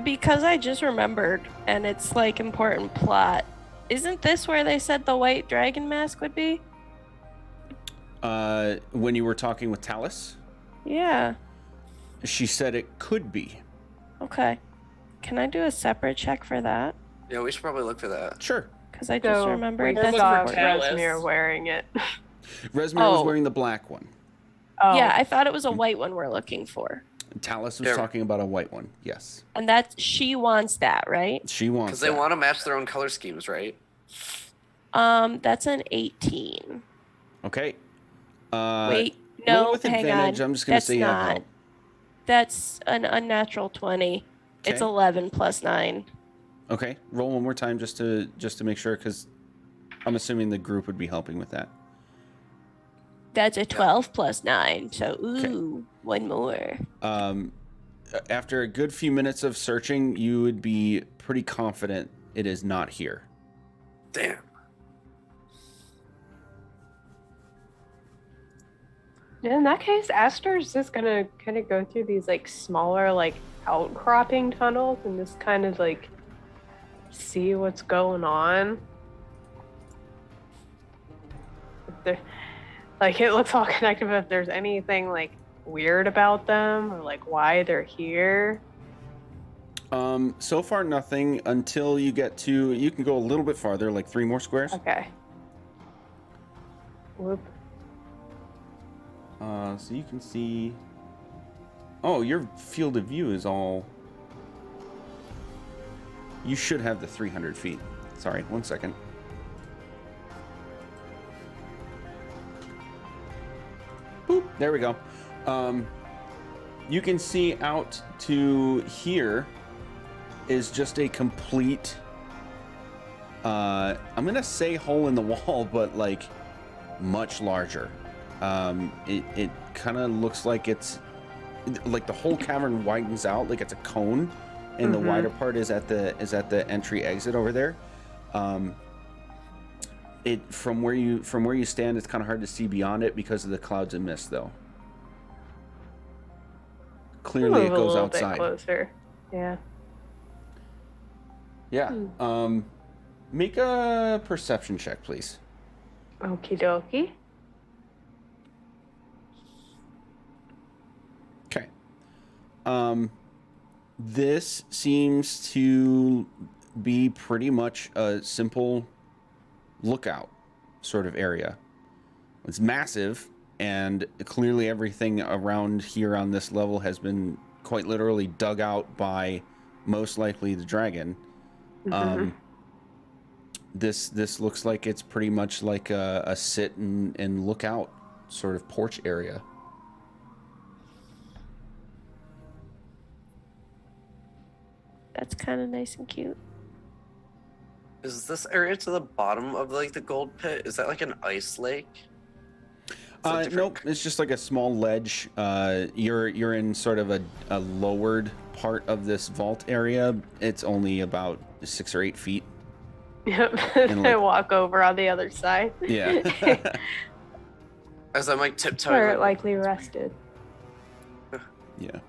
Because I just remembered, and it's like important plot. Isn't this where they said the white dragon mask would be? When you were talking with Talus, Yeah. she said it could be. Okay. Can I do a separate check for that? Yeah, we should probably look for that. Sure. Because I just So remembered we that's saw important. important. Resmir wearing it. Resmir was Oh. wearing the black one. Oh, Yeah, I thought it was a white one we're looking for. Talus was Yeah. talking about a white one. Yes. And she wants that, right? She wants Because they that. want to match their own color schemes, right? That's an 18. Okay. Wait, roll no, with hang advantage. on. I'm just going to That's say you have not. help. That's an unnatural 20. It's Okay. 11 plus 9. Okay. Roll one more time just to make sure, because I'm assuming the group would be helping with that. That's a 12 plus 9. So, ooh, one more. After a good few minutes of searching, you would be pretty confident it is not here. Damn. In that case, Aster's just gonna kind of go through these like smaller like outcropping tunnels and just kind of like see what's going on. Like it looks all connected, but if there's anything like weird about them or like why they're here. So far nothing until you get to, you can go a little bit farther, like 3 more squares. Okay. Whoop. So you can see, oh, your field of view is all, you should have the 300 feet. Sorry, 1 second. Boop, there we go. You can see out to here is just a complete, I'm gonna say hole in the wall, but like much larger. It kind of looks like it's like the whole cavern widens out like it's a cone, and the wider part is at the entry exit over there. It from where you stand, it's kind of hard to see beyond it because of the clouds and mist, though. Clearly, it goes outside. Bit closer. Yeah. Yeah. Make a perception check, please. Okie dokie. Okay. This seems to be pretty much a simple lookout sort of area. It's massive, and clearly everything around here on this level has been quite literally dug out by most likely the dragon. This looks like it's pretty much like a sit and look out sort of porch area. That's kind of nice and cute. Is this area to the bottom of like the gold pit? Is that like an ice lake? Nope, it's just like a small ledge. You're in sort of a lowered part of this vault area. It's only about 6 or 8 feet. Yep. I walk over on the other side. Yeah. As I'm like tiptoeing. Where it likely rested. Yeah.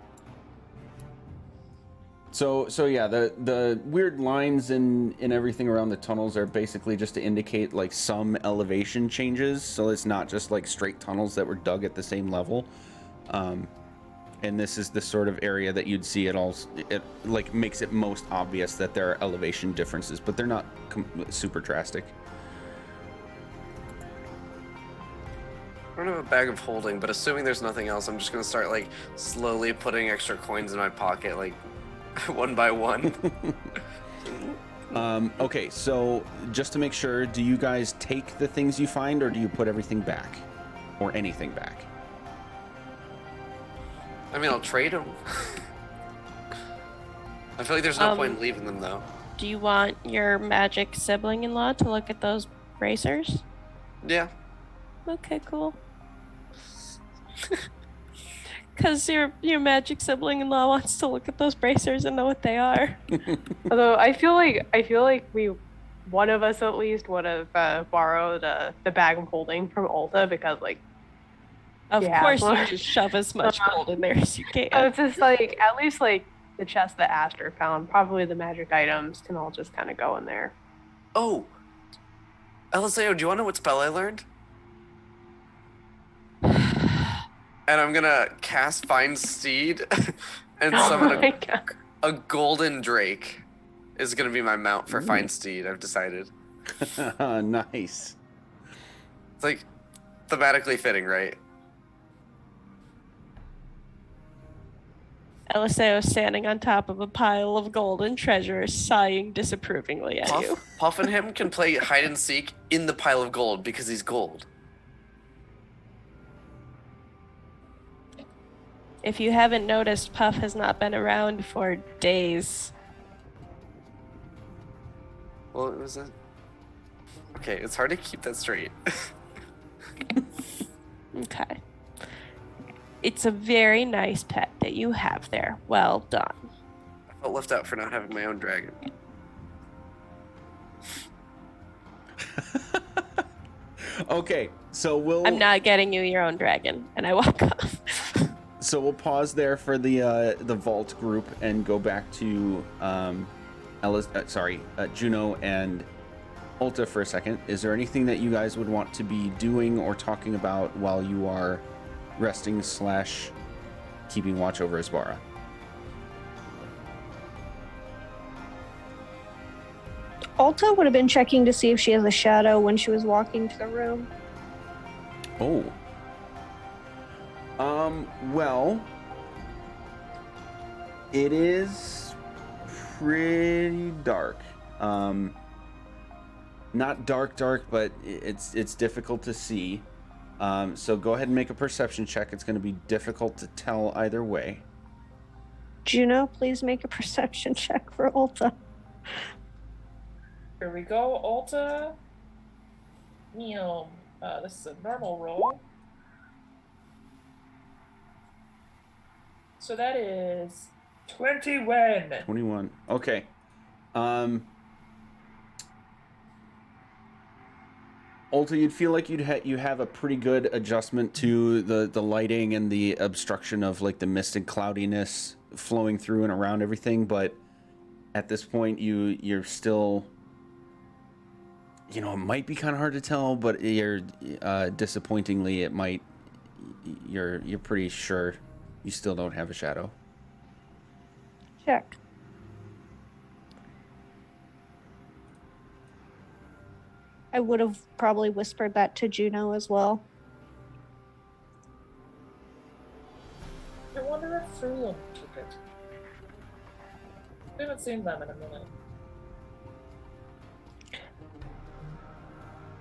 So yeah, the weird lines and everything around the tunnels are basically just to indicate like some elevation changes. So it's not just like straight tunnels that were dug at the same level. And this is the sort of area that you'd see it like makes it most obvious that there are elevation differences, but they're not super drastic. I don't have a bag of holding, but assuming there's nothing else, I'm just gonna start like slowly putting extra coins in my pocket, like one by one. Okay, so just to make sure, do you guys take the things you find, or do you put everything back, or anything back? I mean, I'll trade them. I feel like there's no point in leaving them, though. Do you want your magic sibling-in-law to look at those bracers? Yeah. Okay, cool. Because your magic sibling-in-law wants to look at those bracers and know what they are. Although I feel like one of us at least would have borrowed the bag of holding from Ulta, because like. Of course, you just shove as much gold in there as you can. So it's just like, at least like the chest that Aster found, probably the magic items can all just kind of go in there. Oh, LSAO, do you want to know what spell I learned? And I'm gonna cast Find Steed and summon a golden drake. Is gonna be my mount for Find Steed. I've decided. Nice. It's like thematically fitting, right? LSAO standing on top of a pile of golden treasures, sighing disapprovingly at you. Puff and him can play hide and seek in the pile of gold because he's gold. If you haven't noticed, Puff has not been around for days. Well, it was a... Okay, it's hard to keep that straight. Okay. It's a very nice pet that you have there. Well done. I felt left out for not having my own dragon. Okay, so we'll. I'm not getting you your own dragon, and I walk off. So we'll pause there for the vault group and go back to Juno and Ulta for a second. Is there anything that you guys would want to be doing or talking about while you are resting / keeping watch over Isbara? Alta would have been checking to see if she has a shadow when she was walking to the room. Oh. Well, it is pretty dark. Not dark, but it's difficult to see. So go ahead and make a perception check. It's going to be difficult to tell either way. Juno, please make a perception check for Ulta. Here we go, Ulta. This is a normal roll. So that is 21. 21. Okay. Ulta, you'd feel like you have a pretty good adjustment to the lighting and the obstruction of like the mist and cloudiness flowing through and around everything, but at this point you're still, it might be kind of hard to tell, but disappointingly you're pretty sure you still don't have a shadow. Check. I would have probably whispered that to Juno as well. I wonder if Frulum took it. We haven't seen them in a minute.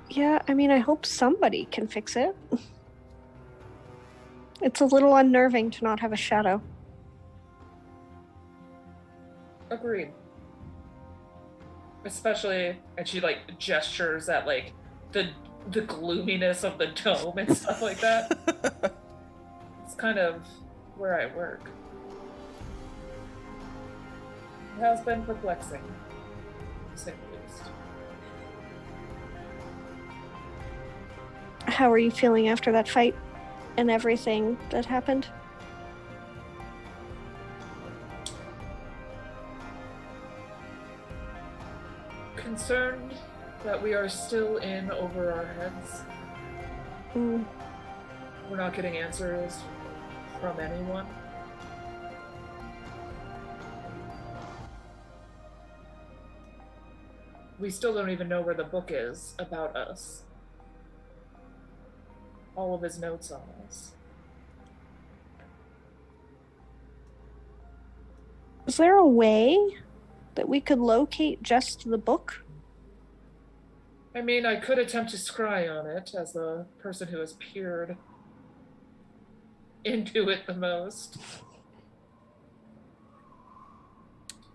Yeah, I mean, I hope somebody can fix it. It's a little unnerving to not have a shadow. Agreed. Especially, and she like gestures at like the gloominess of the dome and stuff like that. It's kind of where I work. It has been perplexing, to say the least. How are you feeling after that fight and everything that happened? Concerned that we are still in over our heads. Mm. We're not getting answers from anyone. We still don't even know where the book is about us. All of his notes on us. Is there a way that we could locate just the book? I mean, I could attempt to scry on it as the person who has peered into it the most.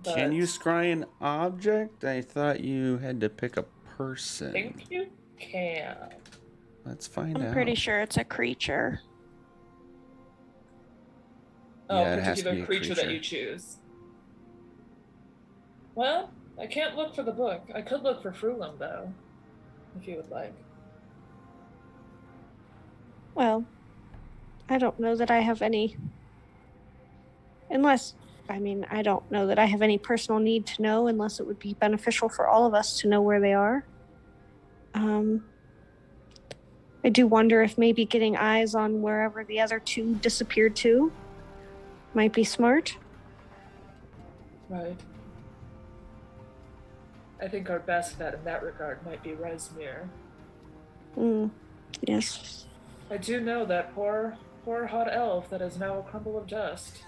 Can you scry an object? I thought you had to pick a I person. think you can. Let's find out. I'm pretty sure it's a creature. Oh, Yeah, it has to particular be a creature that creature. you choose. Well, I can't look for the book. I could look for Frulum, though, if you would like. Well, I don't know that I have any. I don't know that I have any personal need to know unless it would be beneficial for all of us to know where they are. I do wonder if maybe getting eyes on wherever the other two disappeared to might be smart. Right. I think our best bet in that regard might be Resmir. Yes. I do know that poor hot elf that is now a crumble of dust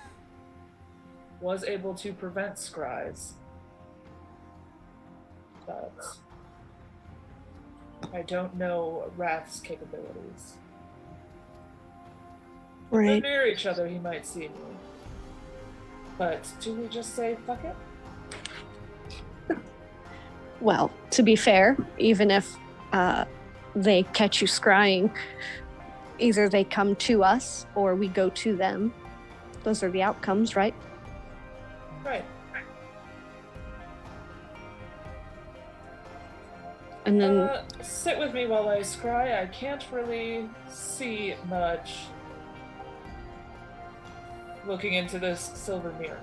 was able to prevent scries. But I don't know Wrath's capabilities. If Right. we're near each other, he might see me. But do we just say fuck it? Well, to be fair, even if they catch you scrying, either they come to us or we go to them. Those are the outcomes, right? Right. And then Sit with me while I scry. I can't really see much looking into this silver mirror.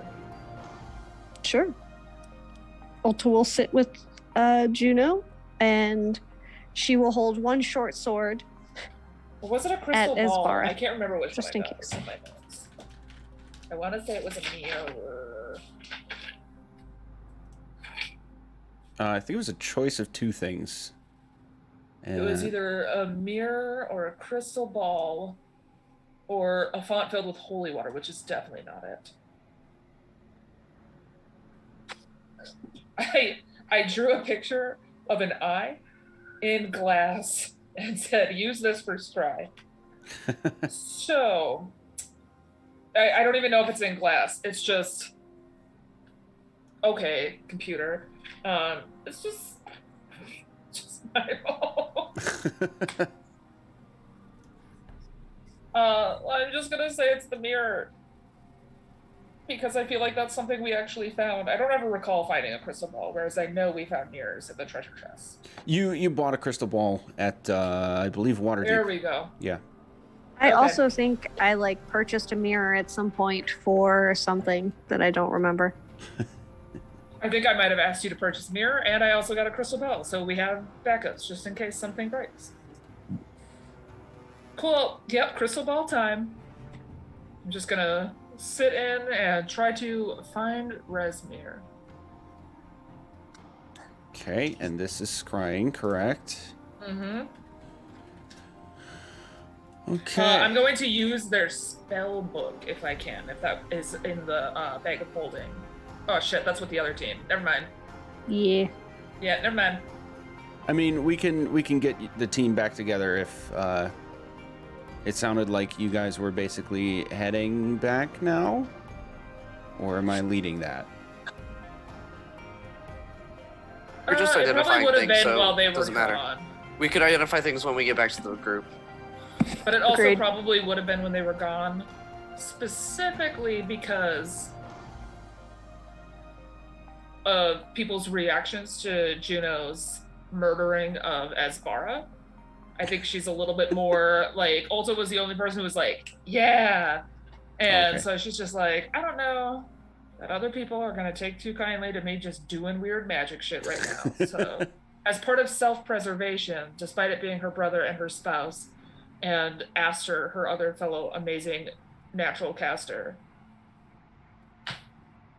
sure. Ulta will sit with Juno, and she will hold one short sword. Or was it a crystal ball? Esbara, I can't remember which just one in I got. case. It's in my notes. I want to say it was a mirror. I think it was a choice of two things. It was either a mirror or a crystal ball or a font filled with holy water, which is definitely not it. I drew a picture of an eye in glass and said, use this for scry. So, I don't even know if it's in glass. It's just, okay, computer. It's just my fault. I'm just gonna say it's the mirror. Because I feel like that's something we actually found. I don't ever recall finding a crystal ball, whereas I know we found mirrors at the treasure chest. You bought a crystal ball at I believe Waterdeep. There we go. Yeah. I Okay. also think I like purchased a mirror at some point for something that I don't remember. I think I might have asked you to purchase a mirror, and I also got a crystal bell, so we have backups just in case something breaks. Cool. Yep, crystal ball time. I'm just gonna sit in and try to find Resmir. Okay, and this is scrying, correct? Mm-hmm. Okay. I'm going to use their spell book if I can, if that is in the bag of holding. Oh shit, that's with the other team. Never mind. Yeah. Yeah, never mind. I mean, we can get the team back together if it sounded like you guys were basically heading back now, or am I leading that? We're just It identifying probably would have things, been so while they it were doesn't matter. gone. We could identify things when we get back to the group. But it also Agreed. probably would have been when they were gone, specifically because of people's reactions to Juno's murdering of Esbara. I think she's a little bit more like, Ulta was the only person who was like, yeah. And Okay. so she's just like, I don't know that other people are going to take too kindly to me just doing weird magic shit right now. So as part of self-preservation, despite it being her brother and her spouse, and Aster, her other fellow amazing natural caster,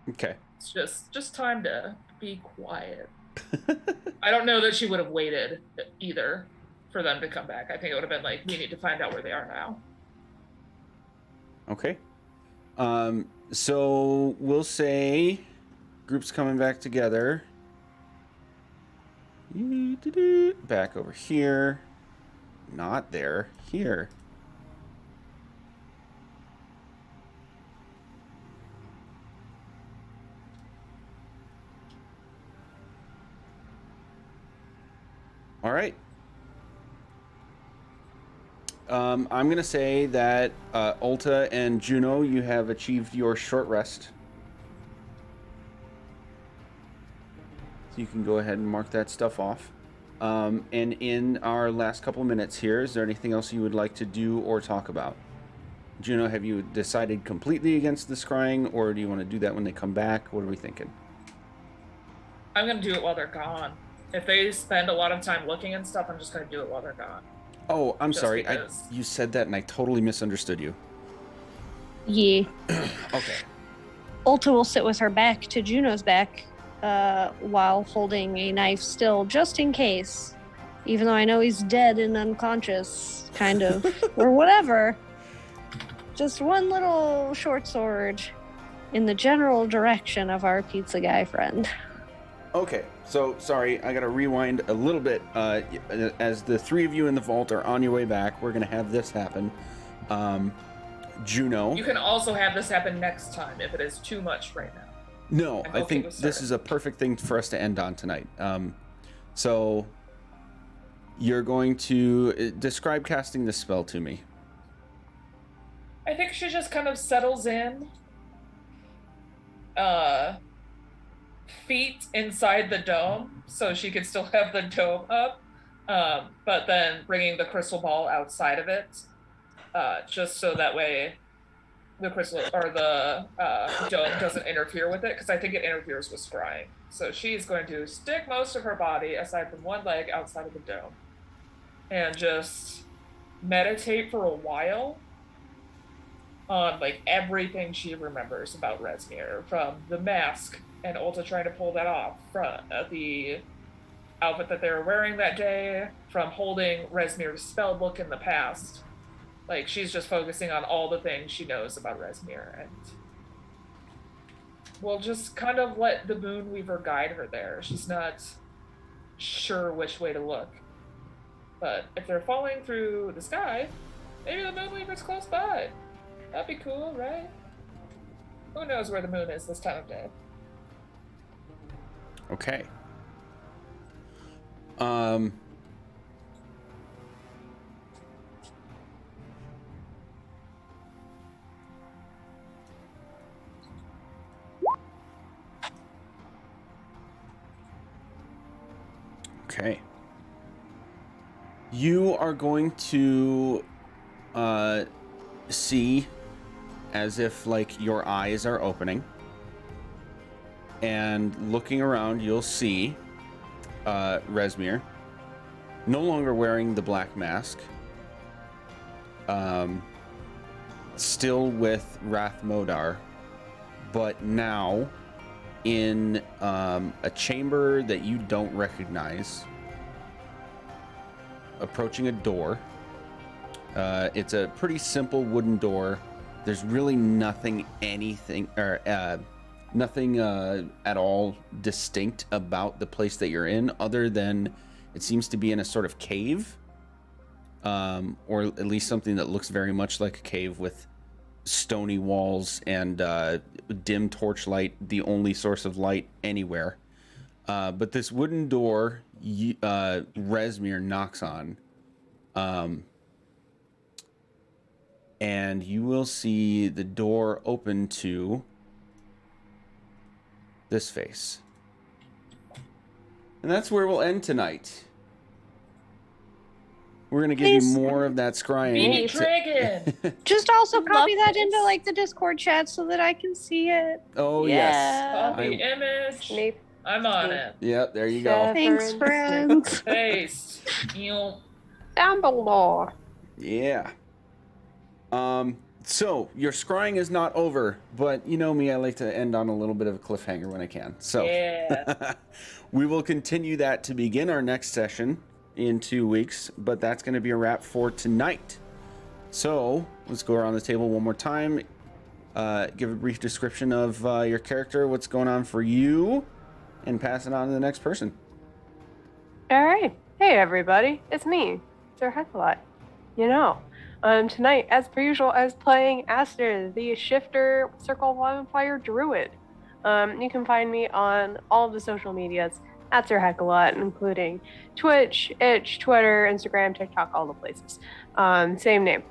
Okay. it's just time to be quiet. I don't know that she would have waited either for them to come back. I think it would have been like, we need to find out where they are now. Okay. So we'll say group's coming back together. Back over here. Not there. Here. All right. I'm going to say that Ulta and Juno, you have achieved your short rest. So you can go ahead and mark that stuff off. And in our last couple minutes here, is there anything else you would like to do or talk about? Juno, have you decided completely against the scrying, or do you want to do that when they come back? What are we thinking? I'm going to do it while they're gone. If they spend a lot of time looking and stuff, I'm just going to do it while they're gone. Oh, I'm Just sorry. because. You said that and I totally misunderstood you. Yeah. Okay. Ulta will sit with her back to Juno's back while holding a knife still, just in case. Even though I know he's dead and unconscious, kind of, or whatever. Just one little short sword in the general direction of our pizza guy friend. Okay, so sorry, I gotta rewind a little bit. As the three of you in the vault are on your way back, we're gonna have this happen. Juno. You can also have this happen next time if it is too much right now. No, I'm I okay think with this Sarah. is a perfect thing for us to end on tonight. So you're going to describe casting this spell to me. I think she just kind of settles in. Feet inside the dome. so she could still have the dome up, but then bringing the crystal ball outside of it, just so that way the crystal or the dome doesn't interfere with it, because I think it interferes with scrying. So she's going to stick most of her body, aside from one leg, outside of the dome, and just meditate for a while on like everything she remembers about Resmir, from the mask and Ulta trying to pull that off, from the outfit that they were wearing that day, from holding Resmir's spell book in the past. Like, she's just focusing on all the things she knows about Resmir, and we'll just kind of let the Moonweaver guide her there. She's not sure which way to look. But if they're falling through the sky, maybe the Moonweaver's close by. That'd be cool, right? Who knows where the moon is this time of day? Okay. Okay. You are going to see as if like your eyes are opening, and looking around you'll see Resmir no longer wearing the black mask, still with Wrath Modar, but now in a chamber that you don't recognize, approaching a door. It's a pretty simple wooden door. There's really nothing at all distinct about the place that you're in, other than it seems to be in a sort of cave, or at least something that looks very much like a cave, with stony walls and dim torchlight, the only source of light anywhere. But this wooden door, Resmir knocks on, and you will see the door open to this face. And that's where we'll end tonight. We're going to give you more of that scrying. Baby dragon! Just also Love copy that this. into like the Discord chat so that I can see it. Oh, Yeah. yes. Copy image. Snape. I'm on it. Yep, there you go. Thanks, friends. Paste. You. Dumbledore. Yeah. So your scrying is not over, but you know me, I like to end on a little bit of a cliffhanger when I can. So Yeah. we will continue that to begin our next session in 2 weeks, but that's going to be a wrap for tonight. So let's go around the table one more time. Give a brief description of your character, what's going on for you, and pass it on to the next person. All right. Hey, everybody. It's me, Sir Heckalot. You know, tonight, as per usual, I was playing Aster, the Shifter Circle of Wildfire Druid. You can find me on all of the social medias at Sir Heckalot, including Twitch, Itch, Twitter, Instagram, TikTok, all the places. Same name.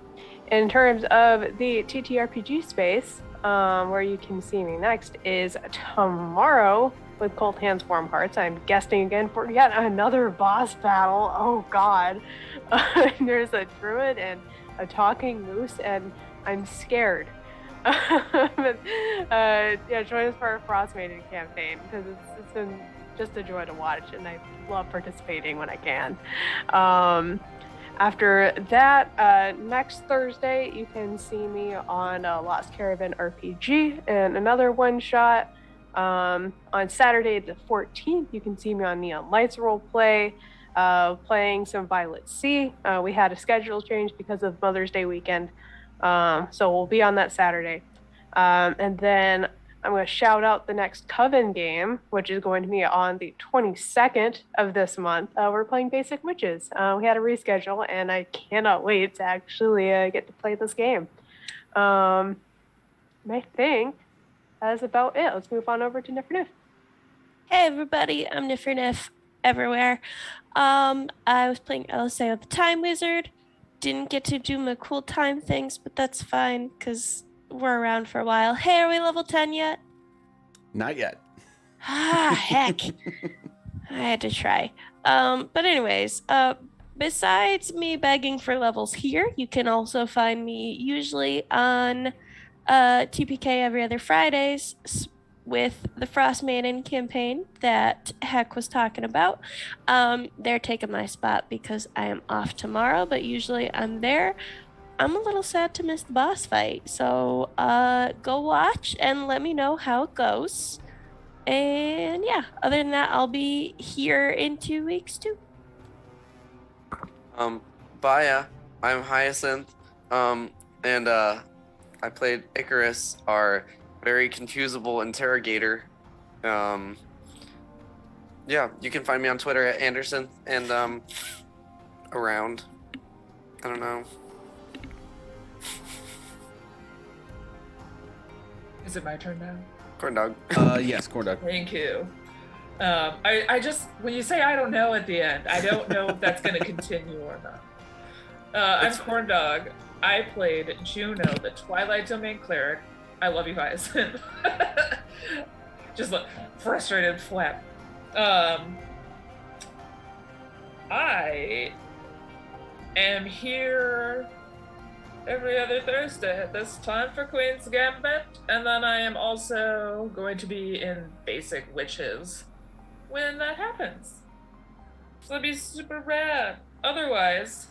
In terms of the TTRPG space, where you can see me next is tomorrow with Cold Hands Warm Hearts. I'm guesting again for yet another boss battle. Oh god. There's a druid and a talking moose, and I'm scared. But, yeah, join us for our Frostmaiden campaign, because it's been just a joy to watch, and I love participating when I can. After that, next Thursday, you can see me on Lost Caravan RPG and another one-shot. On Saturday the 14th, you can see me on Neon Lights Roleplay, playing some Violet Sea. We had a schedule change because of Mother's Day weekend, so we'll be on that Saturday. And then I'm going to shout out the next Coven game, which is going to be on the 22nd of this month. We're playing Basic Witches. We had a reschedule, and I cannot wait to actually get to play this game. I think that's about it. Let's move on over to Nifernif. Hey everybody, I'm Nifernif everywhere. I was playing LSA with the Time Wizard. Didn't get to do my cool time things, but that's fine because we're around for a while. Hey, are we level 10 yet? Not yet. Ah, heck. I had to try. But anyways, besides me begging for levels here, you can also find me usually on TPK every other Fridays with the Frost Maiden campaign that Heck was talking about. They're taking my spot because I am off tomorrow, but usually I'm there. I'm a little sad to miss the boss fight, so go watch and let me know how it goes. And yeah, other than that, I'll be here in 2 weeks too. Baya, I'm Hyacinth. And I played Icarus, our very confusable interrogator. Yeah, you can find me on Twitter at Anderson and around. I don't know. Is it my turn now? Corn dog. Yes, corn dog. Thank you. I just, when you say I don't know at the end, I don't know if that's going to continue or not. I'm Corn Dog. I played Juno, the Twilight Domain cleric. I love you guys. Just look frustrated flap. I am here every other Thursday at this time for Queen's Gambit, and then I am also going to be in Basic Witches when that happens. So that'd be super rad. Otherwise,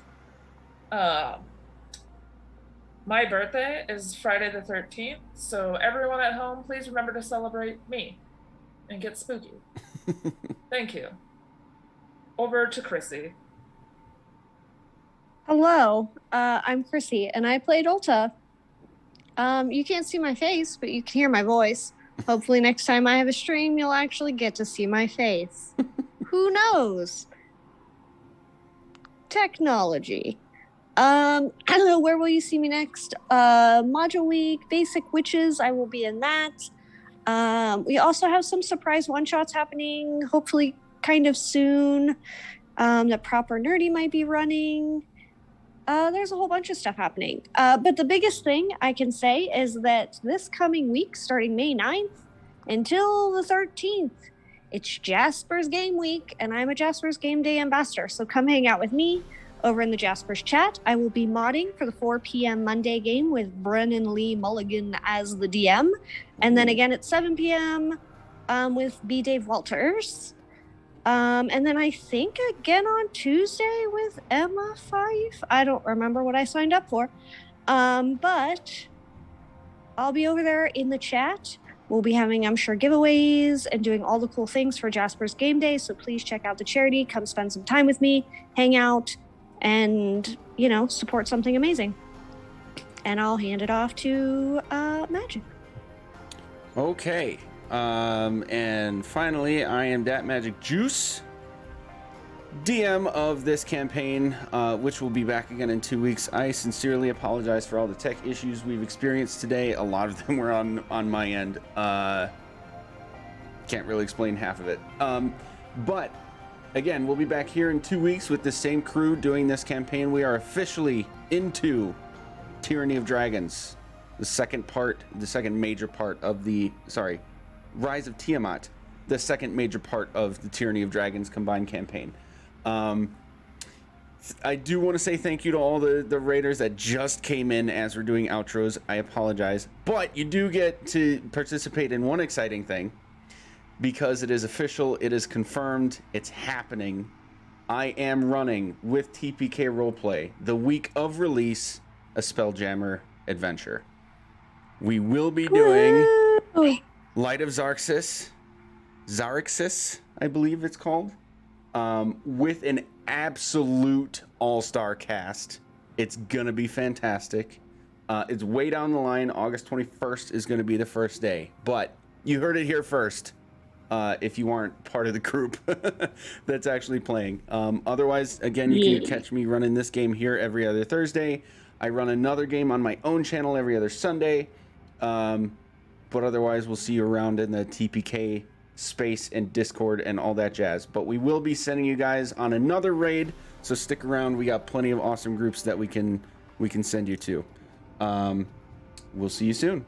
my birthday is Friday the 13th, so everyone at home, please remember to celebrate me and get spooky. Thank you. Over to Chrissy. Hello, I'm Chrissy, and I played Ulta. You can't see my face, but you can hear my voice. Hopefully next time I have a stream, you'll actually get to see my face. Who knows? Technology. I don't know, where will you see me next? Module Week, Basic Witches, I will be in that. We also have some surprise one-shots happening, hopefully kind of soon. That Proper Nerdy might be running. There's a whole bunch of stuff happening. But the biggest thing I can say is that this coming week, starting May 9th until the 13th, it's Jasper's Game Week, and I'm a Jasper's Game Day ambassador. So come hang out with me over in the Jasper's chat. I will be modding for the 4 p.m. Monday game with Brennan Lee Mulligan as the DM. And then again at 7 p.m. With B. Dave Walters. And then I think again on Tuesday with Emma Fife. I don't remember what I signed up for. But I'll be over there in the chat. We'll be having, I'm sure, giveaways and doing all the cool things for Jasper's Game Day. So please check out the charity. Come spend some time with me, hang out, and, you know, support something amazing. And I'll hand it off to Magic. Okay. And finally, I am Dat Magic Juice, DM of this campaign, which will be back again in 2 weeks. I sincerely apologize for all the tech issues we've experienced today. A lot of them were on my end. Can't really explain half of it. But again, we'll be back here in 2 weeks with the same crew doing this campaign. We are officially into Tyranny of Dragons, the second major part of the, Rise of Tiamat, the second major part of the Tyranny of Dragons combined campaign. I do want to say thank you to all the raiders that just came in as we're doing outros. I apologize, but you do get to participate in one exciting thing, because it is official, it is confirmed, it's happening. I am running with TPK Roleplay the week of release a Spelljammer adventure. We will be doing Light of Xarxis, I believe it's called, with an absolute all-star cast. It's gonna be fantastic. It's way down the line. August 21st is gonna be the first day, but you heard it here first. If you aren't part of the group that's actually playing. Otherwise, again, you can catch me running this game here every other Thursday. I run another game on my own channel every other Sunday. But otherwise, we'll see you around in the TPK space and Discord and all that jazz. But we will be sending you guys on another raid, so stick around. We got plenty of awesome groups that we can send you to. We'll see you soon.